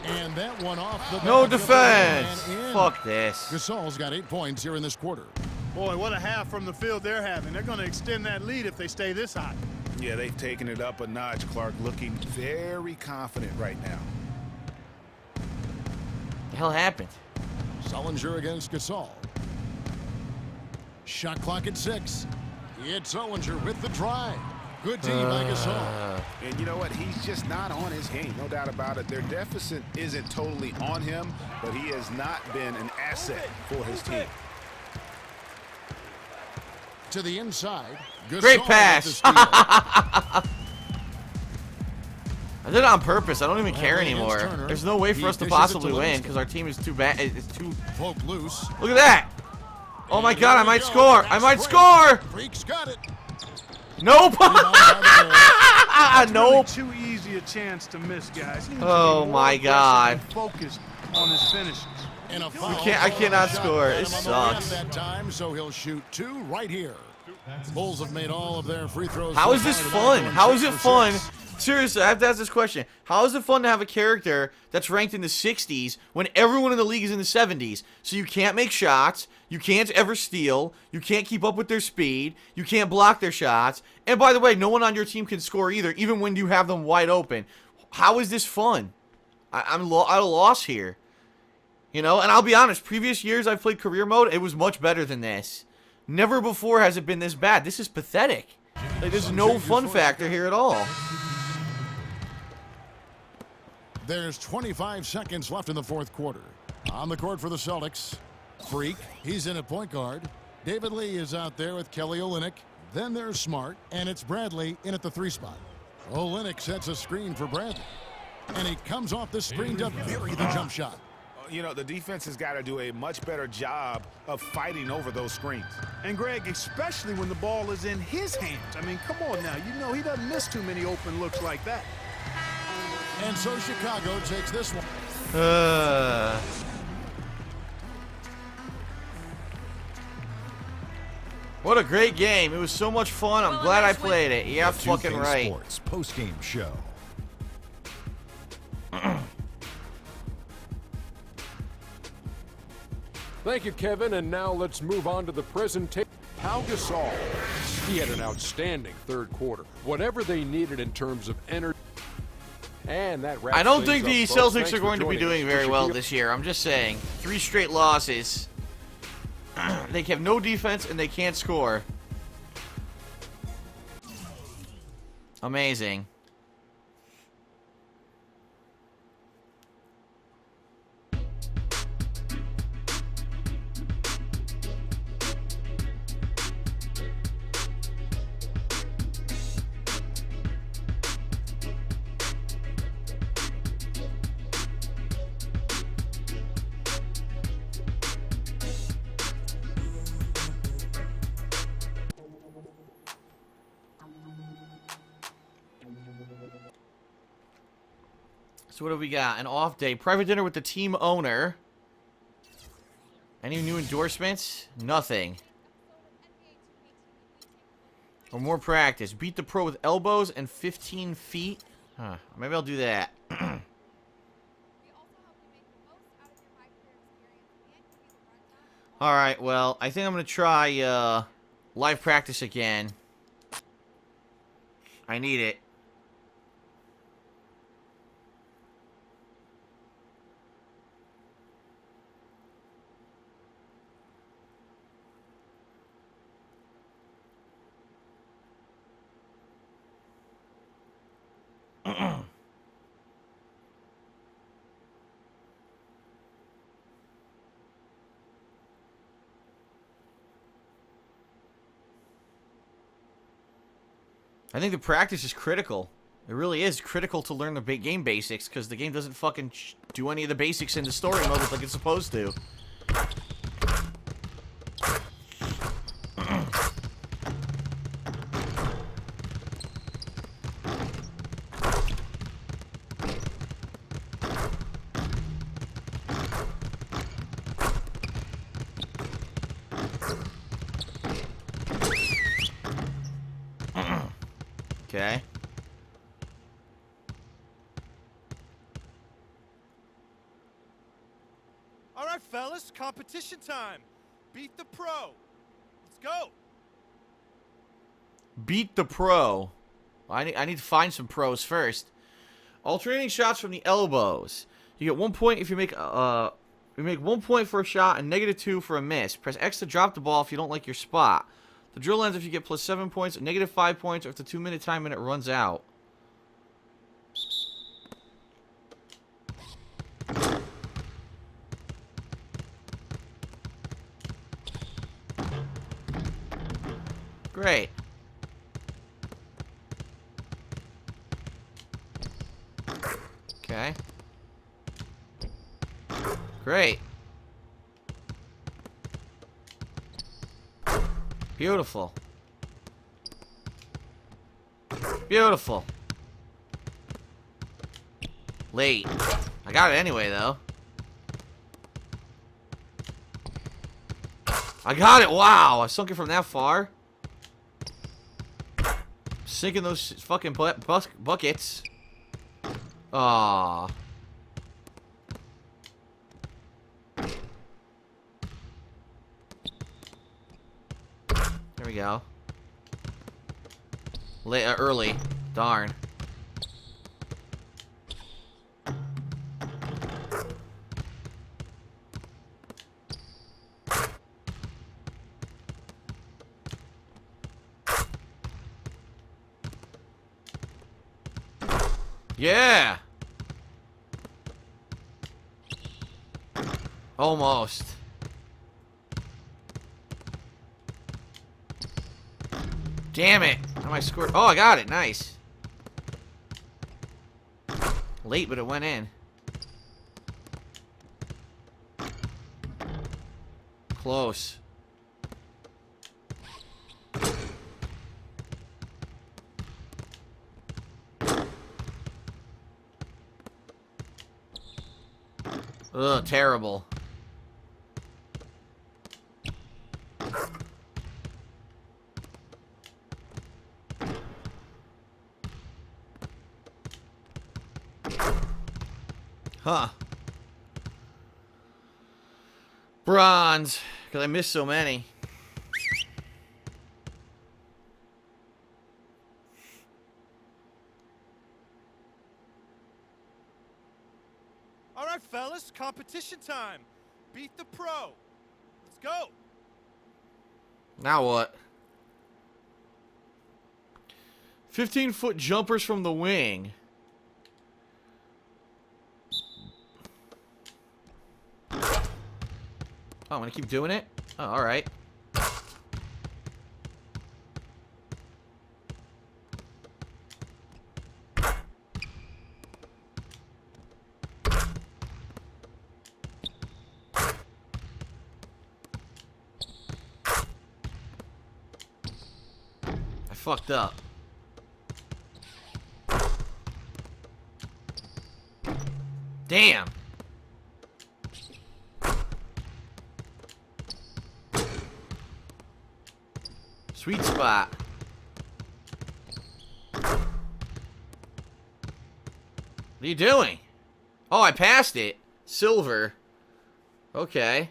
And that one off the No back of the defense. man in. Fuck this. Gasol's got 8 points here in this quarter. Boy, what a half from the field they're having. They're going to extend that lead if they stay this hot. Yeah, they've taken it up a notch, Clark, looking very confident right now. The hell happened? Sullinger against Gasol. Shot clock at 6. It's Sullinger with the drive. Good team by Gasol. And you know what? He's just not on his game, no doubt about it. Their deficit isn't totally on him, but he has not been an asset for his team. To the inside. Gasol Great with pass. the steal. I did it on purpose. I don't even care Bradley against anymore. Turner. There's no way for He us to dishes it possibly to win Livingston. because our team is too bad. It's too. Poke loose. Look at that. Oh my And God, I here we might go. score. I Nice might break. score. Freak's got it. Nope. That's really Nope. too easy a chance to miss, guys. He needs to be Oh more my aggressive God. and focused on his finishes. And a foul. I cannot Shot score. got It him on the way up sucks. that time, so he'll shoot 2 right here. Bulls have made all of their free throws. How so is this far fun? tonight, How going is it 6 for fun? 6. Seriously, I have to ask this question. How is it fun to have a character that's ranked in the 60s when everyone in the league is in the 70s? So you can't make shots, you can't ever steal, you can't keep up with their speed, you can't block their shots, and by the way, no one on your team can score either, even when you have them wide open. How is this fun? I'm at a loss here. You know, and I'll be honest, previous years I've played career mode, it was much better than this. Never before has it been this bad. This is pathetic. Like, there's no fun factor here at all. There's 25 seconds left in the 4th quarter. On the court for the Celtics. Freak, he's in at point guard. David Lee is out there with Kelly Olynyk. Then there's Smart, and it's Bradley in at the 3 spot. Olynyk sets a screen for Bradley. And he comes off the screen to bury the jump shot. You know, the defense has got to do a much better job of fighting over those screens. And Greg, especially when the ball is in his hands. I mean, come on now. You know he doesn't miss too many open looks like that. And so Chicago takes this one. What a great game. It was so much fun. I'm glad I played it. Yeah, Two fucking Things right. Sports post-game show. Thank you, Kevin. And now let's move on to the presentation. Pau Gasol. He had an outstanding 3rd quarter. Whatever they needed in terms of energy. And that wraps I don't think the things up, folks. Celtics Thanks are for going to be joining doing us. very well Shaquille- this year. I'm just saying. 3 straight losses. They have no defense and they can't score. Amazing. So what do we got? An off day. Private dinner with the team owner. Any new endorsements? Nothing. Or more practice. Beat the pro with elbows and 15 feet. Huh. Maybe I'll do that. Alright, well, I think I'm going to try live practice again. I need it. I think the practice is critical. It really is critical to learn the game basics, because the game doesn't fucking do any of the basics in the story mode like it's supposed to. Okay. All right, fellas, competition time. Beat the pro. Let's go. Beat the pro. I need to find some pros first. Alternating shots from the elbows. You get 1 point if you make 1 point for a shot and -2 for a miss. Press X to drop the ball if you don't like your spot. The drill ends if you get +7 points, -5 points, or if the 2-minute time limit runs out. Great. Okay. Great. Beautiful. Beautiful. Late. I got it anyway, though. I got it! Wow! I sunk it from that far. Sinking those fucking buckets. Aww. There we go. Early. Darn. Yeah! Almost. Damn it! How am I scored? Oh, I got it. Nice. Late, but it went in. Close. Ugh, terrible. Huh. Bronze. Because I missed so many. All right, fellas, competition time. Beat the pro. Let's go. Now what? 15-foot jumpers from the wing. Oh, I'm gonna keep doing it? Oh, alright. I fucked up. Damn. Sweet spot. What are you doing? Oh, I passed it. Silver. Okay.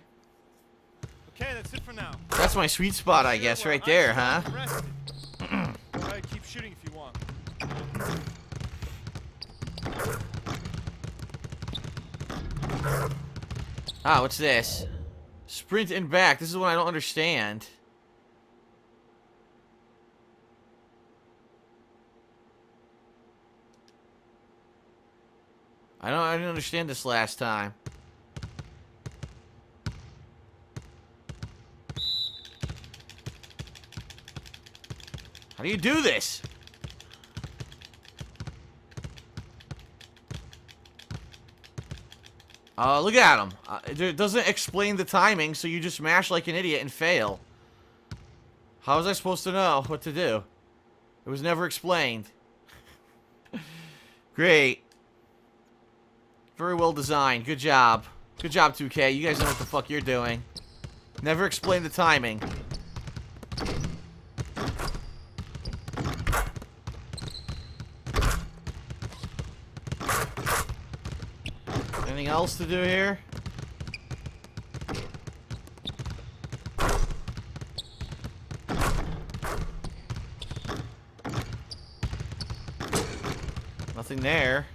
Okay, that's it for now. That's my sweet spot, I guess, right there, huh? Go ahead, keep shooting if you want. Ah, what's this? Sprint and back. This is what I don't understand. I didn't understand this last time. How do you do this? Look at him. It doesn't explain the timing, so you just mash like an idiot and fail. How was I supposed to know what to do? It was never explained. Great. Very well designed. Good job. Good job, 2K. You guys know what the fuck you're doing. Never explained the timing. Anything else to do here? Nothing there.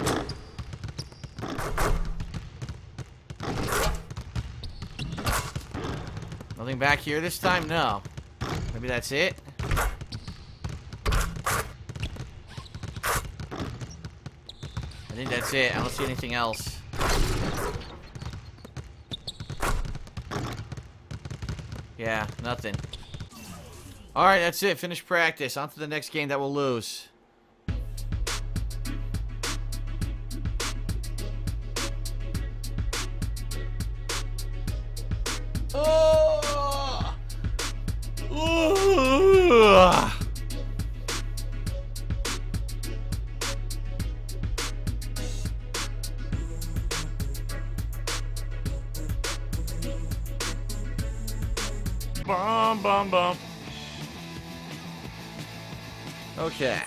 Nothing back here this time? No. Maybe that's it? I think that's it. I don't see anything else. Yeah, nothing. Alright, that's it. Finish practice. On to the next game that we'll lose. Oh! Ooh! Bum, bum, bum. Okay.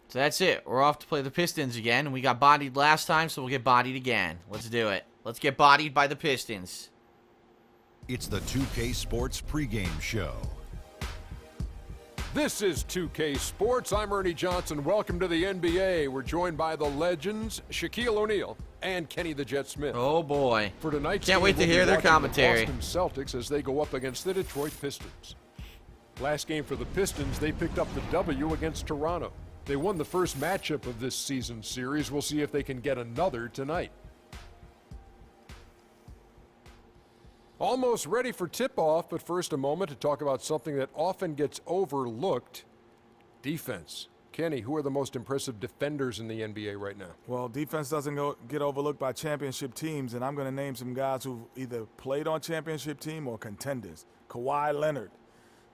So that's it. We're off to play the Pistons again. We got bodied last time, so we'll get bodied again. Let's do it. Let's get bodied by the Pistons. It's the 2K Sports pregame show. This is 2K Sports. I'm Ernie Johnson. Welcome to the NBA. We're joined by the legends, Shaquille O'Neal and Kenny the Jet Smith. Oh, boy. For tonight's Can't wait to hear their commentary. The Boston Celtics as they go up against the Detroit Pistons. Last game for the Pistons, they picked up the W against Toronto. They won the first matchup of this season series. We'll see if they can get another tonight. Almost ready for tip-off, but first a moment to talk about something that often gets overlooked, defense. Kenny, who are the most impressive defenders in the NBA right now? Well, defense doesn't get overlooked by championship teams, and I'm going to name some guys who've either played on championship team or contenders. Kawhi Leonard,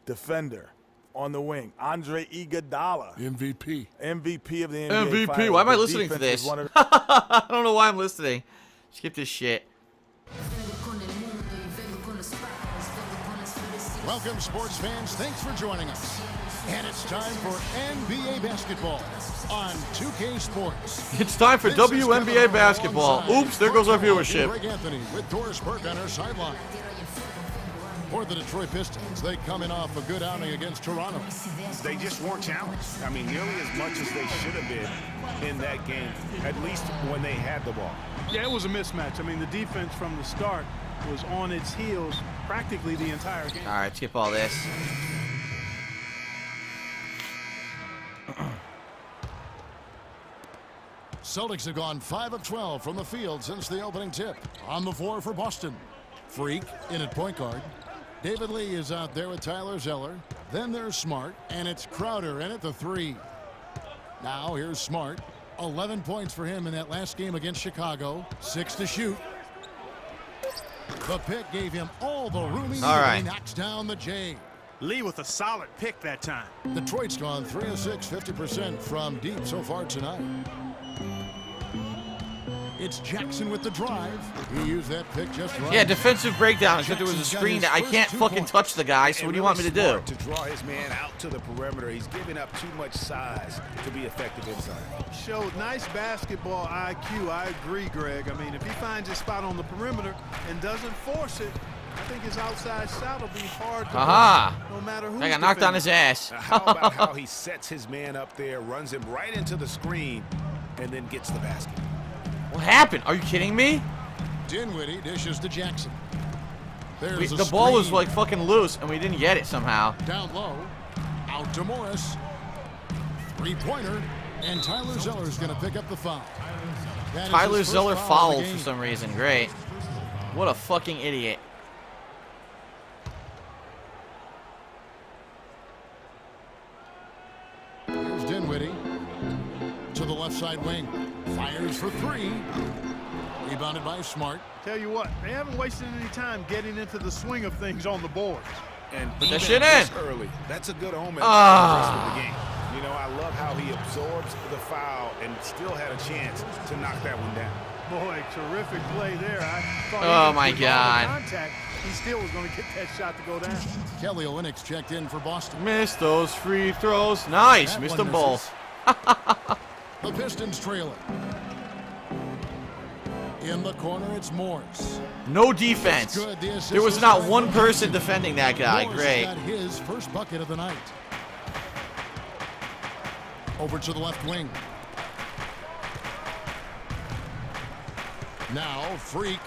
defender, on the wing. Andre Iguodala. MVP. MVP of the NBA. MVP. Why am I listening to this? I don't know why I'm listening. Skip this shit. Welcome, sports fans. Thanks for joining us. And it's time for NBA basketball on 2K Sports. It's time for WNBA basketball. Oops, there goes our viewership. Greg Anthony with Doris Burke on her sideline. For the Detroit Pistons, they come in off a good outing against Toronto. They just weren't challenged. I mean, nearly as much as they should have been in that game, at least when they had the ball. Yeah, it was a mismatch. I mean, the defense from the start was on its heels practically the entire game. All right, skip all this. Celtics have gone 5 of 12 from the field since the opening tip. On the floor for Boston. Freak in at point guard. David Lee is out there with Tyler Zeller. Then there's Smart, and it's Crowder in at the 3. Now here's Smart. 11 points for him in that last game against Chicago. 6 to shoot. The pick gave him all the room he needed. All right. He knocks down the J. Lee with a solid pick that time. Detroit's gone 3 of 6, 50% from deep so far tonight. It's Jackson with the drive. He used that pick just right. Yeah, defensive breakdown. Except there was a screen that I can't fucking touch the guy, so what do you want me to do? To draw his man out to the perimeter. He's giving up too much size to be effective inside. Showed nice basketball IQ. I agree, Greg. I mean, if he finds his spot on the perimeter and doesn't force it, I think his outside shot will be hard to Aha! no matter who. I got knocked on his ass. How about how he sets his man up there, runs him right into the screen, and then gets the basket? What happened? Are you kidding me? Dinwiddie dishes to Jackson. There's The ball was like fucking loose, and we didn't get it somehow. Down low, out to Morris. Three-pointer, and Tyler Zeller's going to pick up the foul. Tyler Zeller fouled for some reason. Great. What a fucking idiot. Here's Dinwiddie to the left side wing. Fires for three. Rebounded by Smart. Tell you what, they haven't wasted any time getting into the swing of things on the boards. And put that even shit this in. early, that's a good omen for the rest of the game. You know, I love how he absorbs the foul and still had a chance to knock that one down. Boy, terrific play there. I thought Oh, even my with all the God. contact, he still was going to get that shot to go down. Kelly Olynyk checked in for Boston. Missed those free throws. Nice. That Missed one them both. The Pistons trail it. In the corner, it's Morris. No defense. Good. The assist There was was not by one person Robinson. defending that guy. Morris Great. got his first bucket of the night. Over to the left wing. Now, Freak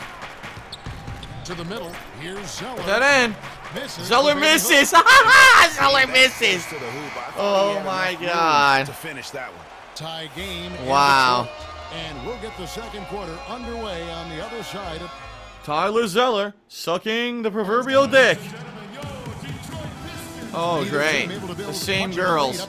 to the middle. Here's Zeller. Put that in. Misses. Zeller The baby misses. hook. Zeller misses. To the hoop. I thought he Oh had my enough room God. to finish that one. Tie game. in Wow. the fourth. And we'll get the second quarter underway on the other side of Tyler Zeller sucking the proverbial dick. Oh, great. The same girls.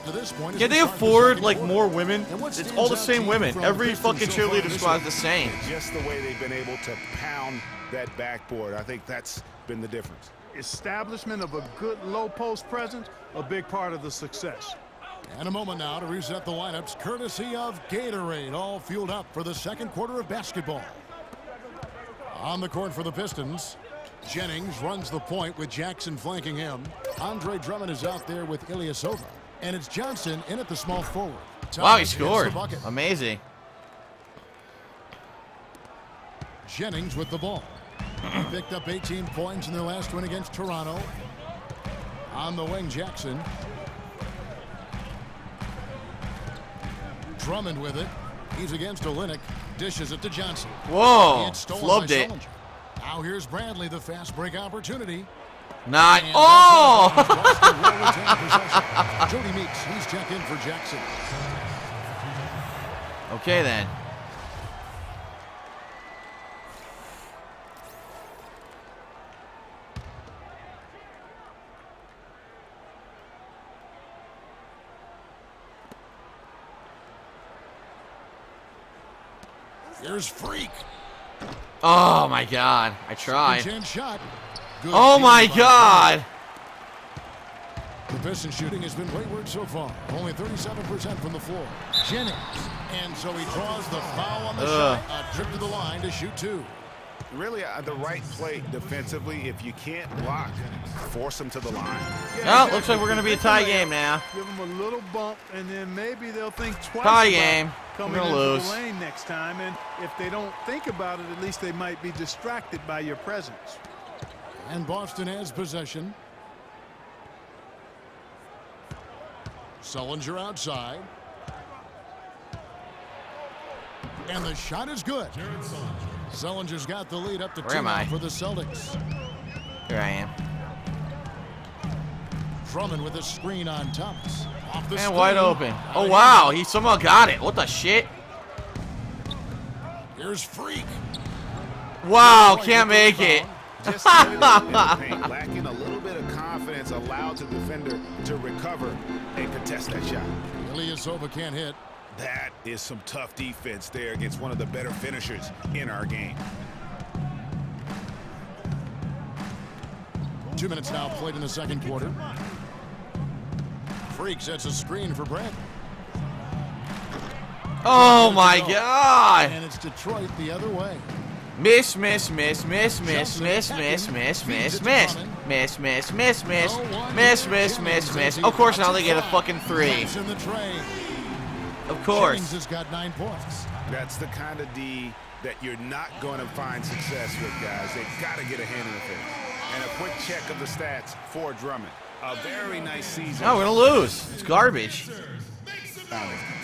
Can they afford, like, more women? It's all the same women. Every fucking cheerleader squad is the same. Just the way they've been able to pound that backboard. I think that's been the difference. Establishment of a good low post presence, a big part of the success. And a moment now to reset the lineups, courtesy of Gatorade, all fueled up for the second quarter of basketball. On the court for the Pistons, Jennings runs the point with Jackson flanking him. Andre Drummond is out there with Ilyasova. And it's Johnson in at the small forward. Wow, he Thomas hits the scored. bucket. Amazing. Jennings with the ball. He picked up 18 points in their last win against Toronto. On the wing, Jackson. Drummond with it. He's against Olynyk. Dishes it to Johnson. Whoa, It's stolen flubbed by it. Sullinger. Now here's Bradley, the fast break opportunity. Not. And Oh! Boston will retain possession. Jody Meeks, he's checked in for Jackson. Okay, then. Here's Freak. Oh, my God. I tried. Chance shot. Good Oh, feed my by God. The Pistons shooting has been wayward so far. Only 37% from the floor. Jennings. And so he draws the foul on the shot. A trip to the line to shoot two. Really, the right play defensively. If you can't block, force them to the line. Oh, looks like we're going to be a tie game now. Give them a little bump, and then maybe they'll think twice Tie about game. coming We're gonna into lose. the lane next time. And if they don't think about it, at least they might be distracted by your presence. And Boston has possession. Sullinger outside. And the shot is good. Sullinger's got the lead up to Where 2 am I? for the Celtics. Here I am. Drummond with a screen on Thomas. Off the And screen. wide open. Out Oh, of wow. hand. He somehow got it. What the shit? Here's Freak. Wow, can't make it. Just in the paint, lacking a little bit of confidence, allowed the defender to recover and contest that shot. Ilyasova can't hit. That is some tough defense there against one of the better finishers in our game. 2 minutes now played in the second quarter. Freak sets a screen for Brad. Oh, my God. And it's Detroit the other way. Miss, miss, miss, miss, miss, miss, miss, miss, miss, miss, miss, miss, miss, miss, miss, miss, miss, miss. Of course, now they get a fucking three. In the train. Of course. Jennings has got 9 points. That's the kind of D that you're not going to find success with, guys. They've got to get a hand in the face. And a quick check of the stats for Drummond. A very nice season. No, we're going to lose. It's garbage.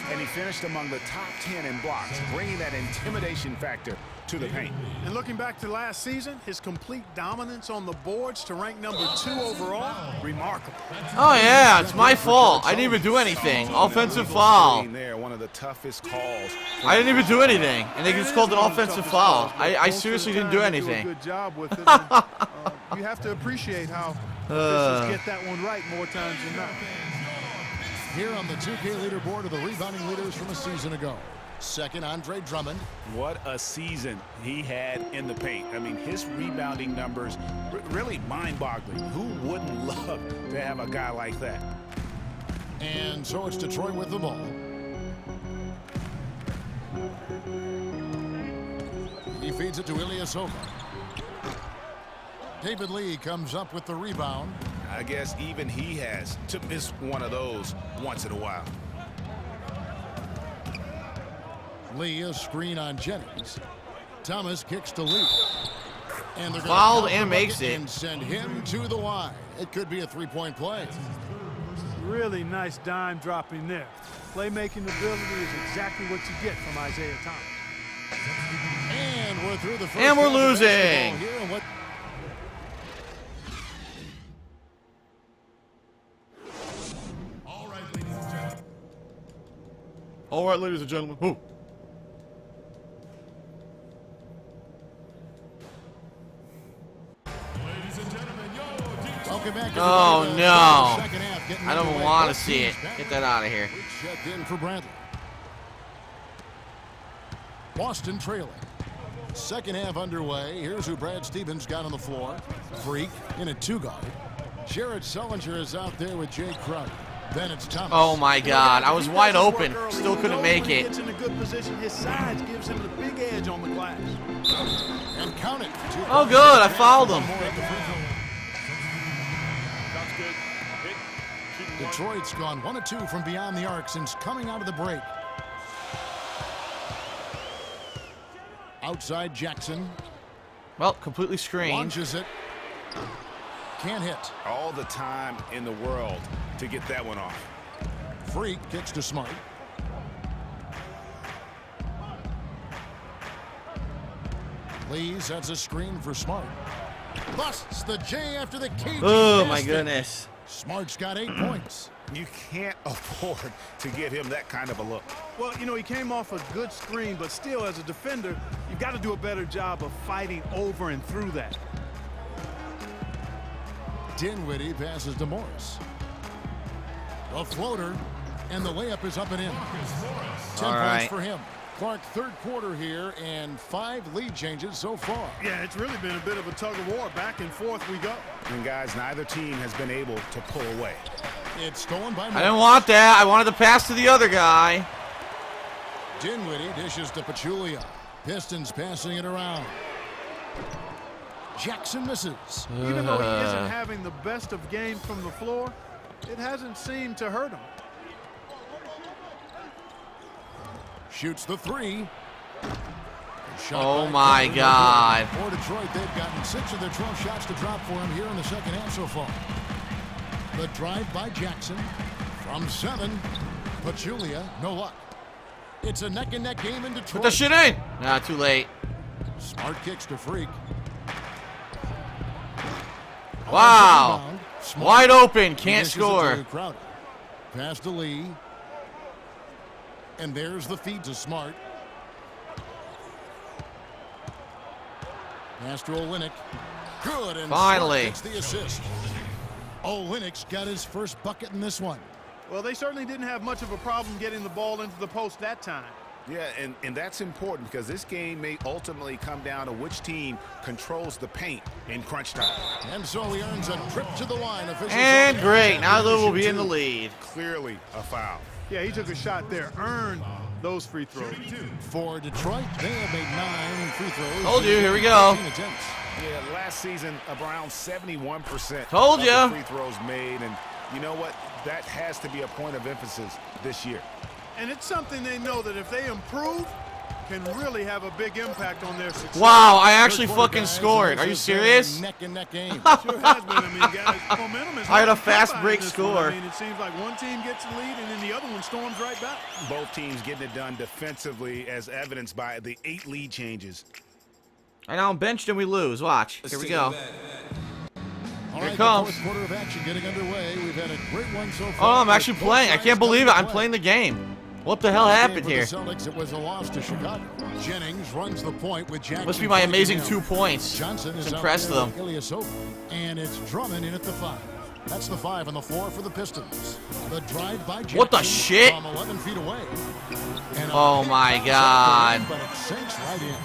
And he finished among the top 10 in blocks, bringing that intimidation factor to the paint. And looking back to last season, his complete dominance on the boards to rank #2 overall, remarkable. Oh yeah, it's my fault. I didn't even do anything. Offensive foul. There, one of the toughest calls. I didn't even do anything, and they just called an offensive foul. I seriously didn't do anything. Good job with it. And, you have to appreciate how officials get that one right more times than not. Here on the 2K leaderboard are the rebounding leaders from a season ago. Second, Andre Drummond. What a season he had in the paint. I mean, his rebounding numbers really mind-boggling. Who wouldn't love to have a guy like that? And so it's Detroit with the ball. He feeds it to Ilyasova. David Lee comes up with the rebound. I guess even he has to miss one of those once in a while. Lee, a screen on Jennings. Thomas kicks to Lee. And they're fouled and makes it. And send him to the line. It could be a three-point play. Really nice dime dropping there. Playmaking ability is exactly what you get from Isaiah Thomas. And we're through the first. And we're half of losing. basketball here, and what All right, ladies and gentlemen. Who? Welcome back. Oh no! Second half, getting I don't underway. want to Both see it. teams back. Get that out of here. Checked in for Bradley. Boston trailing. Second half underway. Here's who Brad Stevens got on the floor. Freak in a two-guard. Jared Sullinger is out there with Jay Crowder. Then it's Thomas. Oh my God! I was wide open. Still couldn't make it. Gets in a good position. His size gives him the big edge on the glass. And count it. Oh good! I fouled him. Detroit's gone 1 of 2 from beyond the arc since coming out of the break. Outside Jackson. Well, completely screened. Launches it. Can't hit. All the time in the world to get that one off. Freak kicks to Smart. Lee sets a screen for Smart. Busts the J after the K. Oh my goodness. Smart's got 8 points. You can't afford to give him that kind of a look. Well, you know, he came off a good screen, but still, as a defender, you've got to do a better job of fighting over and through that. Dinwiddie passes to Morris. A floater, and the layup is up and in. 10 points for him. Clark, third quarter here, and 5 lead changes so far. Yeah, it's really been a bit of a tug-of-war. Back and forth we go. And guys, neither team has been able to pull away. It's stolen by Morris. I didn't want that. I wanted to pass to the other guy. Dinwiddie dishes to Pachulia. Pistons passing it around. Jackson misses. Even though he isn't having the best of games from the floor, it hasn't seemed to hurt him. Shoots the 3. Oh my God. For Detroit, they've gotten 6 of their 12 shots to drop for him here in the second half so far. The drive by Jackson from 7. Pachulia, no luck. It's a neck-and-neck game in Detroit. Put the shit in. Nah, too late. Smart kicks to Freak. Wow. Wide open. Can't score. Pass to Lee. And there's the feed to Smart. Pass to Olynyk. Good. And finally gets the assist. Olynyk's got his first bucket in this one. Well, they certainly didn't have much of a problem getting the ball into the post that time. Yeah, and that's important because this game may ultimately come down to which team controls the paint in crunch time. And so he earns a trip to the line. And great. Now Lou will be in the lead. Clearly a foul. Yeah, he took a shot there. Earned those free throws. For Detroit, they have made 9 free throws. Told you. Here we go. Yeah, last season around 71%. Told ya. Free throws made, and you know what? That has to be a point of emphasis this year. And it's something they know that if they improve, can really have a big impact on their success. Wow, I actually fucking scored. Are you serious? Neck and neck game. Sure has been. I mean, guys, momentum is I had a hard to come fast by in break this score. one. I mean, it seems like one team gets the lead and then the other one storms right back. Both teams getting it done defensively as evidenced by the 8 lead changes. I know I'm benched and we lose. Watch. Here we go. All Here right, it the comes. fourth quarter of action getting underway. We've had a great one so far. Oh, I'm actually with both playing. I sides can't believe it. coming to I'm play. playing the game. What the hell Last game happened for here? The Celtics, it was a loss to Chicago. Jennings runs the point with Jackson. Must be my amazing down. 2 points. Johnson is Impressed out them. there, Ilyasova, and it's Drummond in at the 5. That's the 5 and the 4 for the Pistons. The drive by Jackson What the shit? from 11 feet away. And a Oh hit my bounce God. off the rim, but it sinks right in.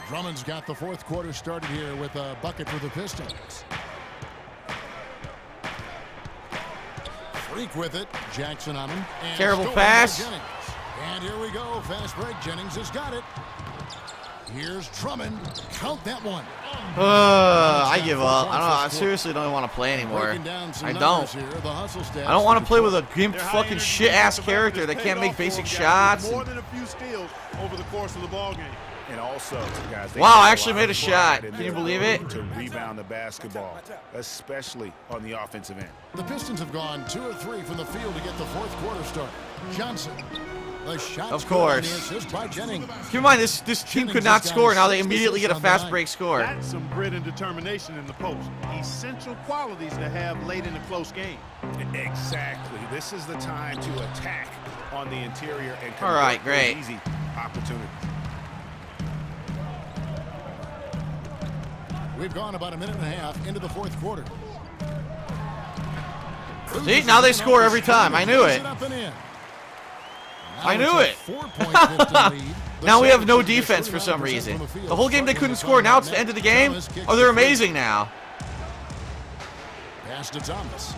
Drummond's got the fourth quarter started here with a bucket for the Pistons. Freak with it. Jackson on him. And Terrible stolen by pass. Jennings. And here we go. Fast break. Jennings has got it. Here's Drummond. Count that one. I give up. I seriously don't want to play anymore. Breaking down some I numbers don't. here. The hustle stats I don't want to for play with a Detroit. gimp fucking shit-ass character that can't make basic shots. More than a few steals over the course of the ball game. And also, guys, they Wow, take I a actually lot made of a pride shot. in Can you their believe ability it? To rebound the basketball, especially on the offensive end. The Pistons have gone 2 of 3 from the field to get the fourth quarter started. Johnson. The shot Of scored course. on the assist by Jennings. Keep in mind, this team could not score. Now they immediately get a fast break score. That's some grit and determination in the post. Essential qualities to have late in a close game. Exactly. This is the time to attack on the interior and All right, convert great. those easy opportunities. We've gone about a minute and a half into the fourth quarter. See, now they score every time. I knew it. I knew it. Now we have no defense for some reason. The whole game they couldn't score. Now it's the end of the game. Oh, they're amazing now. Pass to Thomas.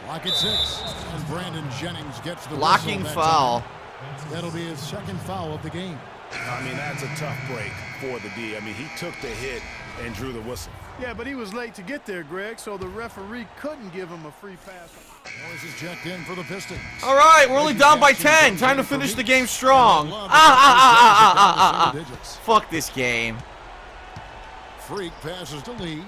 Lock at 6. And Brandon Jennings gets the Blocking whistle that foul. time. That'll be his second foul of the game. I mean, that's a tough break for the D. I mean, he took the hit and drew the whistle. Yeah, but he was late to get there, Greg, so the referee couldn't give him a free pass. Morris is checked in for the Pistons. All right, we're only down by 10. Time to finish the game strong. Fuck this game. Freak passes to Lee.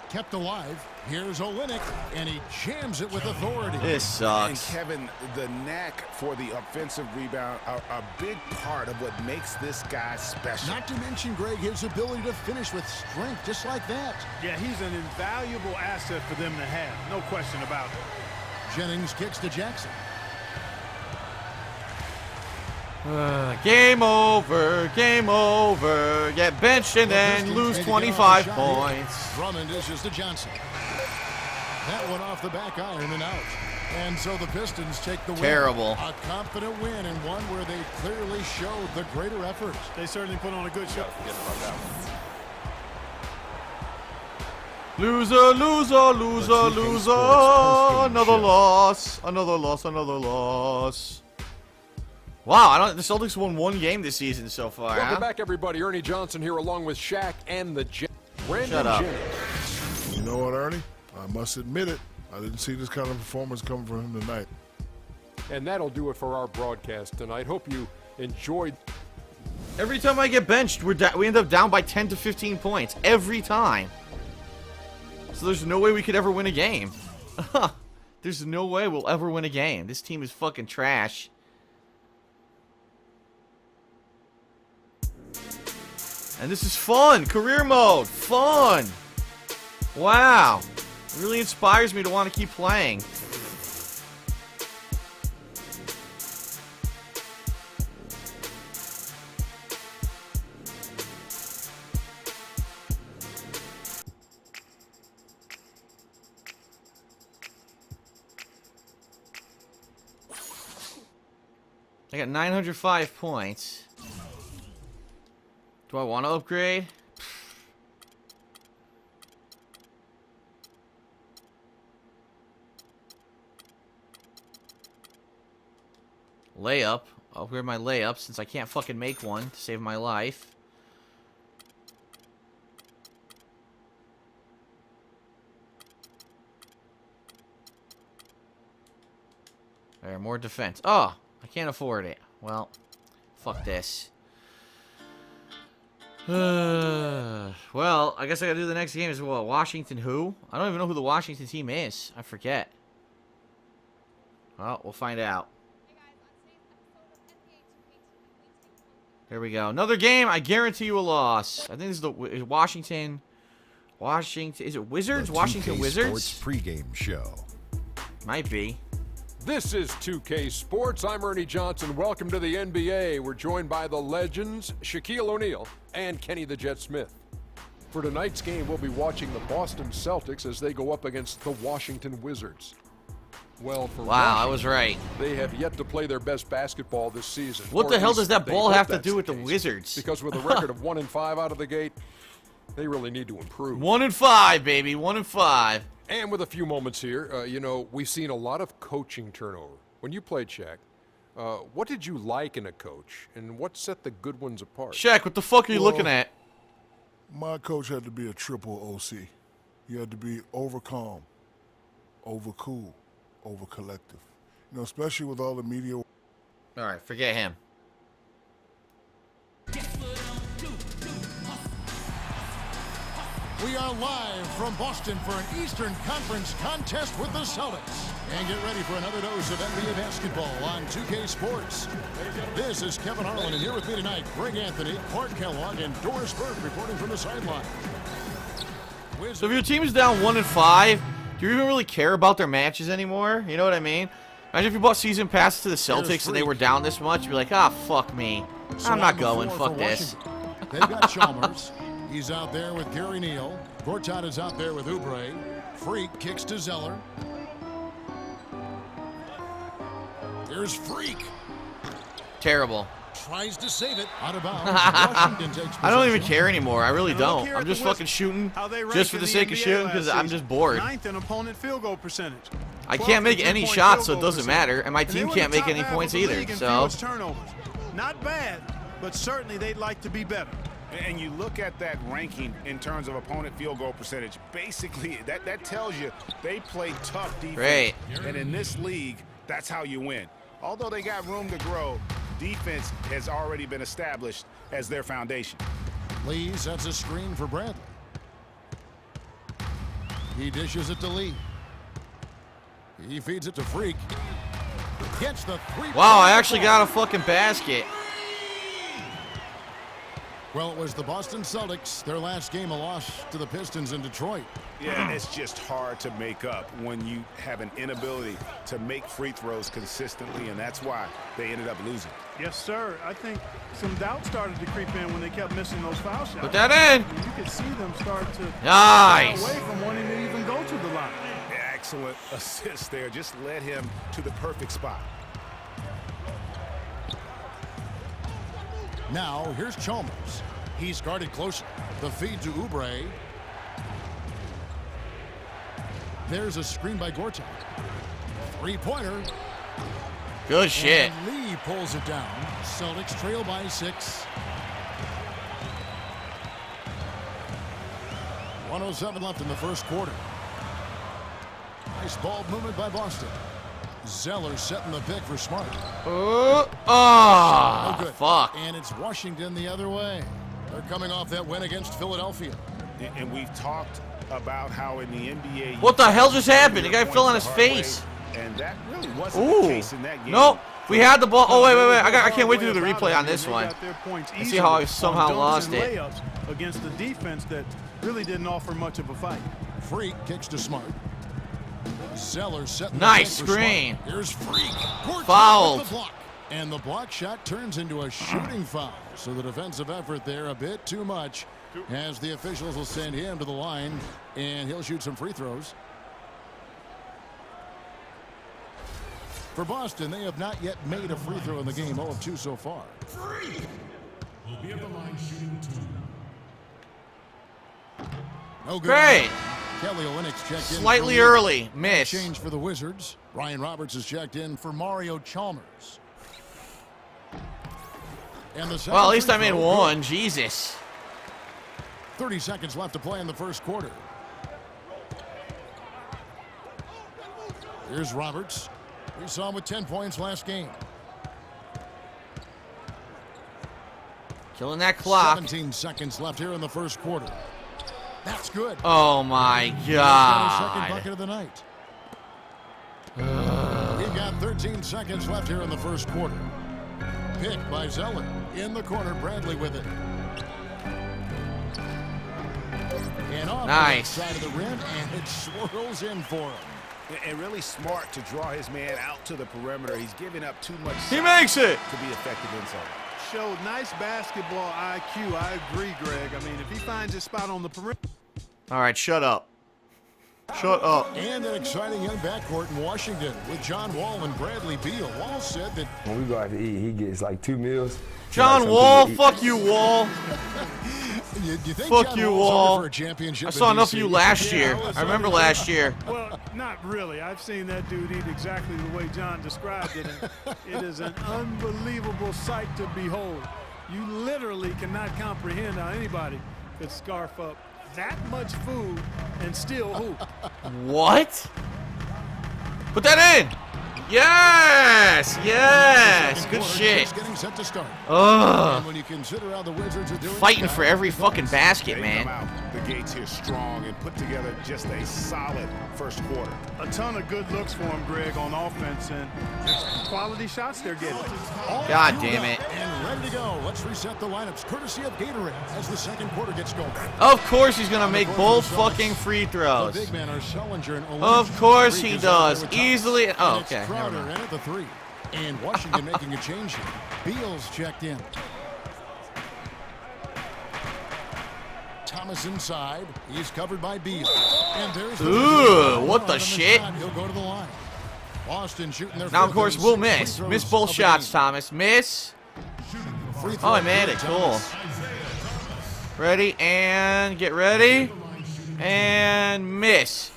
Kept alive. Here's Olynyk, and he jams it with authority. This sucks. And Kevin, the knack for the offensive rebound are a big part of what makes this guy special. Not to mention, Greg, his ability to finish with strength, just like that. Yeah, he's an invaluable asset for them to have. No question about it. Jennings kicks to Jackson. Game over, game over. Get benched and then lose 25 points. Drummond dishes to Johnson. That one off the back iron and out. And so the Pistons take the win. Terrible. A confident win and one where they clearly showed the greater effort. They certainly put on a good show. Loser, loser, loser, loser. Another loss, another loss, another loss. Wow, the Celtics won one game this season so far. Welcome Huh? back, everybody. Ernie Johnson here along with Shaq and the Jet. Brandon Shut up. Jennings. You know what, Ernie? I must admit it. I didn't see this kind of performance coming from him tonight. And that'll do it for our broadcast tonight. Hope you enjoyed. Every time I get benched, we end up down by 10 to 15 points. Every time. So there's no way we could ever win a game. There's no way we'll ever win a game. This team is fucking trash. And this is fun. Career mode. Fun. Wow. It really inspires me to want to keep playing. I got 905 points. Do I want to upgrade? Layup. I'll upgrade my layup since I can't fucking make one to save my life. There, more defense. Oh, I can't afford it. Well, fuck this. Well, I guess I gotta do the next game as well. Washington who? I don't even know who the Washington team is. I forget. Well, we'll find out. Hey guys, on today's episode of NBA2K TV, we take a look. There we go. Another game. I guarantee you a loss. I think this is Washington. Washington. Is it Wizards? The Washington 2K Wizards? Sports pregame show. Might be. This is 2K Sports. I'm Ernie Johnson. Welcome to the NBA. We're joined by the legends, Shaquille O'Neal and Kenny the Jet Smith. For tonight's game, we'll be watching the Boston Celtics as they go up against the Washington Wizards. Well, for Wow, I was right. They have yet to play their best basketball this season. What Or the at hell least does that they ball hope have to that's do with the case. Wizards? Because with a record of 1-5 out of the gate, they really need to improve. 1-5, baby. 1-5. And with a few moments here, you know, we've seen a lot of coaching turnover. When you played, Shaq, what did you like in a coach, and what set the good ones apart? Shaq, what the fuck are you looking at? My coach had to be a triple OC. He had to be over calm, over cool, over collective. You know, especially with all the media. All right, forget him. We are live from Boston for an Eastern Conference contest with the Celtics. And get ready for another dose of NBA basketball on 2K Sports. This is Kevin Harlan, and here with me tonight, Greg Anthony, Clark Kellogg, and Doris Burke reporting from the sideline. So if your team is down 1-5, do you even really care about their matches anymore? You know what I mean? Imagine if you bought season passes to the Celtics and they were down this much, you'd be like, ah, fuck me. I'm not going. Fuck this. They've got Chalmers. He's out there with Gary Neal. Gortat is out there with Oubre. Freak kicks to Zeller. There's Freak. Terrible. Tries to save it. Out of bounds. Washington takes possession. I don't even care anymore. I really And look don't. here I'm at just the fucking shooting rank just for in the sake of NBA shooting last because I'm season. just bored. Ninth in opponent field goal percentage. I 12th can't make in any three-point shots, field so it goal doesn't percentage. matter. And my And they team were can't the make top any half points of the either. league in So fewest turnovers. Not bad, but certainly they'd like to be better. And you look at that ranking in terms of opponent field goal percentage. Basically, that tells you they play tough defense. Great. And in this league, that's how you win. Although they got room to grow, defense has already been established as their foundation. Lee sets a screen for Bradley. He dishes it to Lee. He feeds it to Freak. Gets the three. wow, I actually got a fucking basket. Well, it was the Boston Celtics. Their last game, a loss to the Pistons in Detroit. Yeah, it's just hard to make up when you have an inability to make free throws consistently, and that's why they ended up losing. Yes, sir. I think some doubt started to creep in when they kept missing those foul shots. Put that in. You could see them start to Nice. shy away from wanting to even go to the line. Excellent assist there. Just led him to the perfect spot. Now, here's Chalmers. He's guarded closer. The feed to Oubre. There's a screen by Gortat. Three-pointer. Good shit. And Lee pulls it down. Celtics trail by 6. 1:07 left in the first quarter. Nice ball movement by Boston. Zeller setting the pick for Smart. Oh, No good. fuck. And it's Washington the other way. They're coming off that win against Philadelphia. And we've talked about how in the NBA... What the hell just happened? The guy fell on his Points the hard face. way, and that really wasn't the Ooh. case in that game. Nope. We had the ball. Oh, wait. I can't wait to do the replay on this one. And see how I somehow lost it. Against the defense that really didn't offer much of a fight. Freak kicks to Smart. Zeller setting Nice the pick for screen. Smart. Here's Freak. Gortat Fouled. with the block. And the block shot turns into a shooting foul. So the defensive effort there a bit too much, as the officials will send him to the line, and he'll shoot some free throws. For Boston, they have not yet made a free throw in the game, 0 of 2 so far. Will be at the line shooting 2. No good. Great. Kelly Olynyk checked in. Slightly for Lee. early. Miss. Change for the Wizards. Ryan Roberts has checked in for Mario Chalmers. And the Well, at least second I made free throw, one. good. Jesus. 30 seconds left to play in the first quarter. Here's Roberts. We saw him with 10 points last game. Killing that clock. 17 seconds left here in the first quarter. That's good. Oh, my He's got his second God. bucket of the night. We've got 13 17 seconds left here in the first quarter. Pick by Zeller. In the corner, Bradley with it. And off Nice. the side of the rim, and it swirls in for him. And really smart to draw his man out to the perimeter. He's giving up too much. He makes it to be effective inside. Showed nice basketball IQ. I agree, Greg. I mean, if he finds his spot on the perimeter. All right, shut up. Shut up. And an exciting young backcourt in Washington with John Wall and Bradley Beal. Wall said that When we go out to eat, he gets like 2 meals. John Wall, fuck you, Wall. you think Fuck John you, Wall's Wall. over for a championship I in saw enough of DC? you last year. I remember last year. Well, not really. I've seen that dude eat exactly the way John described it. And it is an unbelievable sight to behold. You literally cannot comprehend how anybody could scarf up that much food and still hoop. What? Put that in. Yes. Yes. Good shit. Getting set to start. Ugh. And when you consider how the Wizards are doing, Fighting for every fucking basket, They come man. out the gates here strong and put together just a solid first quarter. A ton of good looks for him, Greg, on offense, and quality shots they're getting. all God fueled damn up it. And ready to go. Let's reset the lineups, courtesy of Gatorade, as the second quarter gets going. Of course he's gonna make both fucking free The throws. big men are Sullinger and Olinick. Of course he Three is does. out there with Easily. Thomas. Oh, And it's okay. Never Crowder mind. in at the 3. And Washington making a change here. Beal's checked in. Thomas inside. He's covered by Beal. And there's the Ooh, what the On shit? shot. He'll go to the line. Boston shooting their Now, of fifth course, and we'll sixth miss. free Miss throws both of the shots, game. Thomas. Miss. Free Oh, throw I made good, it. Cool. Thomas. Ready and get ready. And miss.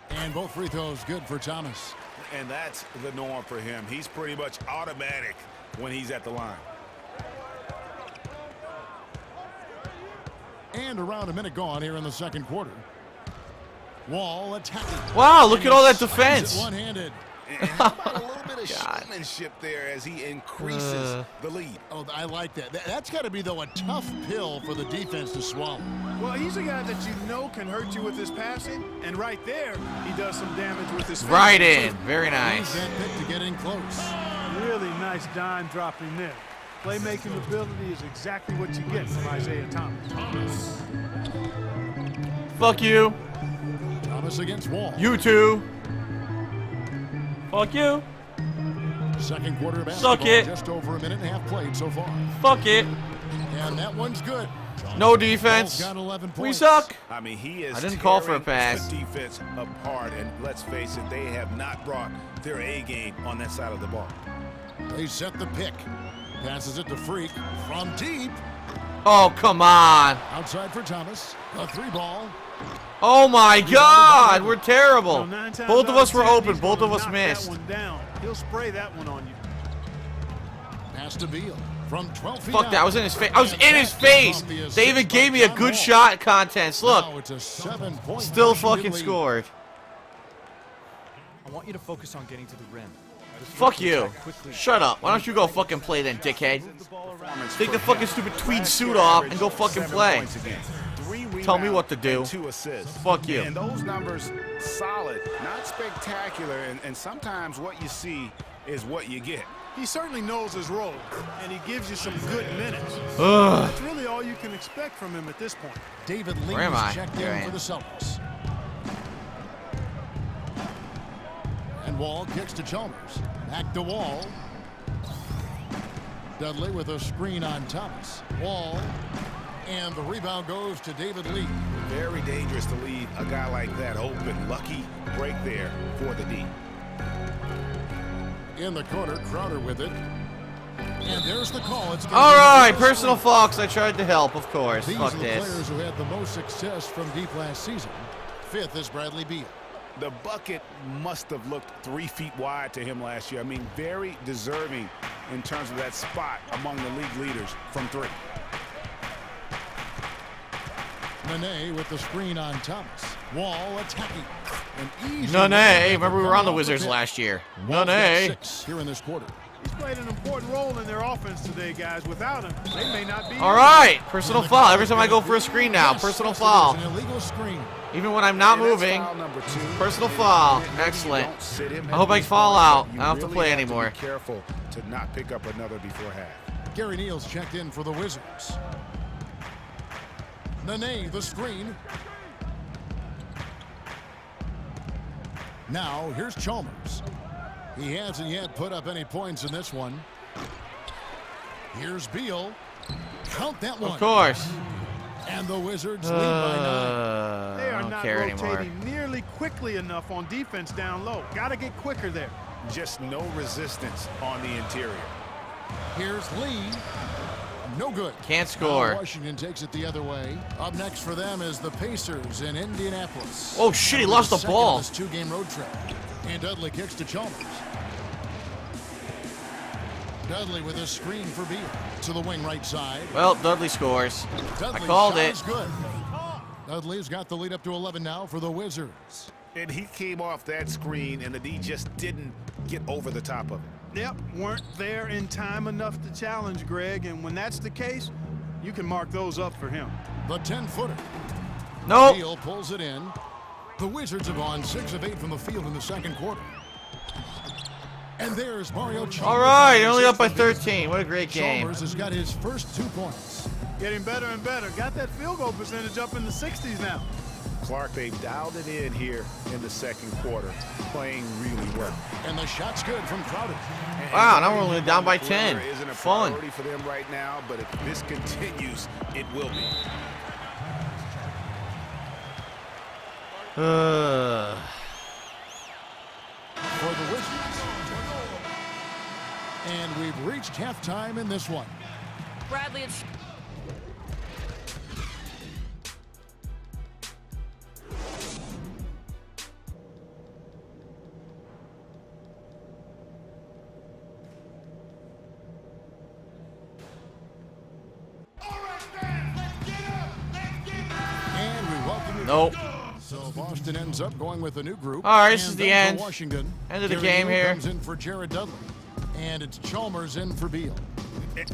And both free throws good for Thomas. And that's the norm for him. He's pretty much automatic when he's at the line. And around a minute gone here in the second quarter. Wall attacking. Wow, look And at all that he slams defense. it one-handed. And how about a little bit of showmanship there as he increases the lead? Oh, I like that. That's got to be, though, a tough pill for the defense to swallow. Well, he's a guy that you know can hurt you with his passing, and right there, he does some damage with his Right finishing. in. Very Use nice. that pick to get in close. Really nice dime dropping there. Playmaking ability is exactly what you get from Isaiah Thomas. Fuck you. Thomas against Wall. You too. Fuck you. Second quarter of basketball. Suck it. Just over a minute and a half played so far. Fuck it. And that one's good. No defense. Wall's got 11 We points. suck. I mean, he is I didn't call for a tearing pass. the defense apart, and let's face it, they have not brought their A game on that side of the ball. They set the pick. Passes it to Freak from deep. Oh, come on. Outside for Thomas. A 3-ball. Oh, my God. We're terrible. So 9 times Both of out us were 10, open. he's Both gonna of us knock missed. That one down. He'll spray that one on you. Pass to Beal from 12 feet Fuck out. that. I was in his face. I was in his face. They even gave me a good shot contest. Look. Now it's a 7-point Still Washington fucking lead. scored. I want you to focus on getting to the rim. Fuck you. Shut up. Why don't you go fucking play then, dickhead? Take the fucking stupid tweed suit off and go fucking 7 play. points again. 3 Tell me rebounds what to do. and 2 assists. Fuck you. And those numbers, solid, not spectacular, and sometimes what you see is what you get. He certainly knows his role, and he gives you some good minutes. Ugh. That's really all you can expect from him at this point. David Lee Where am I? is checked There I in for am. the Celtics. And Wall kicks to Chalmers. Back to Wall. Dudley with a screen on Thomas. Wall. And the rebound goes to David Lee. Very dangerous to leave a guy like that open. Lucky break there for the D. In the corner, Crowder with it. And there's the call. It's All right, personal foul 'cause I tried to help, of course. These Fuck are the this. players who had the most success from deep last season. Fifth is Bradley Beal. The bucket must have looked 3 feet wide to him last year. I mean, very deserving in terms of that spot among the league leaders from 3. Nene with the screen on Thomas. Wall attacking. An easy Nene. effort Remember we were come on the off Wizards pick. last year. Wall's got Nene. 6 here in this quarter. He's played an important role in their offense today, guys. Without him, they may not be. All right, personal foul. Every time I go for a screen now, personal Yes, foul. it is an illegal screen. Even when I'm not moving. Personal foul. Excellent. I hope I fall out. I don't have to play anymore. Be careful to not pick up another before half. Gary Neal's checked in for the Wizards. Nene, the screen. Now, here's Chalmers. He hasn't yet put up any points in this one. Here's Beal. Count that one. Of course. And the Wizards lead by 9. They are don't not care rotating anymore. nearly quickly enough on defense down low. Got to get quicker there. Just no resistance on the interior. Here's Lee. No good. Can't score. Now Washington takes it the other way. Up next for them is the Pacers in Indianapolis. Oh, shit, he lost the Second ball. of this 2-game road trip. And Dudley kicks to Chalmers. Dudley with a screen for Beal to the wing right side. Well, Dudley scores. Dudley's I called shot it. is good. Dudley's got the lead up to 11 now for the Wizards. And he came off that screen, and the D just didn't get over the top of it. Yep, weren't there in time enough to challenge Greg, and when that's the case, you can mark those up for him. The 10-footer. Nope. Beal pulls it in. The Wizards have gone 6 of 8 from the field in the second quarter. And there's Mario Chalmers. All right, only up by 13. What a great game. Chalmers has got his first 2 points. Getting better and better. Got that field goal percentage up in the 60s now. Clark, they've dialed it in here in the second quarter, playing really well. And the shot's good from Crowder. Wow, now we're only down by 10. Isn't a Fun. priority for them right now, but if this continues, it will be. For the Wizards. And we've reached halftime in this one. Bradley, it's And we welcome you. Nope. So Boston ends up going with a new group. All right, this And is the then for end. Washington. End of the Gary game Neal here. Comes in for Jared Dudley. And it's Chalmers in for Beal.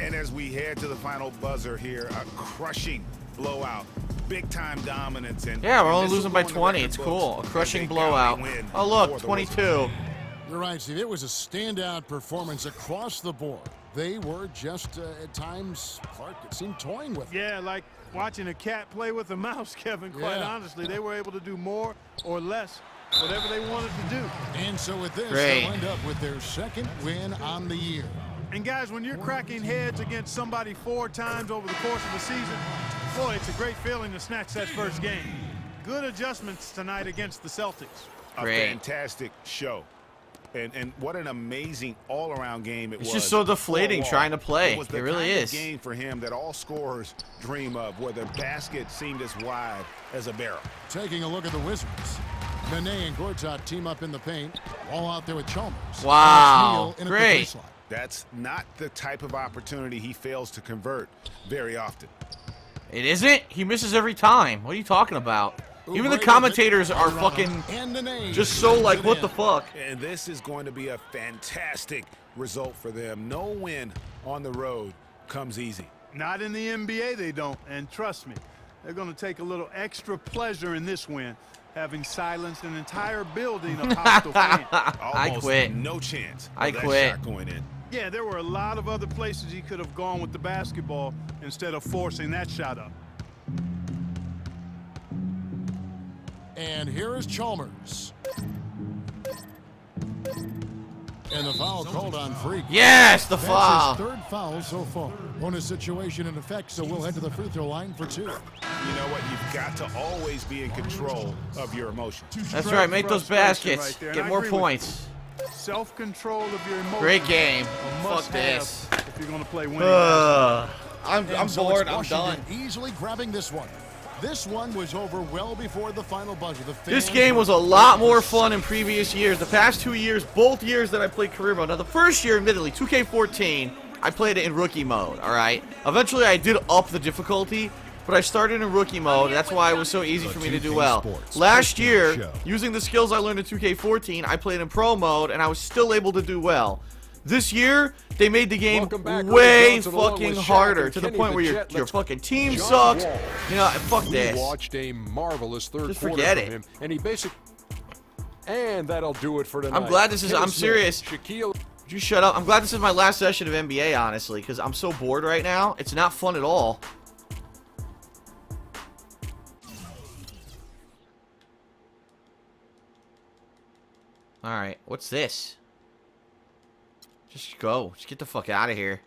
And as we head to the final buzzer here, a crushing blowout, big-time dominance. And Yeah, we're only this will losing go by in the 20. record It's books cool. A as crushing a blowout. county win Oh, look, for the 22. Wizards. You're right, Steve. It was a standout performance across the board. They were just, at times, Clark, it seemed toying with it. Yeah, like watching a cat play with a mouse, Kevin, quite Yeah. honestly. They were able to do more or less, whatever they wanted to do. And so with this, Great. they'll end up with their second win on the year. And guys, when you're cracking heads against somebody 4 times over the course of the season, boy, it's a great feeling to snatch that first game. Good adjustments tonight against the Celtics. Great. A fantastic show. And what an amazing all-around game it was. It's just so deflating for Wall. trying to play. It was the It really kind is. of game for him that all scorers dream of, where the basket seemed as wide as a barrel. Taking a look at the Wizards. Nene and Gortat team up in the paint. All out there with Chalmers. Wow. And it's Neal in at the Great. baseline. That's not the type of opportunity he fails to convert very often. It isn't? He misses every time. What are you talking about? Even the Oubre commentators with it. are fucking And Nene just so like, puts it what in. the fuck? And this is going to be a fantastic result for them. No win on the road comes easy. Not in the NBA, they don't. And trust me, they're going to take a little extra pleasure in this win, having silenced an entire building of hostile fans. I Almost quit. No chance. I of that quit. shot going in. Yeah, there were a lot of other places he could have gone with the basketball instead of forcing that shot up. And here is Chalmers. And the foul called on Freak. Yes, the That's foul. his third foul so far. Bonus situation in effect, so we'll head to the free throw line for 2. You know what? You've got to always be in control of your emotions. That's right. Make those Frustration baskets. right there, and Get I more agree with points. Self-control of your emotions. Great game. A Fuck must-have this. if you're going to play winning basketball. I'm And so bored. it's I'm Washington done. easily grabbing this one. This one was over well before the final buzzer. The This fans game were was a lot more fun in previous years. The past 2 years, both years that I played career mode. Now, the first year, admittedly, 2K14, I played it in rookie mode, all right? Eventually, I did up the difficulty, but I started in rookie mode. That's why it was so easy for me to do well. Last year, using the skills I learned in 2K14, I played in pro mode, and I was still able to do well. This year, they made the game Back, way Johnson, along fucking with Shaq harder and to the Kenny point the where Jet. your Let's- fucking team John sucks. Wall. You know, fuck We this. watched a marvelous third Just quarter forget from it. him, and he basically. And that'll do it for tonight. I'm glad this is. Kenny I'm Smith, serious. Shaquille. Would you shut up? I'm glad this is my last session of NBA, honestly, because I'm so bored right now. It's not fun at all. Alright, what's this? Just go. Just get the fuck out of here.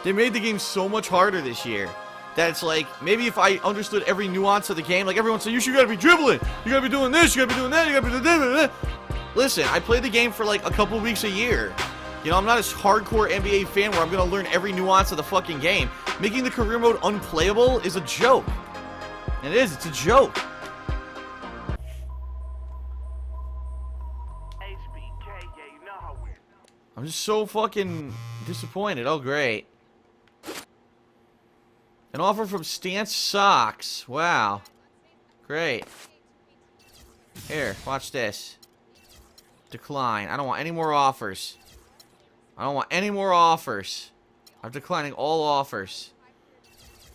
They made the game so much harder this year that it's like, maybe if I understood every nuance of the game, like everyone said, you gotta be dribbling, you gotta be doing this, you gotta be doing that, you gotta be doing that. Listen, I play the game for like a couple weeks a year. You know, I'm not a hardcore NBA fan where I'm gonna learn every nuance of the fucking game. Making the career mode unplayable is a joke. It is, it's a joke. I'm just so fucking disappointed. Oh, great. An offer from Stance Socks. Wow. Great. Here, watch this. Decline. I don't want any more offers. I don't want any more offers. I'm declining all offers.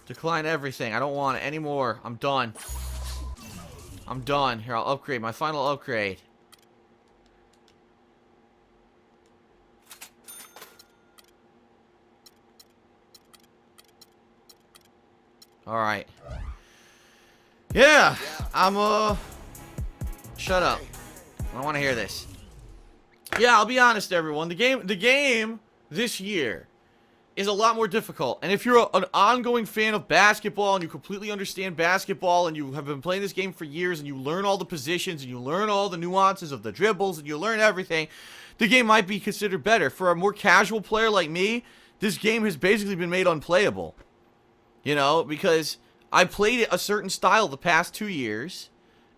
Decline everything. I don't want it anymore. I'm done. I'm done. Here, I'll upgrade. My final upgrade. Alright. Yeah! I'm, shut up. I don't want to hear this. Yeah, I'll be honest, everyone. The game this year is a lot more difficult. And if you're an ongoing fan of basketball and you completely understand basketball and you have been playing this game for years and you learn all the positions and you learn all the nuances of the dribbles and you learn everything, the game might be considered better. For a more casual player like me, this game has basically been made unplayable. You know, because I played it a certain style the past 2 years,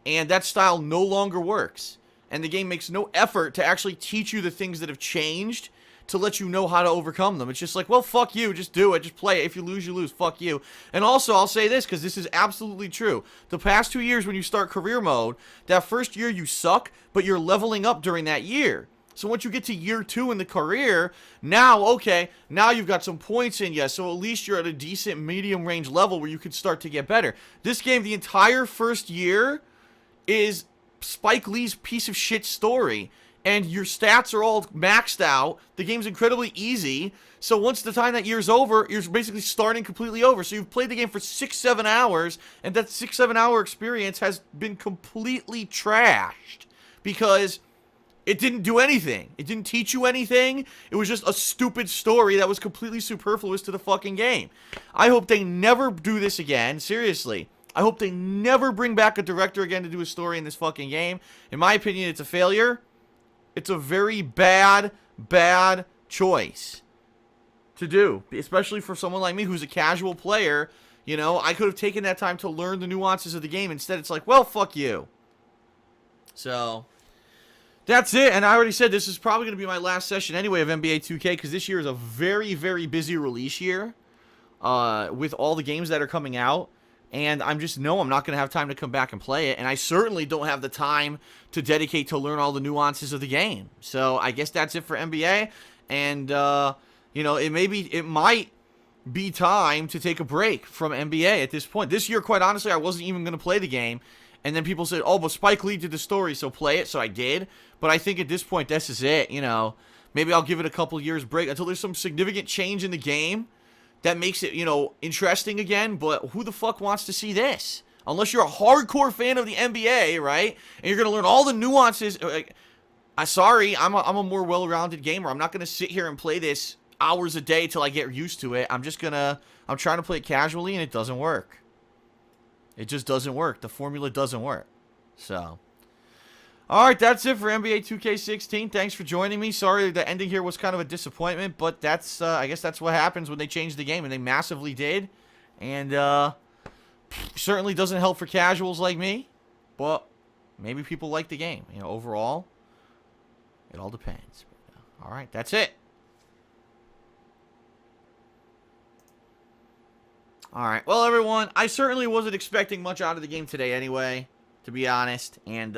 and that style no longer works. And the game makes no effort to actually teach you the things that have changed to let you know how to overcome them. It's just like, well, fuck you, just do it, just play it. If you lose, you lose, fuck you. And also, I'll say this, because this is absolutely true. The past 2 years when you start career mode, that first year you suck, but you're leveling up during that year. So once you get to year 2 in the career, now, okay, now you've got some points in you, so at least you're at a decent medium range level where you can start to get better. This game, the entire first year, is Spike Lee's piece of shit story. And your stats are all maxed out. The game's incredibly easy. So once the time that year's over, you're basically starting completely over. So you've played the game for 6-7 hours, and that 6-7 hour experience has been completely trashed. Because it didn't do anything. It didn't teach you anything. It was just a stupid story that was completely superfluous to the fucking game. I hope they never do this again. Seriously. I hope they never bring back a director again to do a story in this fucking game. In my opinion, it's a failure. It's a very bad choice to do. Especially for someone like me who's a casual player. You know, I could have taken that time to learn the nuances of the game. Instead, it's like, well, fuck you. So that's it, and I already said this is probably going to be my last session anyway of NBA 2K, because this year is a very, very busy release year with all the games that are coming out, and I'm not going to have time to come back and play it, and I certainly don't have the time to dedicate to learn all the nuances of the game. So I guess that's it for NBA, and, you know, it might be time to take a break from NBA at this point. This year, quite honestly, I wasn't even going to play the game. And then people said, oh, but Spike Lee did the story, so play it. So I did. But I think at this point, this is it, you know. Maybe I'll give it a couple years break until there's some significant change in the game that makes it, you know, interesting again. But who the fuck wants to see this? Unless you're a hardcore fan of the NBA, right? And you're going to learn all the nuances. Sorry, I'm a more well-rounded gamer. I'm not going to sit here and play this hours a day till I get used to it. I'm trying to play it casually, and it doesn't work. It just doesn't work. The formula doesn't work. So, alright, that's it for NBA 2K16. Thanks for joining me. Sorry the ending here was kind of a disappointment, but that's, I guess that's what happens when they change the game, and they massively did. And, certainly doesn't help for casuals like me, but maybe people like the game. You know, overall, it all depends. Alright, that's it. Alright, well everyone, I certainly wasn't expecting much out of the game today anyway, to be honest, and,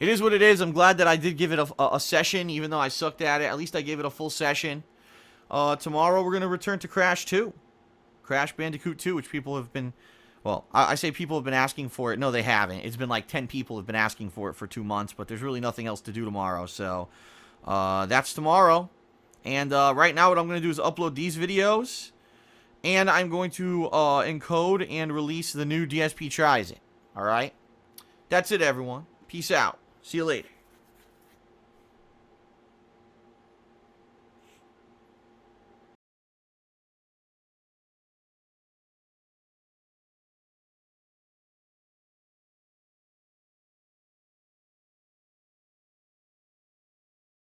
it is what it is. I'm glad that I did give it a session, even though I sucked at it. At least I gave it a full session. Tomorrow we're going to return to Crash 2. Crash Bandicoot 2, which people have been... Well, I say people have been asking for it. No, they haven't. It's been like 10 people have been asking for it for 2 months, but there's really nothing else to do tomorrow. So, that's tomorrow. And right now what I'm going to do is upload these videos. And I'm going to encode and release the new DSP Tries It. Alright? That's it, everyone. Peace out. See you later.